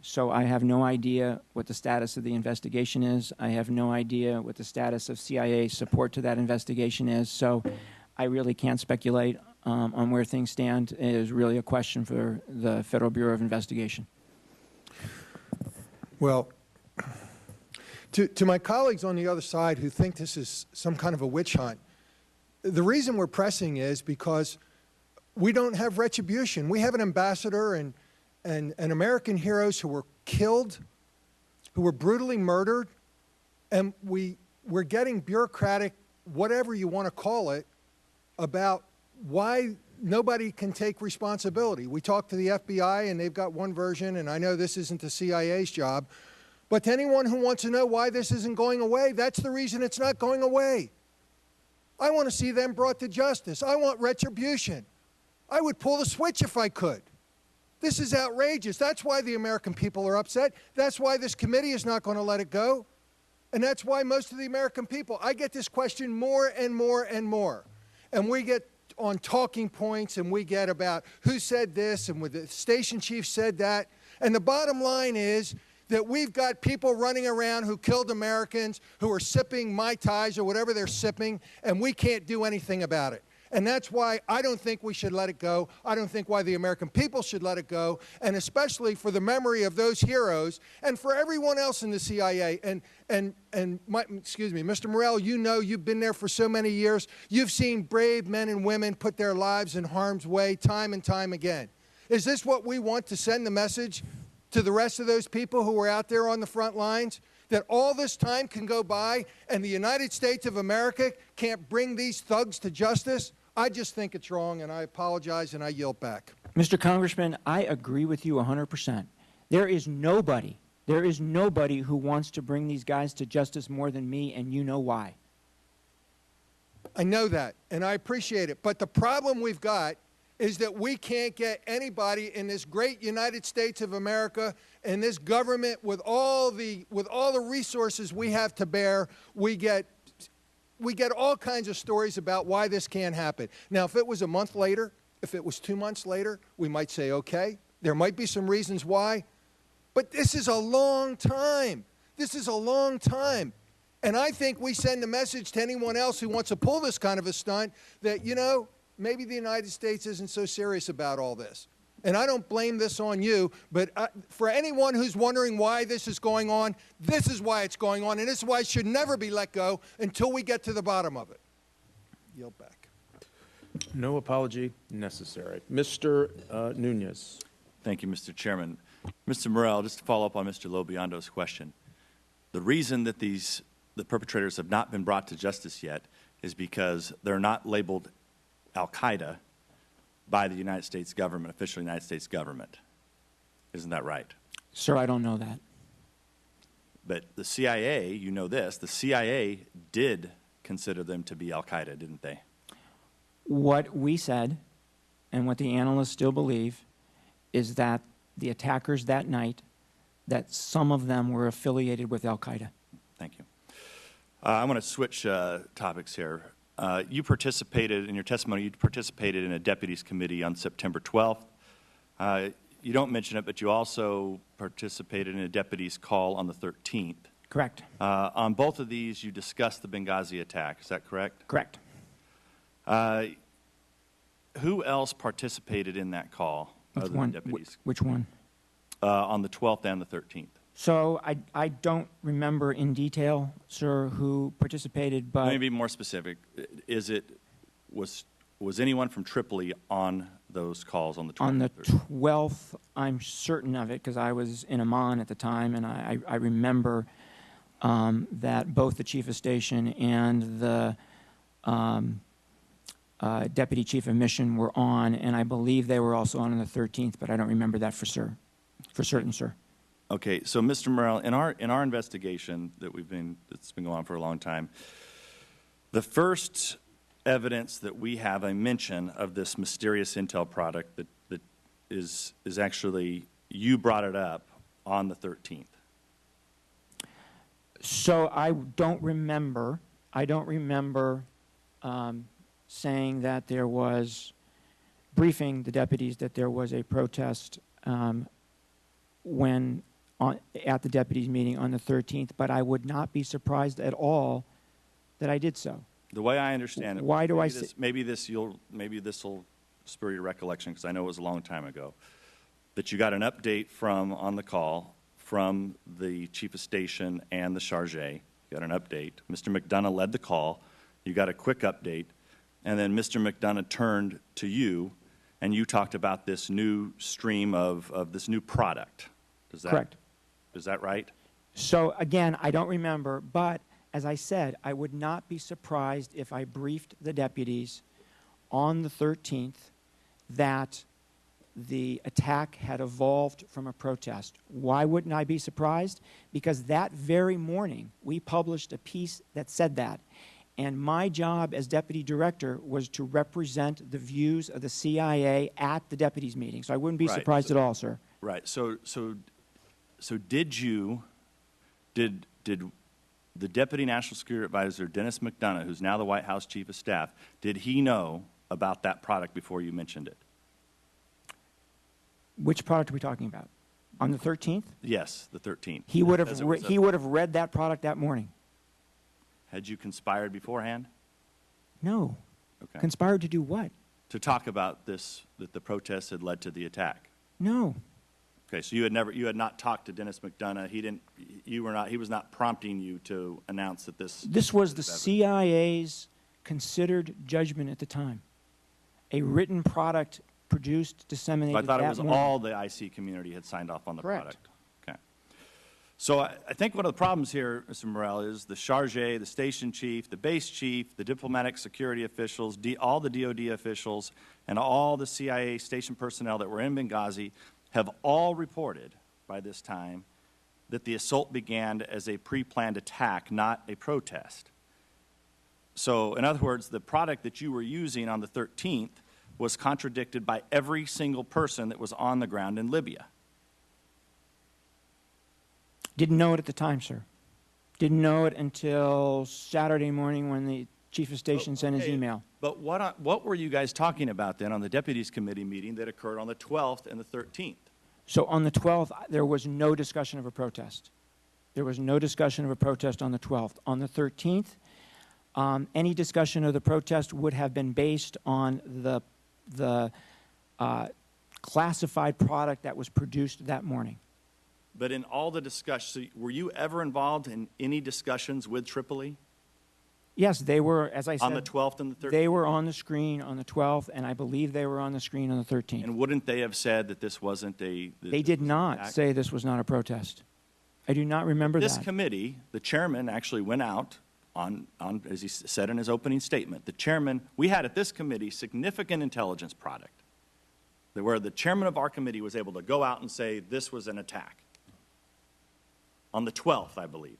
So I have no idea what the status of the investigation is. I have no idea what the status of CIA support to that investigation is. So I really can't speculate on where things stand. It is really a question for the Federal Bureau of Investigation. Well, to my colleagues on the other side who think this is some kind of a witch hunt, the reason we're pressing is because we don't have retribution. We have an ambassador and American heroes who were killed, who were brutally murdered, and we're getting bureaucratic, whatever you want to call it, about why nobody can take responsibility. We talked to the FBI, and they've got one version, and I know this isn't the CIA's job, but to anyone who wants to know why this isn't going away, that's the reason it's not going away. I want to see them brought to justice. I want retribution. I would pull the switch if I could. This is outrageous. That's why the American people are upset. That's why this committee is not going to let it go. And that's why most of the American people, I get this question more and more and more. And we get on talking points, and we get about who said this and the station chief said that. And the bottom line is that we've got people running around who killed Americans, who are sipping Mai Tais or whatever they're sipping, and we can't do anything about it. And that's why I don't think we should let it go. I don't think why the American people should let it go, and especially for the memory of those heroes and for everyone else in the CIA. Excuse me, Mr. Morrell, you know, you've been there for so many years. You've seen brave men and women put their lives in harm's way time and time again. Is this what we want to send the message to the rest of those people who are out there on the front lines? That all this time can go by and the United States of America can't bring these thugs to justice? I just think it's wrong, and I apologize, and I yield back. Mr. Congressman, I agree with you 100%. There is nobody who wants to bring these guys to justice more than me, and you know why. I know that, and I appreciate it. But the problem we've got is that we can't get anybody in this great United States of America and this government with all the resources we have to bear. We get all kinds of stories about why this can't happen. Now, if it was a month later, if it was 2 months later, we might say, okay, there might be some reasons why. But this is a long time. This is a long time. And I think we send a message to anyone else who wants to pull this kind of a stunt that, you know, maybe the United States isn't so serious about all this. And I don't blame this on you, but for anyone who's wondering why this is going on, this is why it's going on, and this is why it should never be let go until we get to the bottom of it. Yield back. No apology necessary. Mr. Nunez. Thank you, Mr. Chairman. Mr. Morrell, just to follow up on Mr. Lobiondo's question, the reason that the perpetrators have not been brought to justice yet is because they're not labeled Al-Qaeda by the United States government, official United States government. Isn't that right? Sir, I don't know that. But the CIA, you know this, the CIA did consider them to be Al-Qaeda, didn't they? What we said, and what the analysts still believe, is that the attackers that night, that some of them were affiliated with Al-Qaeda. Thank you. I want to switch topics here. You participated, in your testimony, you participated in a deputies committee on September 12th. You don't mention it, but you also participated in a deputies call on the 13th. Correct. On both of these, you discussed the Benghazi attack. Is that correct? Correct. Who else participated in that call other than deputies? Which one? On the 12th and the 13th. So I don't remember in detail, sir, who participated, but... Let me be more specific. Was anyone from Tripoli on those calls on the 12th? On the 12th, I'm certain of it because I was in Amman at the time, and I remember that both the chief of station and the deputy chief of mission were on, and I believe they were also on the 13th, but I don't remember that for certain, sir. Okay, so Mr. Morrell, in our investigation that's been going on for a long time, the first evidence that we have a mention of this mysterious intel product that is actually, you brought it up on the 13th. So I don't remember saying that there was, briefing the deputies that there was a protest at the deputies meeting on the 13th, but I would not be surprised at all that I did so. The way I understand it, why do I maybe this will spur your recollection because I know it was a long time ago, that you got an update on the call from the chief of station and the charge. You got an update. Mr. McDonough led the call. You got a quick update, and then Mr. McDonough turned to you, and you talked about this new stream of this new product. Correct. Is that right? So again, I don't remember, but as I said, I would not be surprised if I briefed the deputies on the 13th that the attack had evolved from a protest. Why wouldn't I be surprised? Because that very morning, we published a piece that said that. And my job as deputy director was to represent the views of the CIA at the deputies meeting. So I wouldn't be surprised at all, sir. Right. So did the Deputy National Security Advisor, Dennis McDonough, who's now the White House Chief of Staff, did he know about that product before you mentioned it? Which product are we talking about? On the 13th? Yes, the 13th. He would have read that product that morning. Had you conspired beforehand? No. Okay. Conspired to do what? To talk about this, that the protests had led to the attack. No. Okay, so you had not talked to Dennis McDonough. He was not prompting you to announce that this. This was the CIA's considered judgment at the time. A written product produced, disseminated. So I thought it was morning. all the IC community had signed off on the Correct. product. Okay. So I think one of the problems here, Mr. Morrell, is the charge, the station chief, the base chief, the diplomatic security officials, all the DOD officials, and all the CIA station personnel that were in Benghazi have all reported by this time that the assault began as a pre-planned attack, not a protest. So, in other words, the product that you were using on the 13th was contradicted by every single person that was on the ground in Libya. Didn't know it at the time, sir. Didn't know it until Saturday morning when the chief of station sent his email. But what were you guys talking about then on the Deputies Committee meeting that occurred on the 12th and the 13th? So on the 12th, there was no discussion of a protest. There was no discussion of a protest on the 12th. On the 13th, any discussion of the protest would have been based on the classified product that was produced that morning. But in all the discussions, so were you ever involved in any discussions with Tripoli? Yes, they were, as I said. On the 12th and the 13th? They were on the screen on the 12th, and I believe they were on the screen on the 13th. And wouldn't they have said that this wasn't a... They did not say this was not a protest. I do not remember that. This committee, the chairman actually went out on, as he said in his opening statement, the chairman, we had at this committee significant intelligence product, where the chairman of our committee was able to go out and say this was an attack. On the 12th, I believe.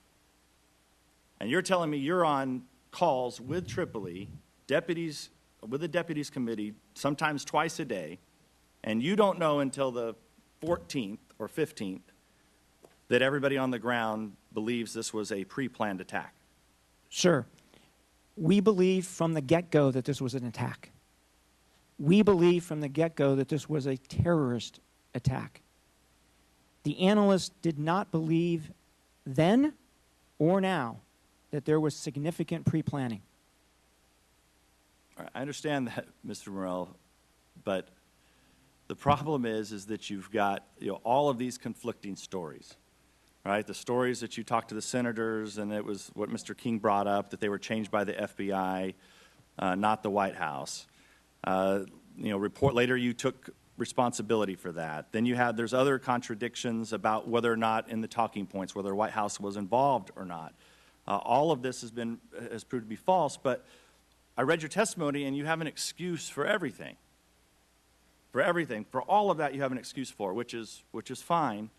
And you're telling me you're on calls with Tripoli, deputies, with the deputies committee, sometimes twice a day, and you don't know until the 14th or 15th that everybody on the ground believes this was a pre-planned attack. Sir, we believe from the get-go that this was an attack. We believe from the get-go that this was a terrorist attack. The analysts did not believe then or now that there was significant pre-planning. I understand that, Mr. Morrell, but the problem is that you've got all of these conflicting stories, right? The stories that you talked to the senators, and it was what Mr. King brought up, that they were changed by the FBI, not the White House. Report later you took responsibility for that. Then there's other contradictions about whether or not in the talking points, whether the White House was involved or not. All of this has proved to be false, but I read your testimony, and you have an excuse for everything. For everything. For all of that, you have an excuse for, which is fine.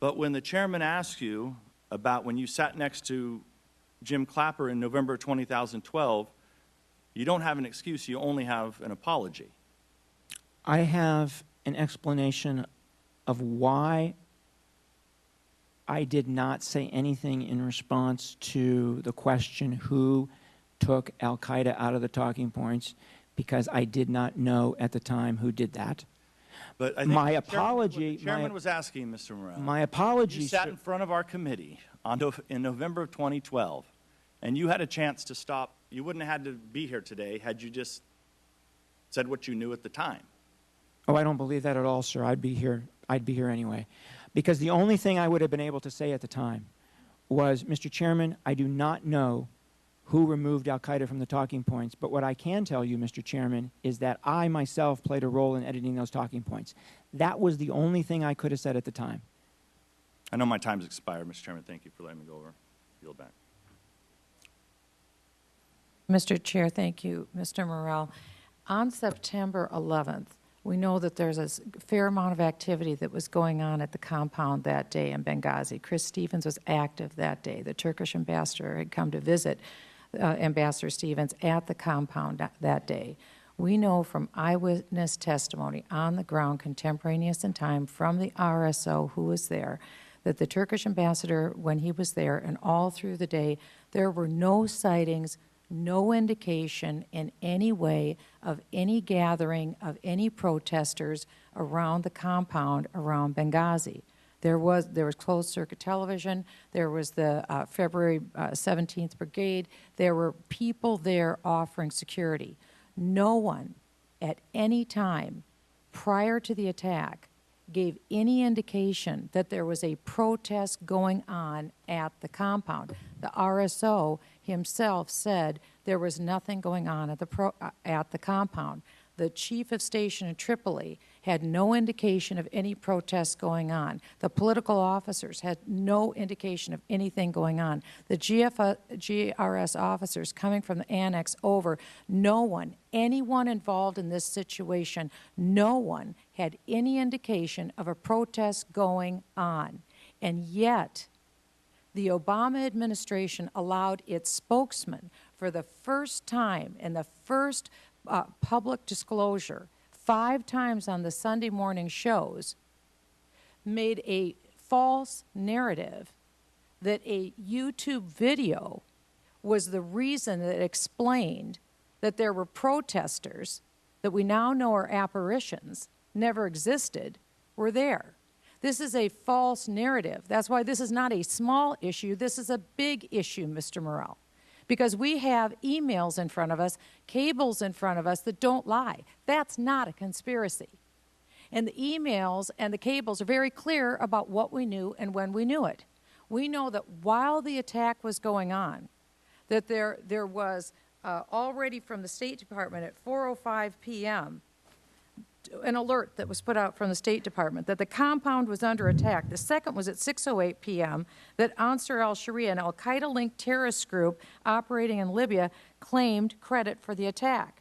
But when the chairman asks you about when you sat next to Jim Clapper in November 2012, you don't have an excuse. You only have an apology. I have an explanation of why I did not say anything in response to the question who took al-Qaeda out of the talking points, because I did not know at the time who did that. But I think my apology, what the chairman was asking, Mr. Morrell. My apology. You sat in front of our committee in November of 2012, and you had a chance to stop. You wouldn't have had to be here today had you just said what you knew at the time. Oh, I don't believe that at all, sir. I'd be here anyway. Because the only thing I would have been able to say at the time was, Mr. Chairman, I do not know who removed al-Qaeda from the talking points, but what I can tell you, Mr. Chairman, is that I myself played a role in editing those talking points. That was the only thing I could have said at the time. I know my time's expired, Mr. Chairman. Thank you for letting me go over. Yield back. Mr. Chair, thank you, Mr. Morrell. On September 11th, we know that there's a fair amount of activity that was going on at the compound that day in Benghazi. Chris Stevens was active that day. The Turkish ambassador had come to visit Ambassador Stevens at the compound that day. We know from eyewitness testimony on the ground, contemporaneous in time, from the RSO who was there, that the Turkish ambassador, when he was there and all through the day, there were no sightings, no indication in any way of any gathering of any protesters around the compound around Benghazi. There was closed-circuit television. There was the February 17th Brigade. There were people there offering security. No one at any time prior to the attack gave any indication that there was a protest going on at the compound. The RSO himself said there was nothing going on at the compound. The chief of station in Tripoli had no indication of any protests going on. The political officers had no indication of anything going on. The GRS officers coming from the annex over, no one, anyone involved in this situation, no one had any indication of a protest going on. And yet, the Obama administration allowed its spokesman for the first time in the first public disclosure 5 times on the Sunday morning shows, made a false narrative that a YouTube video was the reason that explained that there were protesters that we now know are apparitions, never existed, were there. This is a false narrative. That's why this is not a small issue. This is a big issue, Mr. Morrell, because we have emails in front of us, cables in front of us that don't lie. That's not a conspiracy. And the emails and the cables are very clear about what we knew and when we knew it. We know that while the attack was going on, that there was already from the State Department at 4:05 p.m., an alert that was put out from the State Department that the compound was under attack. The second was at 6:08 p.m. that Ansar al-Sharia, an al-Qaeda-linked terrorist group operating in Libya, claimed credit for the attack.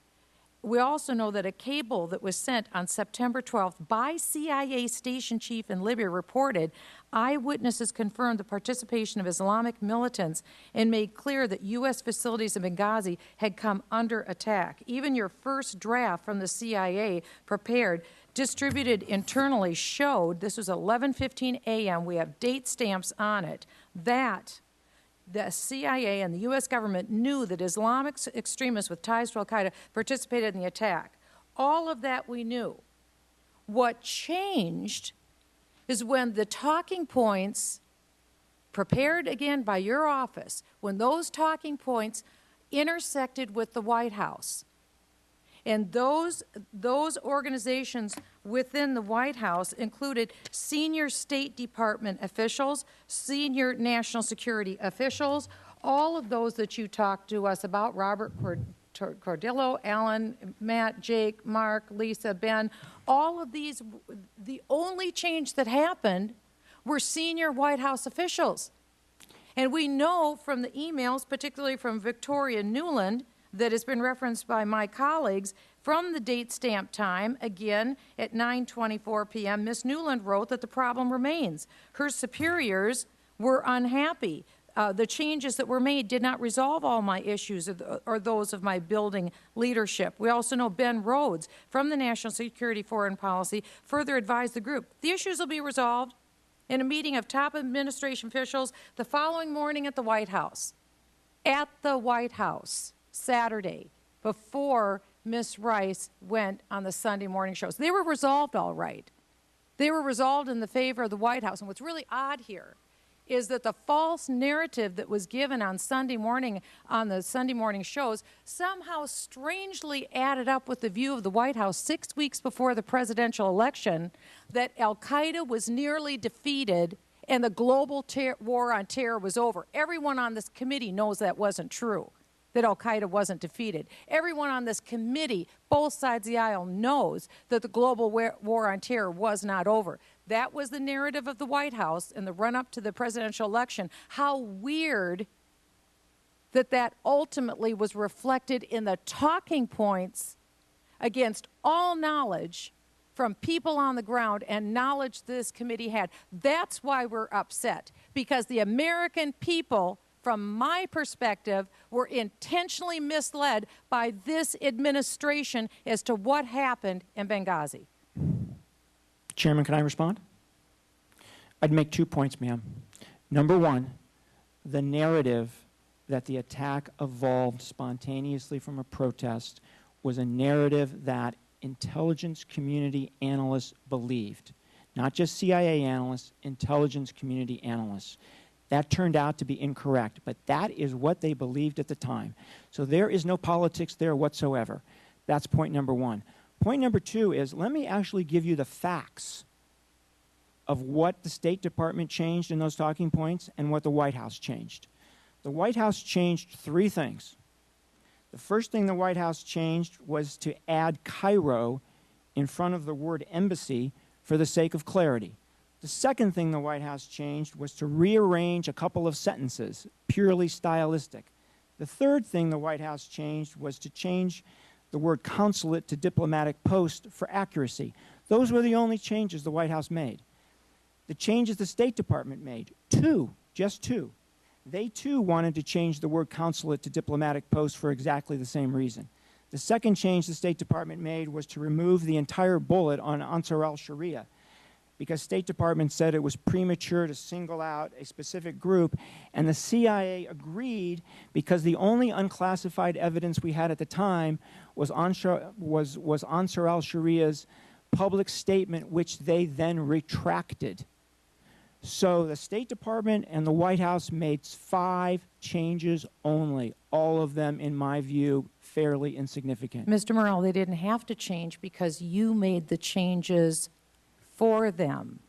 We also know that a cable that was sent on September 12th by CIA station chief in Libya reported eyewitnesses confirmed the participation of Islamic militants and made clear that U.S. facilities in Benghazi had come under attack. Even your first draft from the CIA prepared, distributed internally, showed, this was 11:15 a.m., we have date stamps on it, that the CIA and the U.S. government knew that Islamic extremists with ties to al-Qaeda participated in the attack. All of that we knew. What changed is when the talking points prepared again by your office, when those talking points intersected with the White House. And those organizations within the White House included senior State Department officials, senior national security officials, all of those that you talked to us about, Robert Cordillo, Alan, Matt, Jake, Mark, Lisa, Ben, all of these, the only change that happened were senior White House officials. And we know from the emails, particularly from Victoria Newland, that has been referenced by my colleagues, from the date stamp time, again, at 9:24 p.m., Ms. Newland wrote that the problem remains. Her superiors were unhappy. The changes that were made did not resolve all my issues or those of my building leadership. We also know Ben Rhodes from the National Security Foreign Policy further advised the group, the issues will be resolved in a meeting of top administration officials the following morning at the White House. At the White House, Saturday, before Ms. Rice went on the Sunday morning shows. They were resolved all right. They were resolved in the favor of the White House. And what's really odd here is that the false narrative that was given on Sunday morning, on the Sunday morning shows, somehow strangely added up with the view of the White House 6 weeks before the presidential election that al-Qaeda was nearly defeated and the global war on terror was over. Everyone on this committee knows that wasn't true, that al-Qaeda wasn't defeated. Everyone on this committee, both sides of the aisle, knows that the global war on terror was not over. That was the narrative of the White House in the run-up to the presidential election. How weird that that ultimately was reflected in the talking points against all knowledge from people on the ground and knowledge this committee had. That's why we're upset, because the American people, from my perspective, were intentionally misled by this administration as to what happened in Benghazi. Chairman, can I respond? I'd make 2 points, ma'am. Number one, the narrative that the attack evolved spontaneously from a protest was a narrative that intelligence community analysts believed. Not just CIA analysts, intelligence community analysts. That turned out to be incorrect, but that is what they believed at the time. So there is no politics there whatsoever. That's point number one. Point number two is, let me actually give you the facts of what the State Department changed in those talking points and what the White House changed. The White House changed 3 things. The first thing the White House changed was to add Cairo in front of the word embassy for the sake of clarity. The second thing the White House changed was to rearrange a couple of sentences, purely stylistic. The third thing the White House changed was to change the word consulate to diplomatic post for accuracy. Those were the only changes the White House made. The changes the State Department made, 2, just 2. They too wanted to change the word consulate to diplomatic post for exactly the same reason. The second change the State Department made was to remove the entire bullet on Ansar al-Sharia, because State Department said it was premature to single out a specific group, and the CIA agreed because the only unclassified evidence we had at the time was Ansar al-Sharia's public statement, which they then retracted. So the State Department and the White House made 5 changes only, all of them, in my view, fairly insignificant. Mr. Morrell, they didn't have to change because you made the changes for them.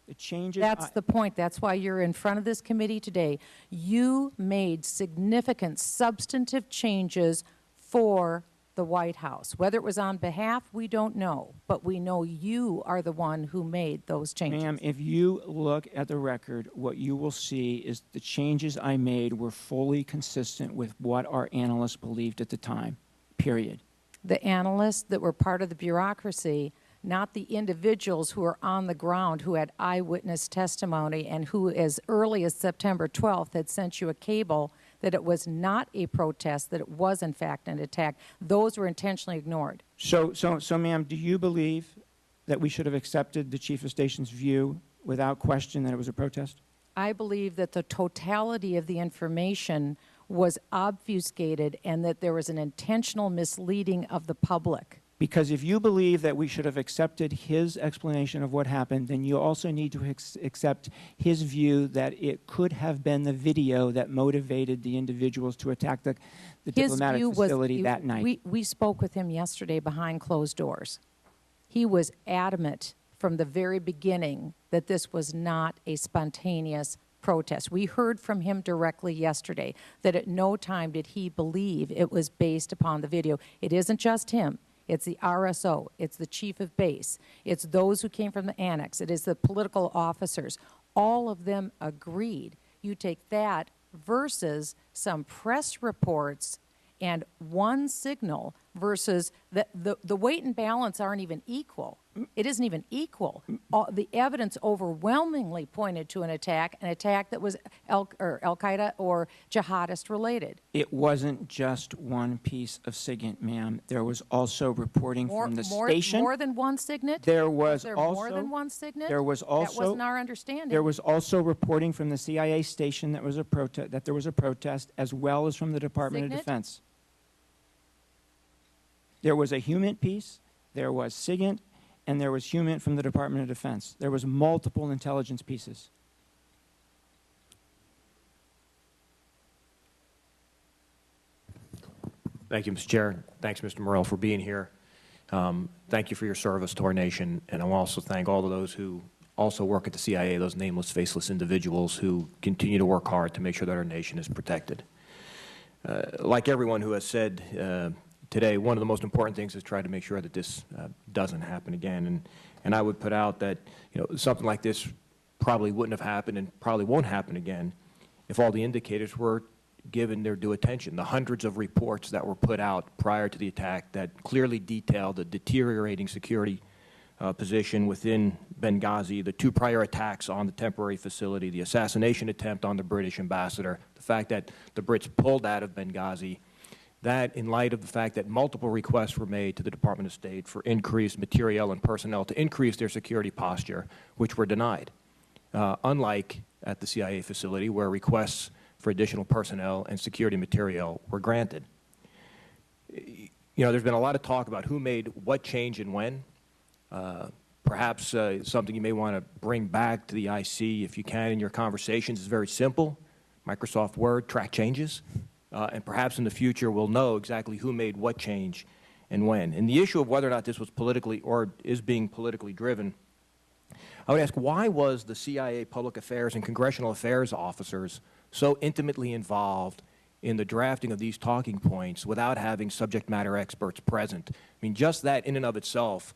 The changes. That's the point. That's why you're in front of this committee today. You made significant substantive changes for the White House. Whether it was on behalf, we don't know, but we know you are the one who made those changes. Ma'am, if you look at the record, what you will see is the changes I made were fully consistent with what our analysts believed at the time, period. The analysts that were part of the bureaucracy, not the individuals who are on the ground who had eyewitness testimony and who as early as September 12th had sent you a cable that it was not a protest, that it was in fact an attack. Those were intentionally ignored. So ma'am, do you believe that we should have accepted the Chief of Station's view without question that it was a protest? I believe that the totality of the information was obfuscated and that there was an intentional misleading of the public. Because if you believe that we should have accepted his explanation of what happened, then you also need to accept his view that it could have been the video that motivated the individuals to attack the diplomatic facility that night. We spoke with him yesterday behind closed doors. He was adamant from the very beginning that this was not a spontaneous protest. We heard from him directly yesterday that at no time did he believe it was based upon the video. It isn't just him. It's the RSO. It's the chief of base. It's those who came from the annex. It is the political officers. All of them agreed. You take that versus some press reports and one signal versus the weight and balance aren't even equal. It isn't even equal. The evidence overwhelmingly pointed to an attack that was Al-Qaeda or jihadist related. It wasn't just one piece of SIGINT, ma'am. There was also reporting from the station. More than one SIGINT? There was also more than one SIGINT? There was also, that wasn't our understanding. There was also reporting from the CIA station that there was a protest, as well as from the Department of Defense. There was a HUMINT piece, there was SIGINT, and there was HUMINT from the Department of Defense. There was multiple intelligence pieces. Thank you, Mr. Chair. Thanks, Mr. Morrell, for being here. Thank you for your service to our nation, and I want to also thank all of those who also work at the CIA, those nameless, faceless individuals who continue to work hard to make sure that our nation is protected. Like everyone who has said today, one of the most important things is try to make sure that this doesn't happen again. And I would put out that something like this probably wouldn't have happened and probably won't happen again if all the indicators were given their due attention. The hundreds of reports that were put out prior to the attack that clearly detailed the deteriorating security position within Benghazi, the 2 prior attacks on the temporary facility, the assassination attempt on the British ambassador, the fact that the Brits pulled out of Benghazi. That, in light of the fact that multiple requests were made to the Department of State for increased materiel and personnel to increase their security posture, which were denied, unlike at the CIA facility where requests for additional personnel and security material were granted. There's been a lot of talk about who made what change and when. Perhaps something you may want to bring back to the IC, if you can, in your conversations is very simple. Microsoft Word, track changes. And perhaps in the future we'll know exactly who made what change and when. And the issue of whether or not this was politically or is being politically driven, I would ask, why was the CIA Public Affairs and Congressional Affairs officers so intimately involved in the drafting of these talking points without having subject matter experts present? I mean, just that in and of itself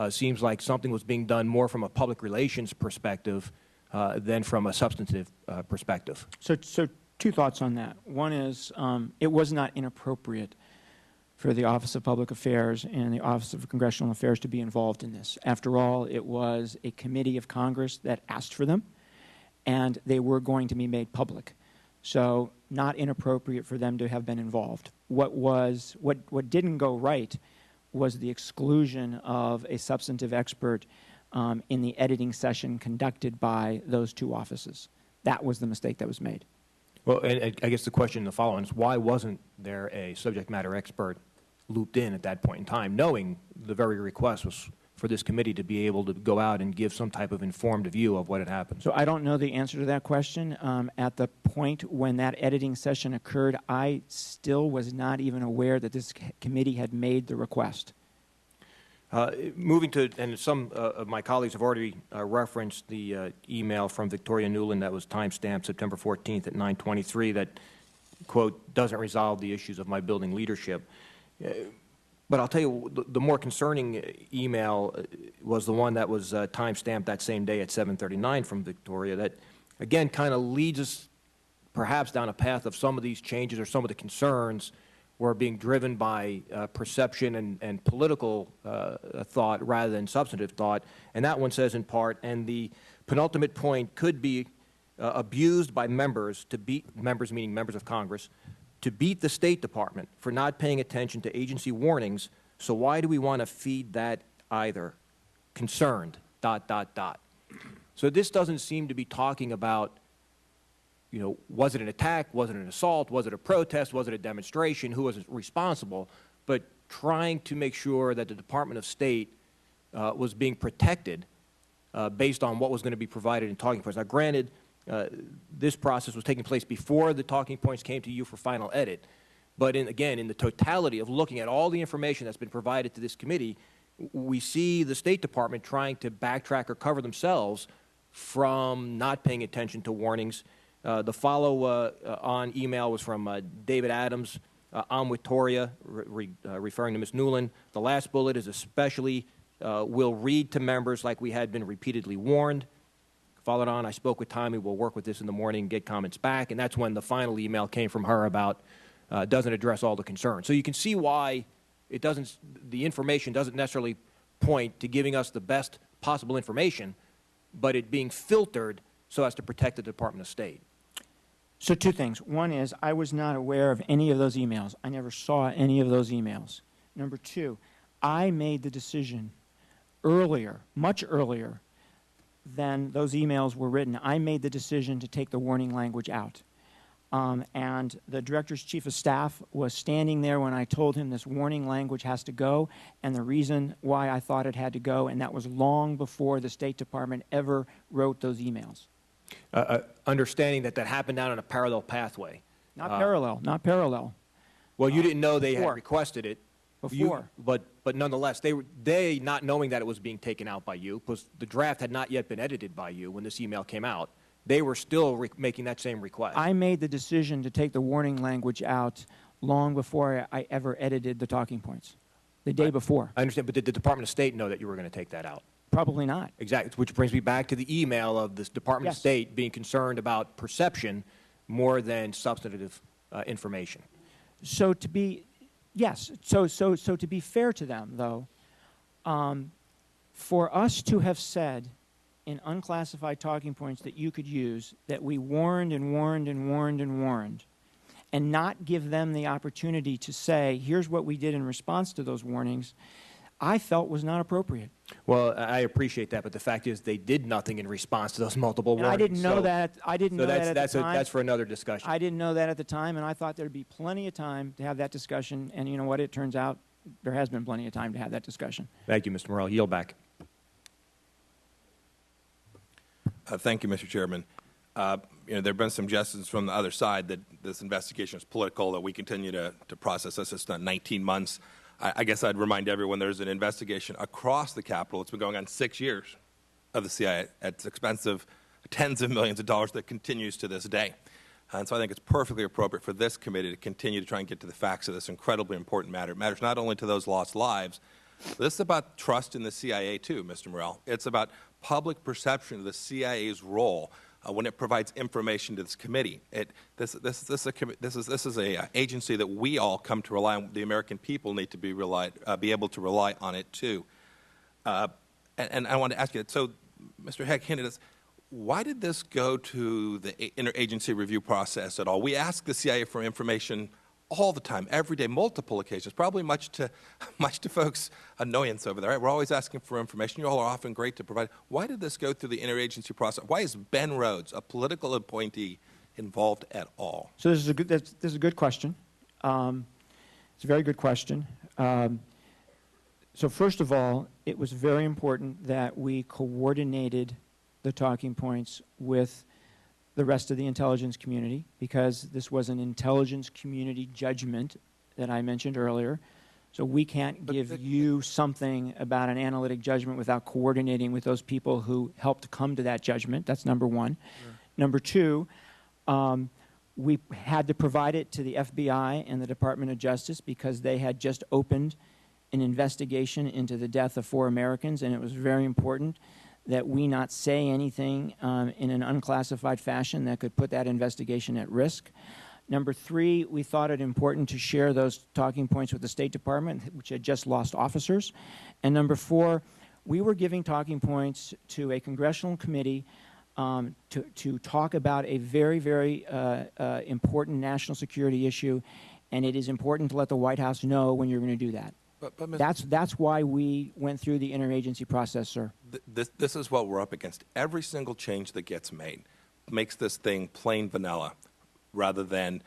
seems like something was being done more from a public relations perspective than from a substantive perspective. So 2 thoughts on that. One is it was not inappropriate for the Office of Public Affairs and the Office of Congressional Affairs to be involved in this. After all, it was a committee of Congress that asked for them, and they were going to be made public. So not inappropriate for them to have been involved. What didn't go right was the exclusion of a substantive expert in the editing session conducted by those 2 offices. That was the mistake that was made. Well, and I guess the question in the following is, why wasn't there a subject matter expert looped in at that point in time, knowing the very request was for this committee to be able to go out and give some type of informed view of what had happened? So I don't know the answer to that question. At the point when that editing session occurred, I still was not even aware that this committee had made the request. Moving to, and some of my colleagues have already referenced the email from Victoria Newland that was time-stamped September 14th at 9:23 that, quote, doesn't resolve the issues of my building leadership. But I'll tell you, the more concerning email was the one that was time-stamped that same day at 7:39 from Victoria that, again, kind of leads us perhaps down a path of some of these changes or some of the concerns were being driven by perception and political thought rather than substantive thought. And that one says in part, and the penultimate point could be abused by members to beat, members meaning members of Congress, to beat the State Department for not paying attention to agency warnings. So why do we want to feed that either? Concerned, ... So this doesn't seem to be talking about, was it an attack? Was it an assault? Was it a protest? Was it a demonstration? Who was responsible? But trying to make sure that the Department of State was being protected based on what was going to be provided in talking points. Now, granted, this process was taking place before the talking points came to you for final edit, but again, in the totality of looking at all the information that's been provided to this committee, we see the State Department trying to backtrack or cover themselves from not paying attention to warnings. The follow-on email was from David Adams. I'm with Toria, referring to Ms. Newland. The last bullet is especially will read to members like we had been repeatedly warned. Followed on, I spoke with Tommy. We'll work with this in the morning and get comments back. And that's when the final email came from her about doesn't address all the concerns. So you can see why it doesn't, the information doesn't necessarily point to giving us the best possible information, but it being filtered so as to protect the Department of State. So two things. One is I was not aware of any of those emails. I never saw any of those emails. Number two, I made the decision earlier, much earlier than those emails were written. I made the decision to take the warning language out. And the Director's Chief of Staff was standing there when I told him this warning language has to go, and the reason why I thought it had to go, and that was long before the State Department ever wrote those emails. Understanding that that happened down on a parallel pathway. Not parallel, not parallel. Well, you didn't know they had requested it. Before. But nonetheless, they not knowing that it was being taken out by you, because the draft had not yet been edited by you when this email came out, they were still making that same request. I made the decision to take the warning language out long before I ever edited the talking points, the day before. I understand, but did the Department of State know that you were going to take that out? Probably not. Exactly, which brings me back to the email of this Department of State being concerned about perception more than substantive information. So to be, yes, so to be fair to them, though, for us to have said in unclassified talking points that you could use, that we warned and warned and warned and warned, and not give them the opportunity to say, here's what we did in response to those warnings, I felt was not appropriate. Well, I appreciate that, but the fact is they did nothing in response to those multiple warnings. I didn't know that. I didn't know that at the time. That's for another discussion. I didn't know that at the time, and I thought there'd be plenty of time to have that discussion, and you know what? It turns out there has been plenty of time to have that discussion. Thank you, Mr. Morrell. Yield back. Thank you, Mr. Chairman. There have been suggestions from the other side that this investigation is political, that we continue to process this. It's not 19 months. I guess I'd remind everyone there's an investigation across the Capitol. It's been going on 6 years of the CIA at the expense of tens of millions of dollars that continues to this day. And so I think it's perfectly appropriate for this committee to continue to try and get to the facts of this incredibly important matter. It matters not only to those lost lives, but this is about trust in the CIA too, Mr. Morrell. It's about public perception of the CIA's role when it provides information to this committee. This is an agency that we all come to rely on. The American people need to be able to rely on it too. And I want to ask you, so Mr. Heck hinted us, why did this go to the interagency review process at all? We ask the CIA for information all the time, every day, multiple occasions, probably much to folks' annoyance over there. Right? We're always asking for information. You all are often great to provide. Why did this go through the interagency process? Why is Ben Rhodes, a political appointee, involved at all? So this is a good question. It's a very good question. So first of all, it was very important that we coordinated the talking points with the rest of the intelligence community, because this was an intelligence community judgment that I mentioned earlier. So we can't give you something about an analytic judgment without coordinating with those people who helped come to that judgment. That's number one. Sure. Number two, we had to provide it to the FBI and the Department of Justice because they had just opened an investigation into the death of 4 Americans, and it was very important that we not say anything in an unclassified fashion that could put that investigation at risk. Number three, we thought it important to share those talking points with the State Department, which had just lost officers. And number four, we were giving talking points to a congressional committee to talk about a very, very important national security issue, and it is important to let the White House know when you're going to do that. That's why we went through the interagency process, sir. This is what we're up against. Every single change that gets made makes this thing plain vanilla. rather than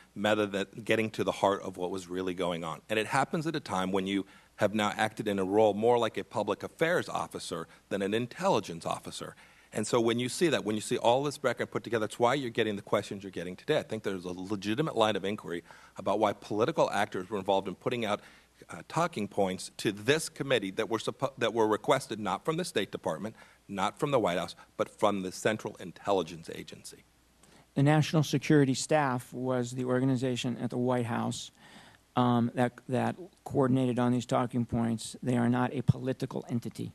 getting to the heart of what was really going on. And it happens at a time when you have now acted in a role more like a public affairs officer than an intelligence officer. And so when you see that, when you see all this background put together, that's why you're getting the questions you're getting today. I think there's a legitimate line of inquiry about why political actors were involved in putting out talking points to this committee that were requested not from the State Department, not from the White House, but from the Central Intelligence Agency. The National Security Staff was the organization at the White House that coordinated on these talking points. They are not a political entity.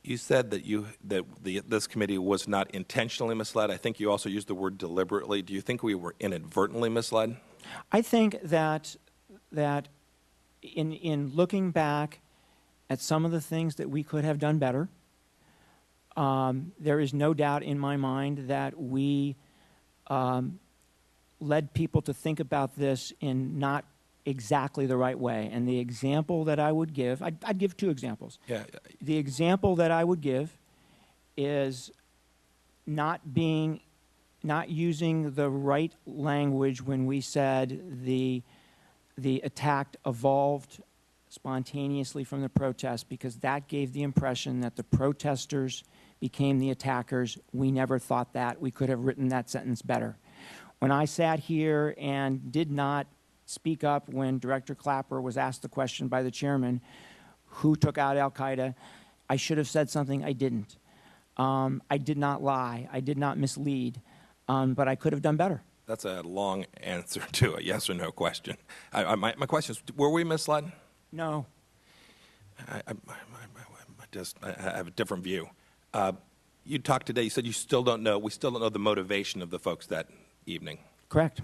You said that this committee was not intentionally misled. I think you also used the word deliberately. Do you think we were inadvertently misled? I think that in looking back at some of the things that we could have done better, there is no doubt in my mind that we led people to think about this in not exactly the right way. And the example that I would give, I'd give two examples. Yeah. The example that I would give is not using the right language when we said the attack evolved spontaneously from the protest, because that gave the impression that the protesters became the attackers. We never thought that. We could have written that sentence better. When I sat here and did not speak up when Director Clapper was asked the question by the chairman, who took out al-Qaeda, I should have said something. I didn't. I did not lie. I did not mislead, but I could have done better. That's a long answer to a yes or no question. My question is, were we misled? No. I have a different view. You talked today, you said we still don't know the motivation of the folks that evening. Correct.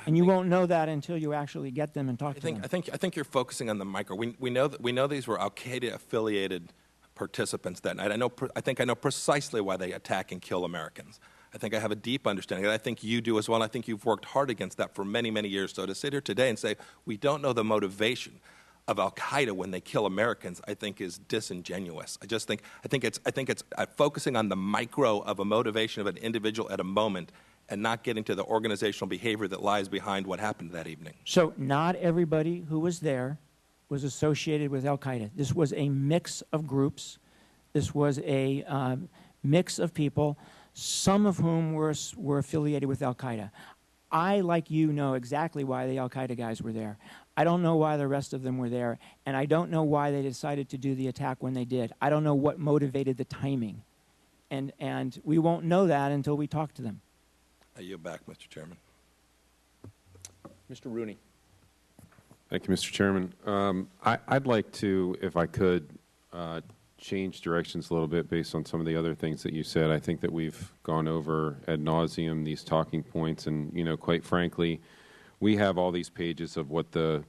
And you won't know that until you actually get them and talk to them. I think you're focusing on the micro. We know these were al-Qaeda affiliated participants that night. I think I know precisely why they attack and kill Americans. I think I have a deep understanding, and I think you do as well. And I think you've worked hard against that for many, many years. So to sit here today and say we don't know the motivation of al-Qaeda when they kill Americans, I think is disingenuous. I think it's focusing on the micro of a motivation of an individual at a moment, and not getting to the organizational behavior that lies behind what happened that evening. So not everybody who was there was associated with al-Qaeda. This was a mix of groups. This was a mix of people, some of whom were affiliated with al-Qaeda. I, like you, know exactly why the al-Qaeda guys were there. I don't know why the rest of them were there, and I don't know why they decided to do the attack when they did. I don't know what motivated the timing, and we won't know that until we talk to them. I yield back, Mr. Chairman. Mr. Rooney. Thank you, Mr. Chairman. I'd like to, if I could, change directions a little bit based on some of the other things that you said. I think that we've gone over ad nauseum these talking points, and, quite frankly, we have all these pages of what the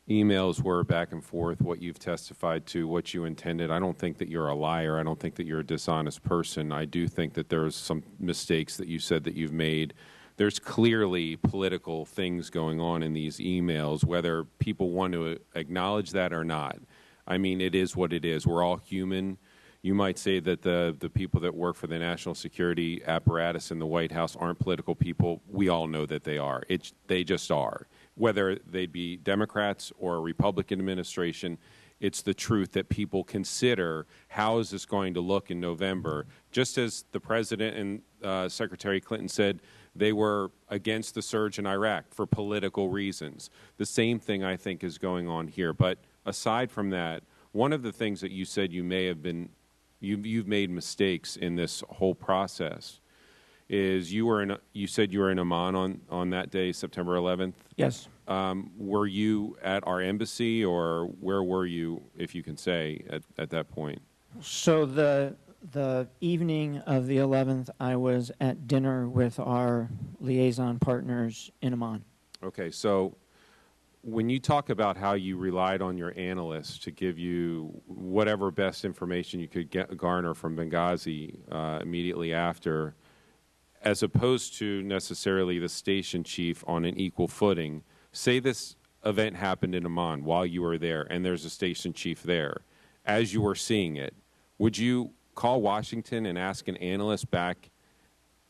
emails were back and forth, what you've testified to, what you intended. I don't think that you're a liar. I don't think that you're a dishonest person. I do think that there's some mistakes that you said that you've made. There's clearly political things going on in these emails, whether people want to acknowledge that or not. I mean, it is what it is. We're all human. You might say that the people that work for the national security apparatus in the White House aren't political people. We all know that they are. They just are. Whether they'd be Democrats or a Republican administration, it's the truth that people consider, how is this going to look in November? Just as the President and Secretary Clinton said they were against the surge in Iraq for political reasons. The same thing, I think, is going on here. But aside from that, one of the things that you said you may have been, you've made mistakes in this whole process is you said you were in Amman on that day, September 11th? Yes. Were you at our embassy, or where were you, if you can say, at that point? So the evening of the 11th, I was at dinner with our liaison partners in Amman. Okay, so when you talk about how you relied on your analysts to give you whatever best information you could garner from Benghazi immediately after, as opposed to necessarily the station chief on an equal footing, say this event happened in Amman while you were there and there's a station chief there. As you were seeing it, would you call Washington and ask an analyst back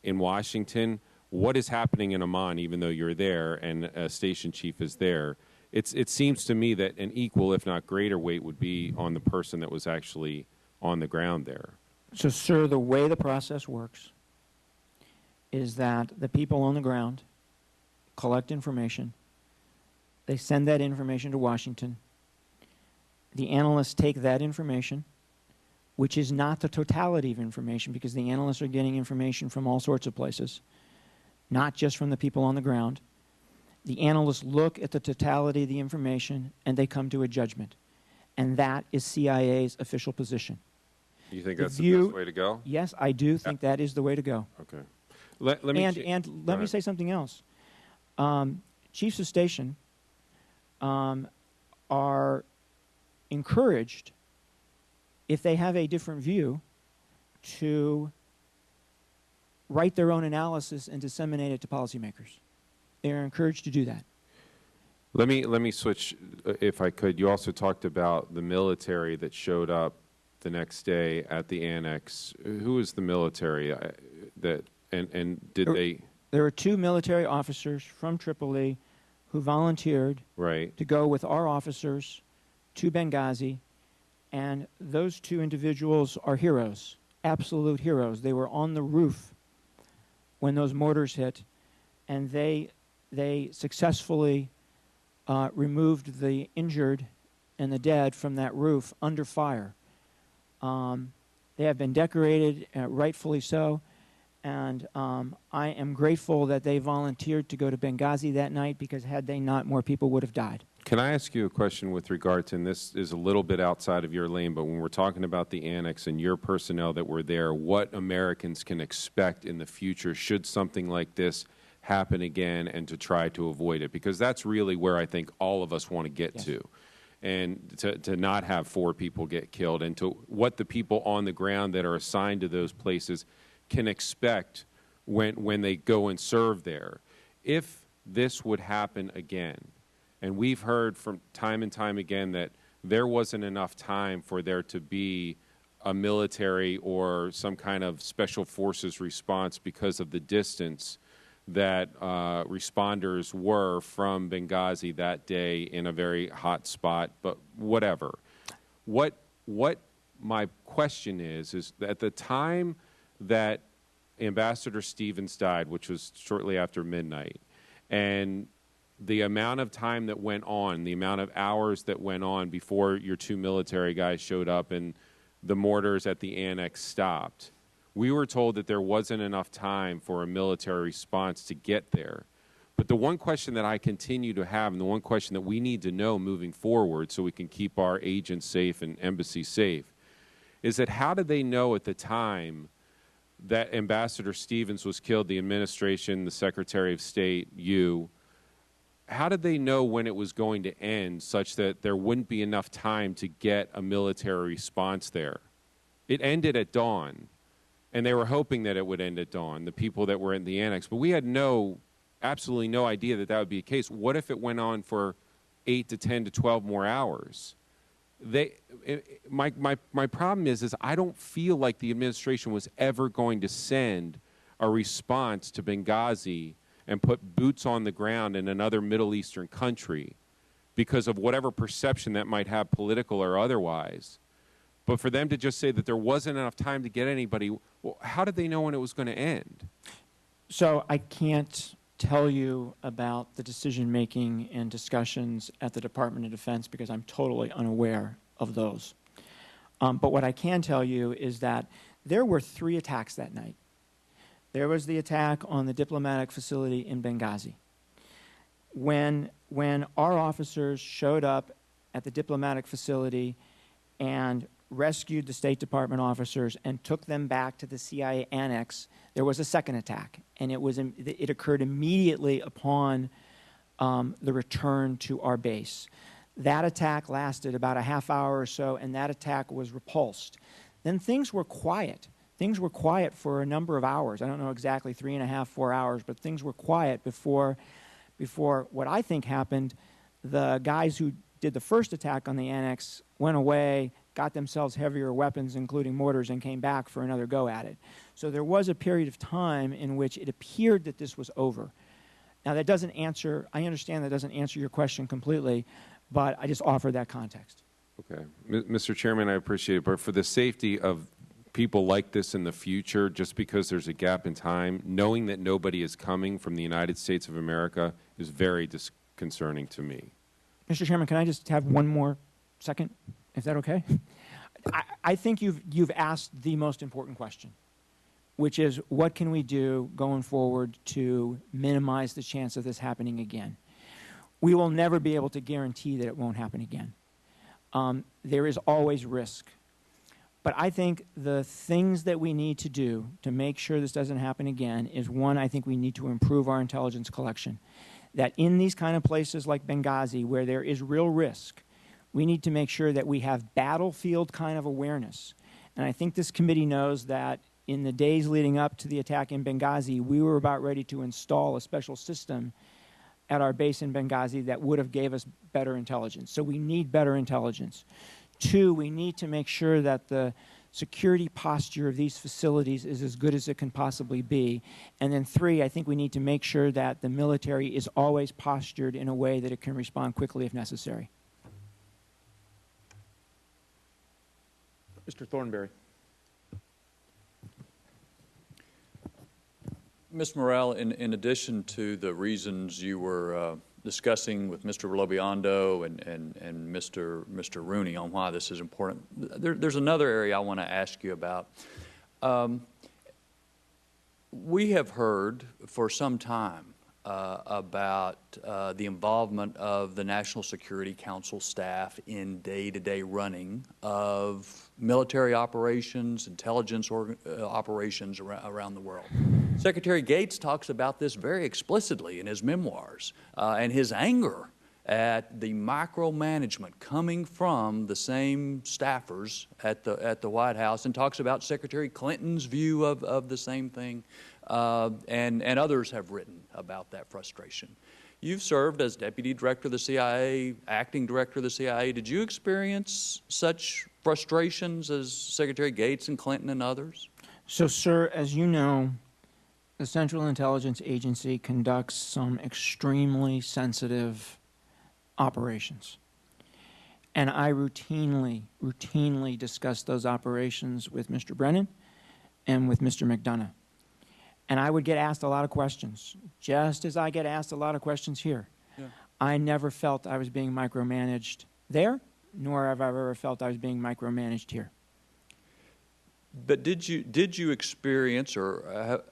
in Washington, what is happening in Amman, even though you're there and a station chief is there. It seems to me that an equal, if not greater, weight would be on the person that was actually on the ground there. So, sir, the way the process works is that the people on the ground collect information. They send that information to Washington. The analysts take that information, which is not the totality of information, because the analysts are getting information from all sorts of places, not just from the people on the ground. The analysts look at the totality of the information, and they come to a judgment. And that is CIA's official position. You think that's the best way to go? Yes, I do think that is the way to go. Okay. Let me say something else. Chiefs of station are encouraged, if they have a different view, to write their own analysis and disseminate it to policymakers. They are encouraged to do that. Let me switch, if I could. You also talked about the military that showed up the next day at the annex. Who is the military and did they? There were 2 military officers from Tripoli who volunteered to go with our officers to Benghazi, and those 2 individuals are heroes, absolute heroes. They were on the roof when those mortars hit, and they successfully removed the injured and the dead from that roof under fire. They have been decorated, rightfully so, and I am grateful that they volunteered to go to Benghazi that night, because had they not, more people would have died. Can I ask you a question with regard to, and this is a little bit outside of your lane, but when we're talking about the annex and your personnel that were there, what Americans can expect in the future should something like this happen again, and to try to avoid it? Because that's really where I think all of us want to get to. And to not have 4 people get killed, and to what the people on the ground that are assigned to those places can expect when they go and serve there. If this would happen again, and we've heard from time and time again that there wasn't enough time for there to be a military or some kind of special forces response because of the distance that responders were from Benghazi that day in a very hot spot, but whatever. What my question is at the time that Ambassador Stevens died, which was shortly after midnight, and the amount of time that went on, the amount of hours that went on before your 2 military guys showed up and the mortars at the annex stopped, we were told that there wasn't enough time for a military response to get there. But the one question that I continue to have, and the one question that we need to know moving forward so we can keep our agents safe and embassies safe, is that how did they know at the time that Ambassador Stevens was killed, the administration, the Secretary of State, you, how did they know when it was going to end such that there wouldn't be enough time to get a military response there? It ended at dawn, and they were hoping that it would end at dawn, the people that were in the annex. But we had absolutely no idea that that would be the case. What if it went on for 8 to 10 to 12 more hours? My problem is I don't feel like the administration was ever going to send a response to Benghazi and put boots on the ground in another Middle Eastern country because of whatever perception that might have, political or otherwise. But for them to just say that there wasn't enough time to get anybody, well, how did they know when it was going to end? So I can't tell you about the decision-making and discussions at the Department of Defense because I'm totally unaware of those. But what I can tell you is that there were 3 attacks that night. There was the attack on the diplomatic facility in Benghazi. When our officers showed up at the diplomatic facility and rescued the State Department officers and took them back to the CIA annex, there was a second attack, and it occurred immediately upon the return to our base. That attack lasted about a half hour or so, and that attack was repulsed. Then things were quiet. Things were quiet for a number of hours. I don't know exactly, 3.5, 4 hours, but things were quiet before what I think happened. The guys who did the first attack on the annex went away, got themselves heavier weapons, including mortars, and came back for another go at it. So there was a period of time in which it appeared that this was over. Now, that doesn't answer, I understand that doesn't answer your question completely, but I just offer that context. Okay. Mr. Chairman, I appreciate it, but for the safety of people like this in the future, just because there's a gap in time, knowing that nobody is coming from the United States of America is very disconcerting to me. Mr. Chairman, can I just have one more second? Is that okay? I think you've asked the most important question, which is what can we do going forward to minimize the chance of this happening again? We will never be able to guarantee that it won't happen again. There is always risk. But I think the things that we need to do to make sure this doesn't happen again is, one, I think we need to improve our intelligence collection. That in these kind of places like Benghazi, where there is real risk, we need to make sure that we have battlefield kind of awareness. And I think this committee knows that in the days leading up to the attack in Benghazi, we were about ready to install a special system at our base in Benghazi that would have gave us better intelligence. So we need better intelligence. Two, we need to make sure that the security posture of these facilities is as good as it can possibly be. And then three, I think we need to make sure that the military is always postured in a way that it can respond quickly if necessary. Mr. Thornberry. Ms. Morrell, in addition to the reasons you were discussing with Mr. Lobiondo and Mr. Rooney on why this is important, there's another area I want to ask you about. We have heard for some time about the involvement of the National Security Council staff in day-to-day running of military operations, intelligence operations around the world. Secretary Gates talks about this very explicitly in his memoirs, and his anger at the micromanagement coming from the same staffers at the White House, and talks about Secretary Clinton's view of the same thing, and others have written about that frustration. You've served as Deputy Director of the CIA, Acting Director of the CIA. Did you experience such frustrations as Secretary Gates and Clinton and others? So, sir, as you know, the Central Intelligence Agency conducts some extremely sensitive operations. And I routinely discuss those operations with Mr. Brennan and with Mr. McDonough. And I would get asked a lot of questions, just as I get asked a lot of questions here. Yeah. I never felt I was being micromanaged there, nor have I ever felt I was being micromanaged here. But did you experience or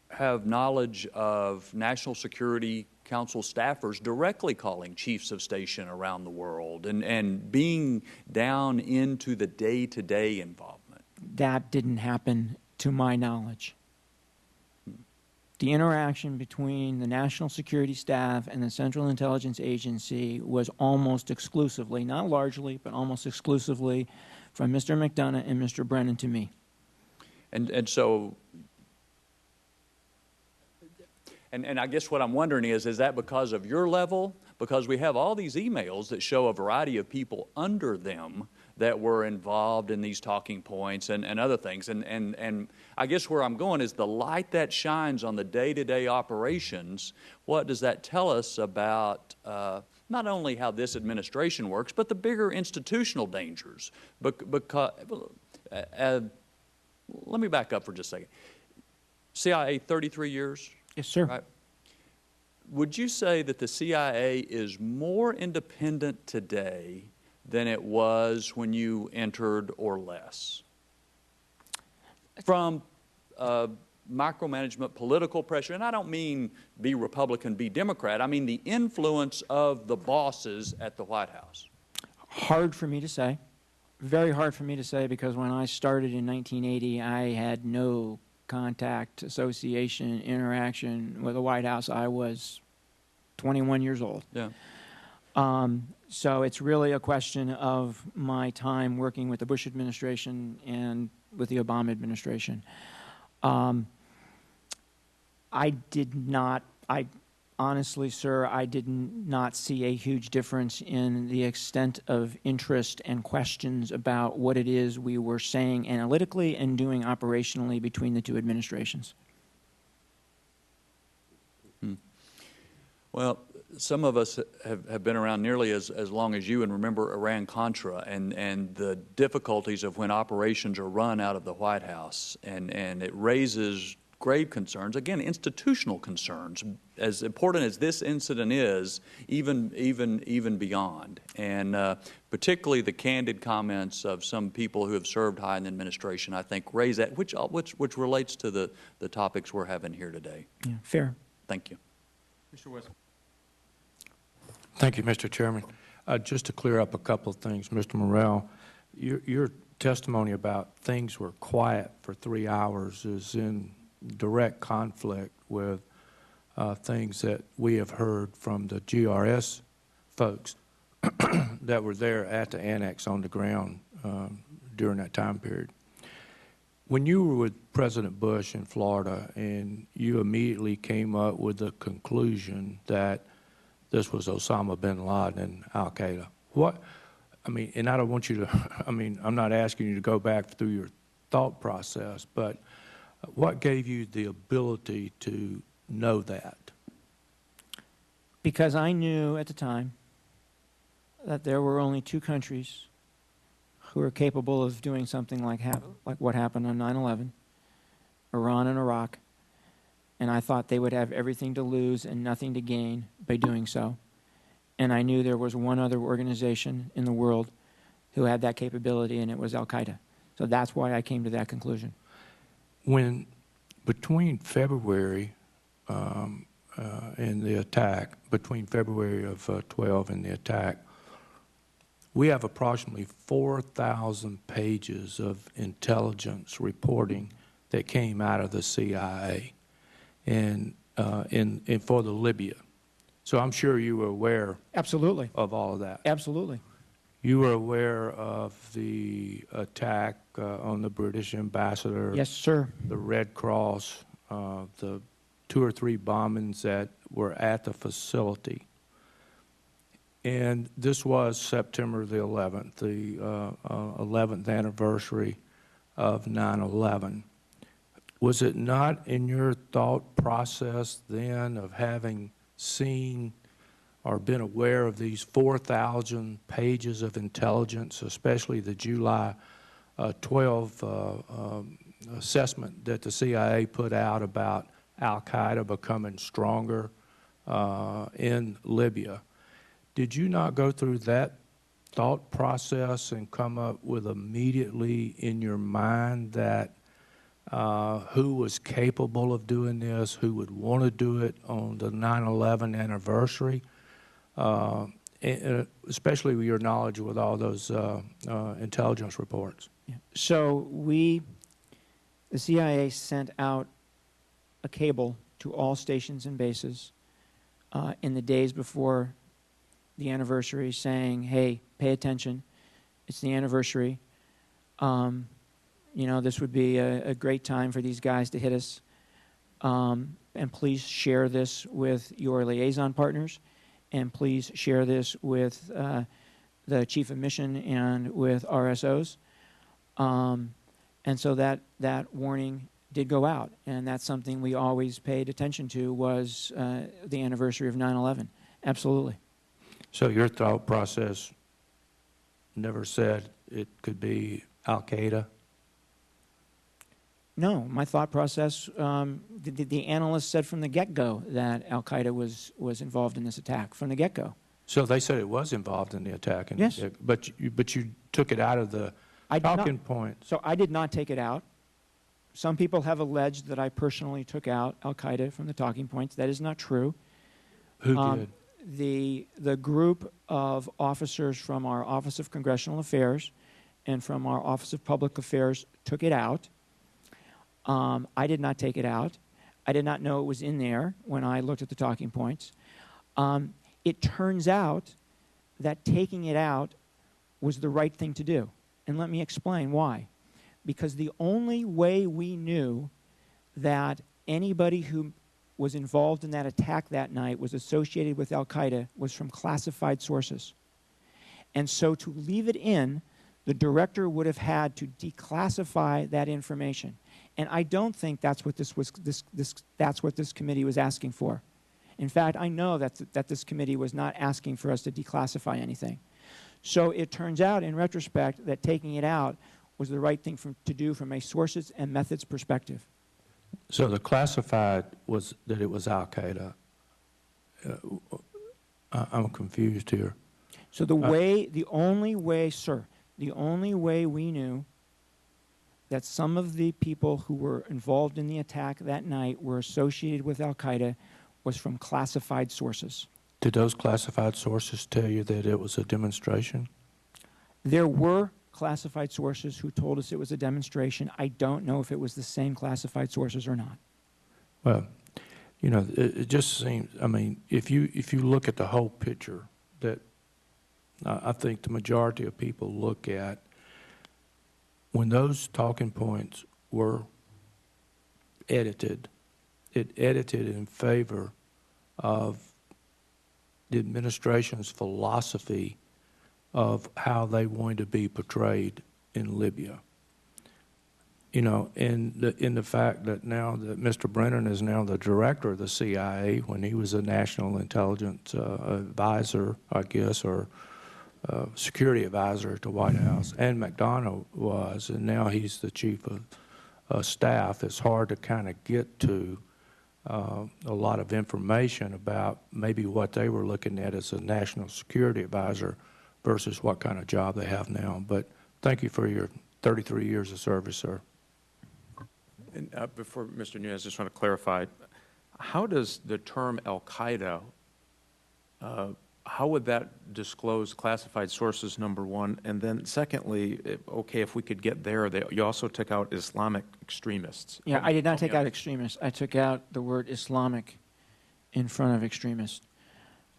have knowledge of National Security Council staffers directly calling chiefs of station around the world and being down into the day-to-day involvement? That didn't happen to my knowledge. The interaction between the National Security Staff and the Central Intelligence Agency was almost exclusively, not largely, but almost exclusively from Mr. McDonough and Mr. Brennan to me. And so, and I guess what I'm wondering is that because of your level? Because we have all these emails that show a variety of people under them that were involved in these talking points and other things. And I guess where I'm going is the light that shines on the day-to-day operations, what does that tell us about not only how this administration works, but the bigger institutional dangers? Because, let me back up for just a second. CIA, 33 years? Yes, sir. Right? Would you say that the CIA is more independent today than it was when you entered, or less? From micromanagement, political pressure, and I don't mean be Republican, be Democrat, I mean the influence of the bosses at the White House. Hard for me to say. Very hard for me to say, because when I started in 1980, I had no contact, association, interaction with the White House. I was 21 years old. Yeah. So it's really a question of my time working with the Bush administration and with the Obama administration. I Honestly, sir, I did not see a huge difference in the extent of interest and questions about what it is we were saying analytically and doing operationally between the two administrations. Well, some of us have been around nearly as long as you and remember Iran-Contra and the difficulties of when operations are run out of the White House, and it raises grave concerns, again, institutional concerns, as important as this incident is, even beyond. And particularly the candid comments of some people who have served high in the administration, I think, raise that, which relates to the topics we're having here today. Yeah, fair. Thank you. Mr. West. Thank you, Mr. Chairman. Just to clear up a couple of things, Mr. Morrell, your testimony about things were quiet for 3 hours is in direct conflict with things that we have heard from the GRS folks that were there at the annex on the ground during that time period. When you were with President Bush in Florida and you immediately came up with the conclusion that this was Osama bin Laden and al-Qaeda, and I don't want you to, I'm not asking you to go back through your thought process, but what gave you the ability to know that? Because I knew at the time that there were only two countries who were capable of doing something like what happened on 9/11, Iran and Iraq, and I thought they would have everything to lose and nothing to gain by doing so. And I knew there was one other organization in the world who had that capability, and it was al-Qaeda. So that's why I came to that conclusion. When between February and the attack, between February of 12 and the attack, we have approximately 4,000 pages of intelligence reporting that came out of the CIA and for the Libya. So I'm sure you were aware Absolutely. Of all of that. Absolutely. You were aware of the attack on the British ambassador. Yes, sir. The Red Cross, the 2 or 3 bombings that were at the facility. And this was September the 11th, the 11th anniversary of 9/11. Was it not in your thought process then of having seen or been aware of these 4,000 pages of intelligence, especially the July 12 assessment that the CIA put out about al-Qaeda becoming stronger in Libya? Did you not go through that thought process and come up with immediately in your mind that who was capable of doing this, who would want to do it on the 9/11 anniversary, especially with your knowledge with all those intelligence reports? Yeah. So the CIA sent out a cable to all stations and bases in the days before the anniversary saying, hey, pay attention, it's the anniversary. This would be a great time for these guys to hit us. And please share this with your liaison partners. And please share this with the chief of mission and with RSOs. And so that warning did go out. And that's something we always paid attention to was the anniversary of 9/11. Absolutely. So your thought process never said it could be al-Qaeda? No, my thought process, the analysts said from the get-go that al-Qaeda was involved in this attack, from the get-go. So they said it was involved in the attack? Yes. But you took it out of the talking point. So I did not take it out. Some people have alleged that I personally took out al-Qaeda from the talking points. That is not true. Who did? The group of officers from our Office of Congressional Affairs and from our Office of Public Affairs took it out. I did not take it out. I did not know it was in there when I looked at the talking points. It turns out that taking it out was the right thing to do. And let me explain why. Because the only way we knew that anybody who was involved in that attack that night, was associated with al-Qaeda, was from classified sources. And so to leave it in, the director would have had to declassify that information. And I don't think that's what that's what this committee was asking for. In fact, I know that this committee was not asking for us to declassify anything. So it turns out, in retrospect, that taking it out was the right thing to do from a sources and methods perspective. So the classified was that it was al-Qaeda. I'm confused here. So the only way, sir, the only way we knew that some of the people who were involved in the attack that night were associated with al-Qaeda was from classified sources. Did those classified sources tell you that it was a demonstration? There were classified sources who told us it was a demonstration. I don't know if it was the same classified sources or not. Well, you know, it just seems, I mean, if you look at the whole picture, that I think the majority of people look at, when those talking points were edited, it edited in favor of the administration's philosophy of how they wanted to be portrayed in Libya. You know, in the fact that now that Mr. Brennan is now the director of the CIA, when he was a national intelligence advisor, I guess, or security advisor at the White House, and McDonough was, and now he's the chief of staff, it's hard to kind of get to a lot of information about maybe what they were looking at as a national security advisor versus what kind of job they have now. But thank you for your 33 years of service, sir. And before Mr. Nunez, I just want to clarify, how does the term al-Qaeda, how would that disclose classified sources, number one? And then secondly, okay, if we could get there, you also took out Islamic extremists. Yeah, I did not take out extremists. I took out the word Islamic in front of extremist.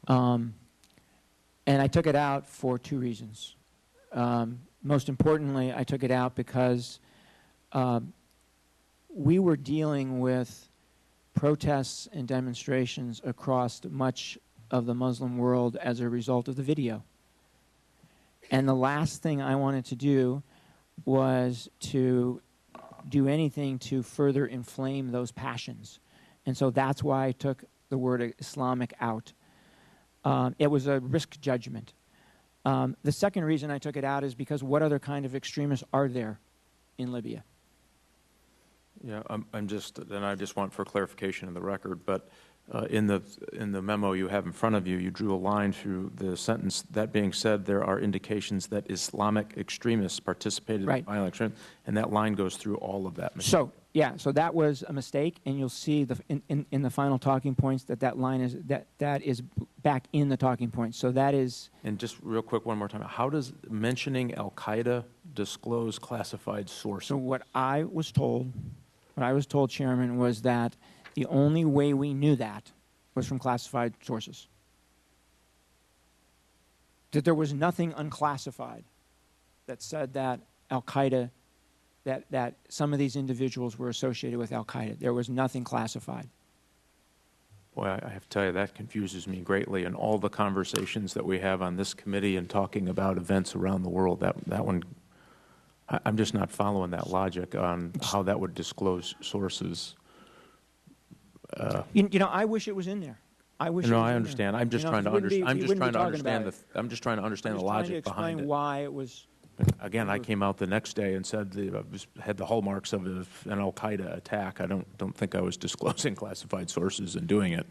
And I took it out for two reasons. Most importantly, I took it out because we were dealing with protests and demonstrations across much of the Muslim world as a result of the video. And the last thing I wanted to do was to do anything to further inflame those passions. And so that's why I took the word Islamic out. It was a risk judgment. The second reason I took it out is because what other kind of extremists are there in Libya? Yeah, I just want for clarification in the record, but in the memo you have in front of you, you drew a line through the sentence, that being said, there are indications that Islamic extremists participated in violent extremism, and that line goes through all of that. So, yeah, so that was a mistake, and you'll see in the final talking points that line is, that is back in the talking points. So that is... And just real quick, one more time, how does mentioning al-Qaeda disclose classified sources? So what I was told, Chairman, was that the only way we knew that was from classified sources. That there was nothing unclassified that said that al-Qaeda, that some of these individuals were associated with al-Qaeda. There was nothing classified. Boy, I have to tell you, that confuses me greatly. In all the conversations that we have on this committee and talking about events around the world, that one, I'm just not following that logic on how that would disclose sources. You know, I wish it was in there. I wish. No, I understand. I'm just trying to understand. I'm just trying to understand the logic behind it. Why it was. Again, I came out the next day and said had the hallmarks of an al-Qaeda attack. I don't think I was disclosing classified sources and doing it.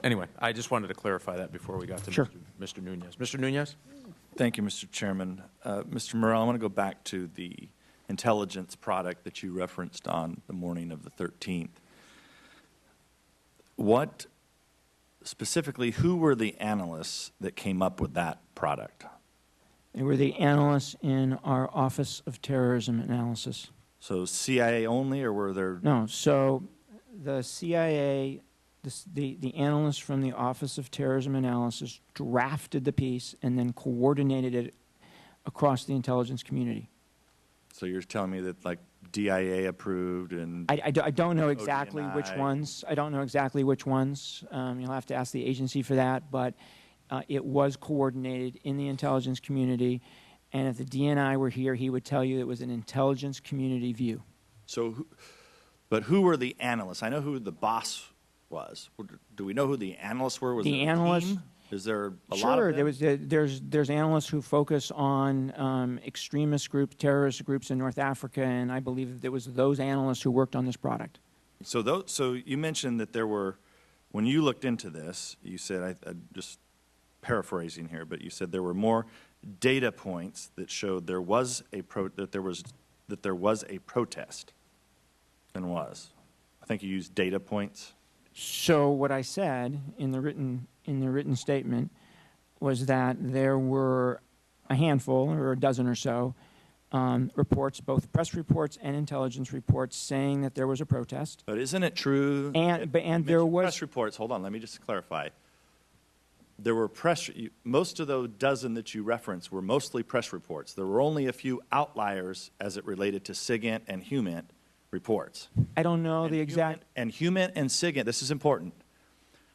Anyway, I just wanted to clarify that before we got to Mr. Nunez. Mr. Nunez? Thank you, Mr. Chairman. Mr. Morrell, I want to go back to the intelligence product that you referenced on the morning of the 13th. What specifically, who were the analysts that came up with that product? They were the analysts in our Office of Terrorism Analysis. So CIA only, or were there? No, so the CIA, the analysts from the Office of Terrorism Analysis drafted the piece and then coordinated it across the intelligence community. So you're telling me that, like, DIA approved and I don't know exactly ODNI. which ones. I don't know exactly which ones. You'll have to ask the agency for that, but it was coordinated in the intelligence community, and if the DNI were here, he would tell you it was an intelligence community view. So, but who were the analysts? I know who the boss was. Do we know who the analysts were? Was The it a analysts- team? Is there a Sure, lot of them? there's analysts who focus on extremist groups, terrorist groups in North Africa, and I believe that it was those analysts who worked on this product. So you mentioned that there were, when you looked into this, you said, I just paraphrasing here, but you said there were more data points that showed there was a protest than was. I think you used data points. So what I said in the written statement was that there were a handful or a dozen or so reports, both press reports and intelligence reports, saying that there was a protest. But isn't it true? And there was press reports. Hold on, let me just clarify. There were most of those dozen that you referenced were mostly press reports. There were only a few outliers as it related to SIGINT and HUMINT reports. I don't know the exact. And HUMINT and SIGINT, this is important.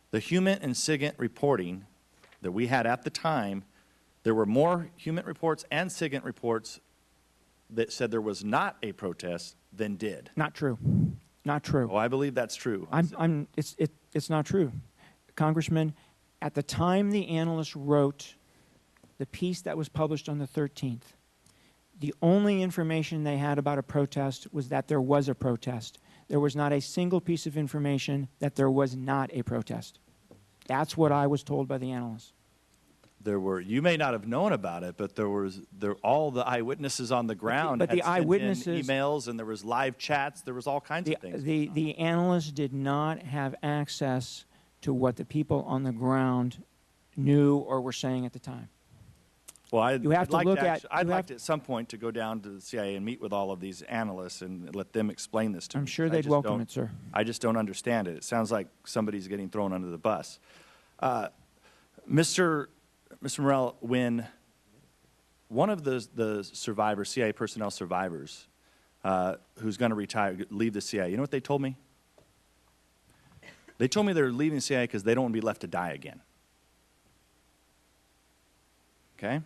The HUMINT and SIGINT reporting that we had at the time, there were more HUMINT reports and SIGINT reports that said there was not a protest than did. Not true. Not true. Oh, I believe that's true. It's not true. Congressman, at the time the analysts wrote the piece that was published on the 13th, the only information they had about a protest was that there was a protest. There was not a single piece of information that there was not a protest. That's what I was told by the analysts. You may not have known about it, but all the eyewitnesses on the ground but the had sent eyewitnesses, in emails, and there was live chats, there was all kinds of things. The analysts did not have access to what the people on the ground knew or were saying at the time. Well, I'd like at some point to go down to the CIA and meet with all of these analysts and let them explain this to me. I'm sure they'd welcome it, sir. I just don't understand it. It sounds like somebody's getting thrown under the bus. Mr. Morrell, when one of the survivors, CIA personnel survivors, who's going to leave the CIA, you know what they told me? They told me they're leaving the CIA because they don't want to be left to die again. Okay?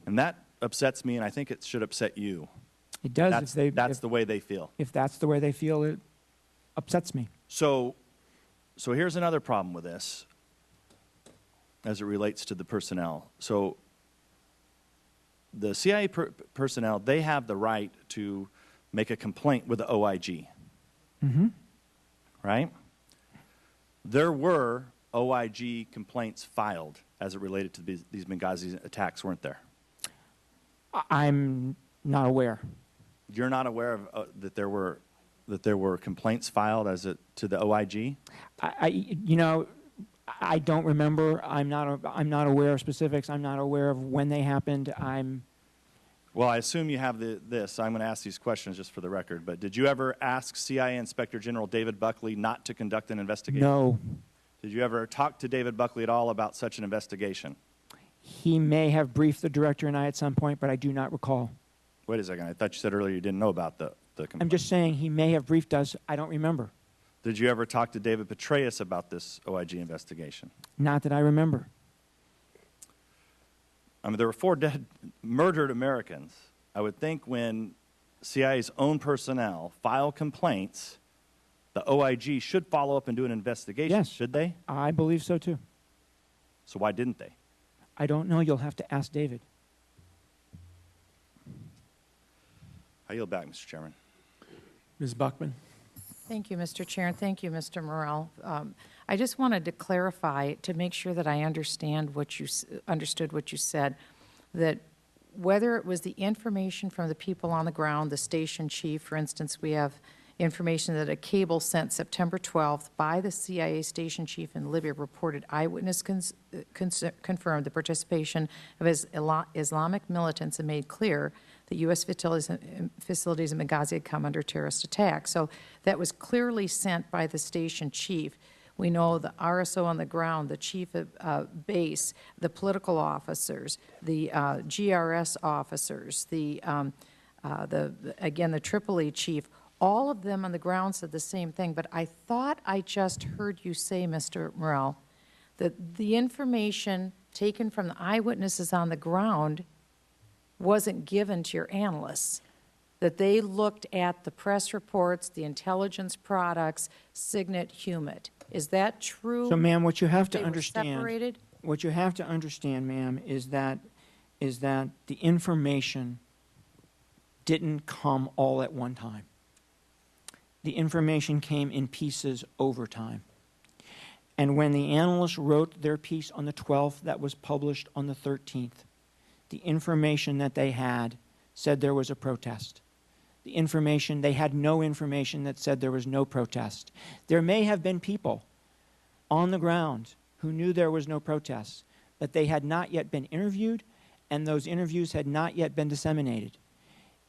And that upsets me, and I think it should upset you. It does. That's the way they feel. If that's the way they feel, it upsets me. So here's another problem with this as it relates to the personnel. So the CIA personnel, they have the right to make a complaint with the OIG. Mm-hmm. Right? There were OIG complaints filed as it related to these Benghazi attacks, weren't there? I'm not aware. You're not aware of that there were complaints filed to the OIG? I don't remember. I'm not aware of specifics. I'm not aware of when they happened. Well, I assume you have this. I'm going to ask these questions just for the record. But did you ever ask CIA Inspector General David Buckley not to conduct an investigation? No. Did you ever talk to David Buckley at all about such an investigation? He may have briefed the director and I at some point, but I do not recall. Wait a second. I thought you said earlier you didn't know about the complaint. I'm just saying he may have briefed us. I don't remember. Did you ever talk to David Petraeus about this OIG investigation? Not that I remember. I mean, there were 4 murdered Americans. I would think when CIA's own personnel file complaints, the OIG should follow up and do an investigation, yes, should they? I believe so, too. So why didn't they? I don't know. You'll have to ask David. I yield back, Mr. Chairman. Ms. Buckman. Thank you, Mr. Chair, and thank you, Mr. Morrell. I just wanted to clarify to make sure that I understood what you said, that whether it was the information from the people on the ground, the station chief, for instance, we have information that a cable sent September 12th by the CIA station chief in Libya reported eyewitness confirmed the participation of Islamic militants and made clear that U.S. facilities in Benghazi had come under terrorist attack. So that was clearly sent by the station chief. We know the RSO on the ground, the chief of base, the political officers, the GRS officers, the again, the Tripoli chief, all of them on the ground said the same thing. But I thought I just heard you say, Mr. Morrell, that the information taken from the eyewitnesses on the ground wasn't given to your analysts, that they looked at the press reports, the intelligence products, Signet, Humid. Is that true? So, ma'am, what you have to They were separated? what you have to understand, ma'am, is that the information didn't come all at one time. The information came in pieces over time. And when the analysts wrote their piece on the 12th that was published on the 13th, the information that they had said there was a protest. The information, they had no information that said there was no protest. There may have been people on the ground who knew there was no protest, but they had not yet been interviewed, and those interviews had not yet been disseminated.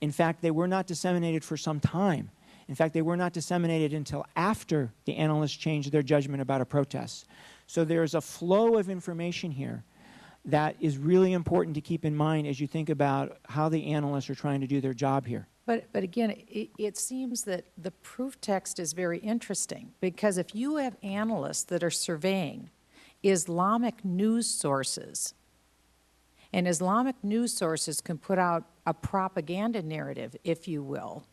In fact, they were not disseminated for some time. In fact, they were not disseminated until after the analysts changed their judgment about a protest. So there's a flow of information here that is really important to keep in mind as you think about how the analysts are trying to do their job here. But again, it seems that the proof text is very interesting, because if you have analysts that are surveying Islamic news sources, and Islamic news sources can put out a propaganda narrative, if you will,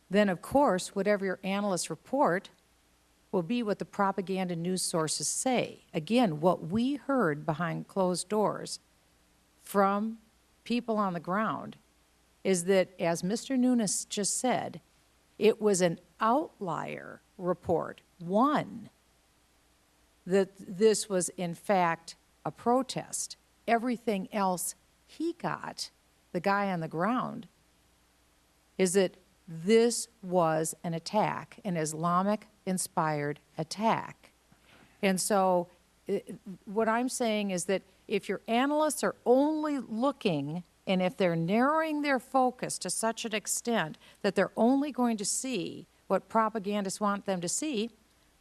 then of course whatever your analysts report will be what the propaganda news sources say. Again, what we heard behind closed doors from people on the ground is that, as Mr. Nunes just said, it was an outlier report, one, that this was in fact a protest. Everything else he got, the guy on the ground, is that this was an attack, an Islamic-inspired attack. And so what I'm saying is that if your analysts are only looking, and if they're narrowing their focus to such an extent that they're only going to see what propagandists want them to see,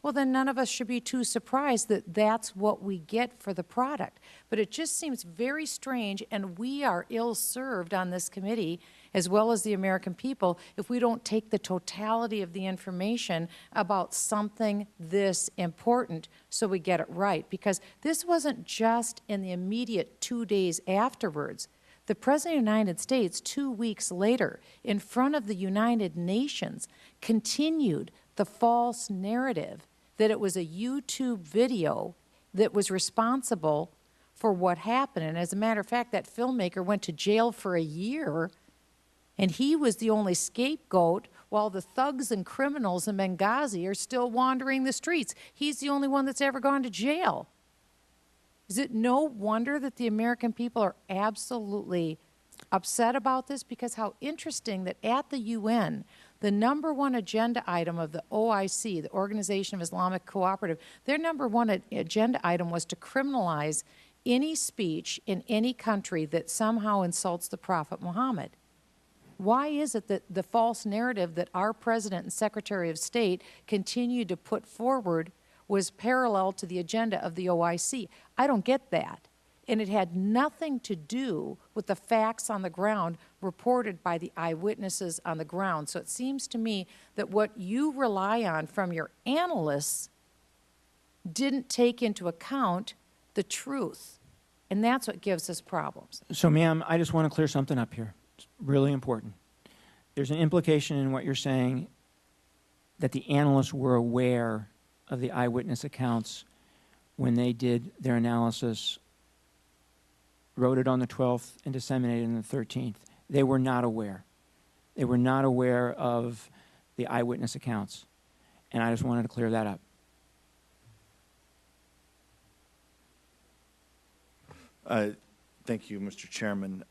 well, then none of us should be too surprised that that's what we get for the product. But it just seems very strange, and we are ill-served on this committee, as well as the American people, if we don't take the totality of the information about something this important so we get it right. Because this wasn't just in the immediate 2 days afterwards. The President of the United States, 2 weeks later, in front of the United Nations, continued the false narrative that it was a YouTube video that was responsible for what happened. And as a matter of fact, that filmmaker went to jail for a year, and he was the only scapegoat while the thugs and criminals in Benghazi are still wandering the streets. He's the only one that's ever gone to jail. Is it no wonder that the American people are absolutely upset about this? Because how interesting that at the UN, the #1 agenda item of the OIC, the Organization of Islamic Cooperative, their #1 agenda item was to criminalize any speech in any country that somehow insults the Prophet Muhammad. Why is it that the false narrative that our President and Secretary of State continued to put forward was parallel to the agenda of the OIC? I don't get that. And it had nothing to do with the facts on the ground reported by the eyewitnesses on the ground. So it seems to me that what you rely on from your analysts didn't take into account the truth. And that's what gives us problems. So, ma'am, I just want to clear something up here. It's really important. There's an implication in what you're saying that the analysts were aware of the eyewitness accounts when they did their analysis, wrote it on the 12th, and disseminated it on the 13th. They were not aware. They were not aware of the eyewitness accounts. And I just wanted to clear that up. Thank you, Mr. Chairman.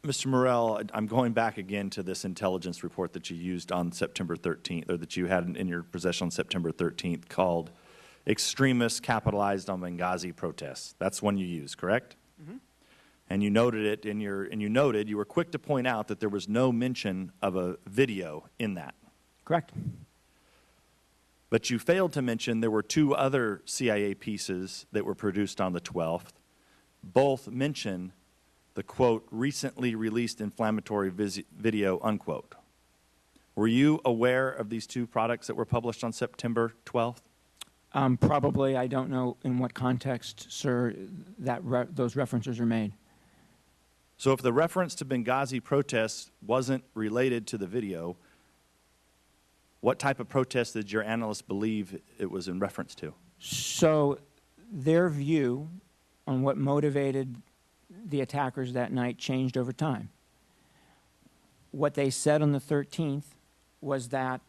Mr. Morrell, I'm going back again to this intelligence report that you used on September 13th, or that you had in your possession on September 13th, called Extremists Capitalized on Benghazi Protests. That's one you used, correct? Mm-hmm. And you noted it in your, and you were quick to point out that there was no mention of a video in that. Correct. But you failed to mention there were 2 other CIA pieces that were produced on the 12th. Both mention the, quote, recently released inflammatory video, unquote. Were you aware of these two products that were published on September 12th? Probably. I don't know in what context, sir, that those references are made. So if the reference to Benghazi protests wasn't related to the video, what type of protest did your analysts believe it was in reference to? So their view on what motivated the attackers that night changed over time. What they said on the 13th was that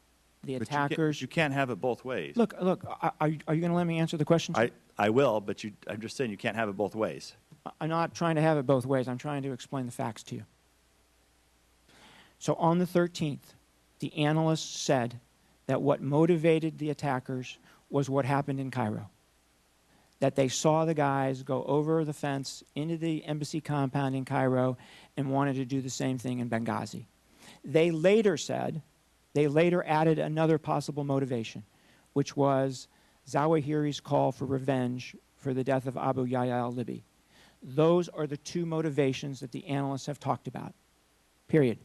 the attackers... You can't have it both ways. Look, are you going to let me answer the question? I will, but I'm just saying you can't have it both ways. I'm not trying to have it both ways. I'm trying to explain the facts to you. So on the 13th, the analysts said that what motivated the attackers was what happened in Cairo. That they saw the guys go over the fence into the embassy compound in Cairo and wanted to do the same thing in Benghazi. They later said, they later added another possible motivation, which was Zawahiri's call for revenge for the death of Abu Yahya al-Libi. Those are the two motivations that the analysts have talked about, period.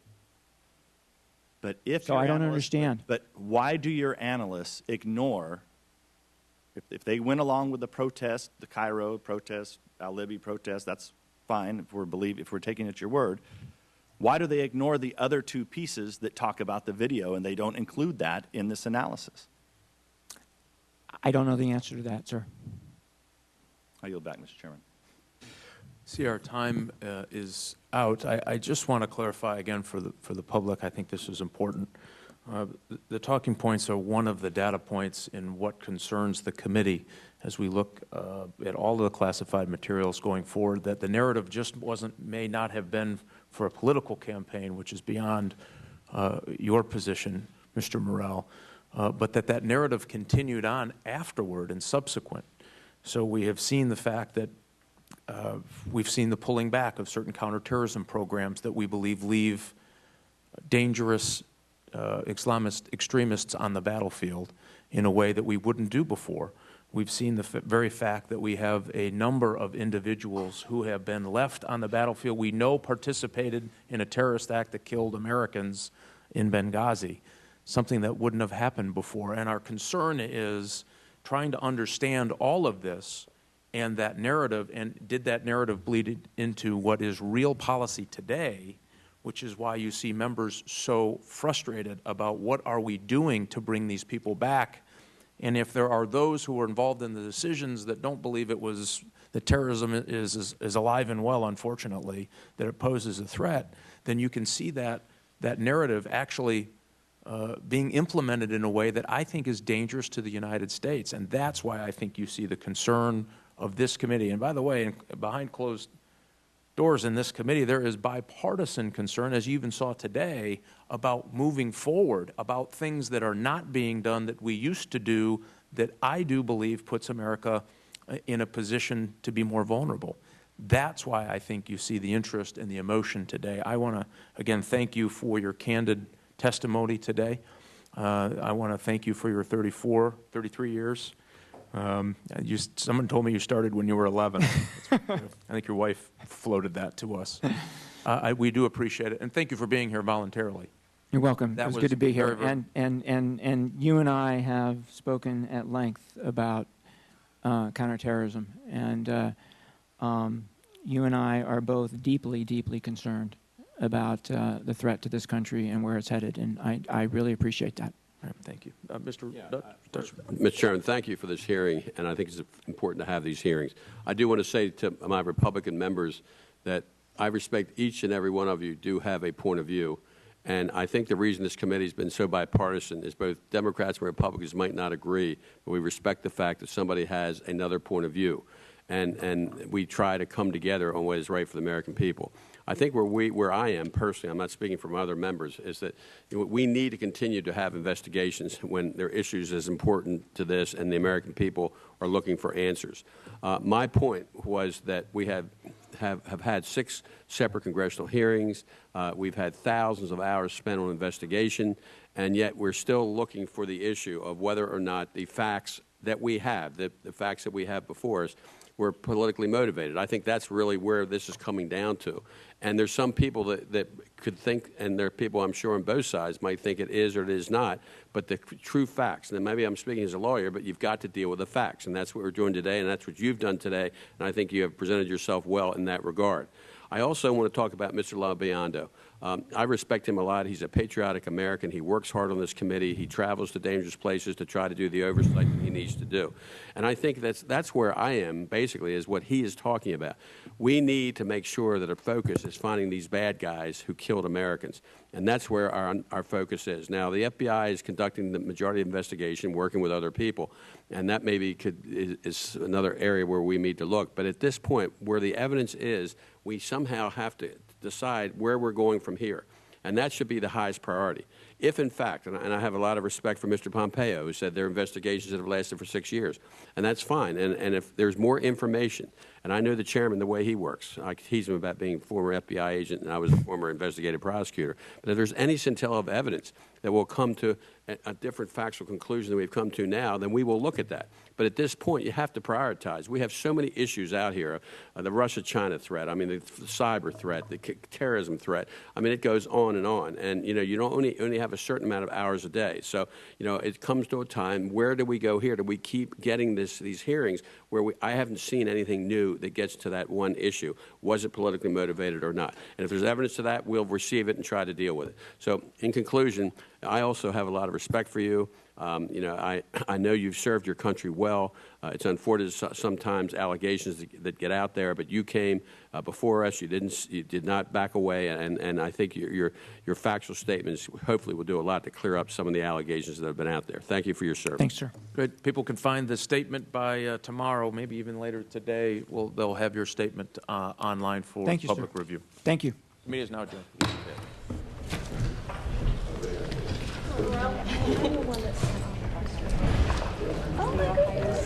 But if so I don't understand. But why do your analysts ignore, if they went along with the protest, the Cairo protest, al-Libi protest, that's fine if we're taking it at your word, why do they ignore the other two pieces that talk about the video and they don't include that in this analysis? I don't know the answer to that, sir. I yield back, Mr. Chairman. See, our time is out. I just want to clarify again for the public. I think this is important. The talking points are one of the data points in what concerns the committee as we look at all of the classified materials going forward, that the narrative just may not have been for a political campaign, which is beyond your position, Mr. Morrell, but that narrative continued on afterward and subsequent. So we have seen the fact that we've seen the pulling back of certain counterterrorism programs that we believe leave dangerous Islamist extremists on the battlefield in a way that we wouldn't do before. We've seen the very fact that we have a number of individuals who have been left on the battlefield we know participated in a terrorist act that killed Americans in Benghazi, something that wouldn't have happened before. And our concern is trying to understand all of this and that narrative, and did that narrative bleed into what is real policy today, which is why you see members so frustrated about what are we doing to bring these people back. And if there are those who are involved in the decisions that don't believe that terrorism is alive and well, unfortunately, that it poses a threat, then you can see that narrative actually being implemented in a way that I think is dangerous to the United States. And that's why I think you see the concern of this committee. And by the way, behind closed doors in this committee, there is bipartisan concern, as you even saw today, about moving forward, about things that are not being done that we used to do that I do believe puts America in a position to be more vulnerable. That's why I think you see the interest and the emotion today. I want to, again, thank you for your candid testimony today. I want to thank you for your 33 years. Someone told me you started when you were 11. I think your wife floated that to us. We do appreciate it, and thank you for being here voluntarily. You're welcome. It was good to be here. Very, and you and I have spoken at length about counterterrorism, and you and I are both deeply, deeply concerned about the threat to this country and where it's headed, and I really appreciate that. All right, thank you. Mr. Dutch. Mr. Chairman, thank you for this hearing, and I think it's important to have these hearings. I do want to say to my Republican members that I respect each and every one of you do have a point of view, and I think the reason this committee has been so bipartisan is both Democrats and Republicans might not agree, but we respect the fact that somebody has another point of view, and we try to come together on what is right for the American people. I think where I am personally, I'm not speaking for my other members, is that we need to continue to have investigations when there are issues as important to this and the American people are looking for answers. My point was that we have had 6 separate congressional hearings. We've had thousands of hours spent on investigation, and yet we're still looking for the issue of whether or not the facts that we have, the facts that we have before us, were politically motivated. I think that's really where this is coming down to. And there's some people that could think, and there are people I'm sure on both sides might think it is or it is not, but the true facts, and then maybe I'm speaking as a lawyer, but you've got to deal with the facts, and that's what we're doing today, and that's what you've done today, and I think you have presented yourself well in that regard. I also want to talk about Mr. LoBiondo. I respect him a lot. He's a patriotic American. He works hard on this committee. He travels to dangerous places to try to do the oversight that he needs to do. And I think that's where I am, basically, is what he is talking about. We need to make sure that our focus is finding these bad guys who killed Americans. And that's where our focus is. Now, the FBI is conducting the majority of the investigation, working with other people, and that maybe is another area where we need to look. But at this point, where the evidence is, we somehow have to decide where we're going from here. And that should be the highest priority. If, in fact, and I have a lot of respect for Mr. Pompeo, who said there are investigations that have lasted for 6 years, and that's fine. And if there's more information, and I know the chairman, the way he works, I tease him about being a former FBI agent, and I was a former investigative prosecutor, but if there's any scintilla of evidence that will come to a different factual conclusion than we've come to now, then we will look at that. But at this point, you have to prioritize. We have so many issues out here, the Russia-China threat, I mean, the cyber threat, the terrorism threat. I mean, it goes on. And, you know, you don't only have a certain amount of hours a day. So, you know, it comes to a time, where do we go here? Do we keep getting these hearings where I haven't seen anything new that gets to that one issue? Was it politically motivated or not? And if there's evidence to that, we'll receive it and try to deal with it. So, in conclusion, I also have a lot of respect for you. You know, I know you've served your country well. It's unfortunate sometimes allegations that get out there, but you came before us. You did not back away, and I think your factual statements hopefully will do a lot to clear up some of the allegations that have been out there. Thank you for your service. Thanks, sir. Good. People can find the statement by tomorrow, maybe even later today. They'll have your statement online for public review. Thank you. The meeting is now adjourned. Oh my goodness.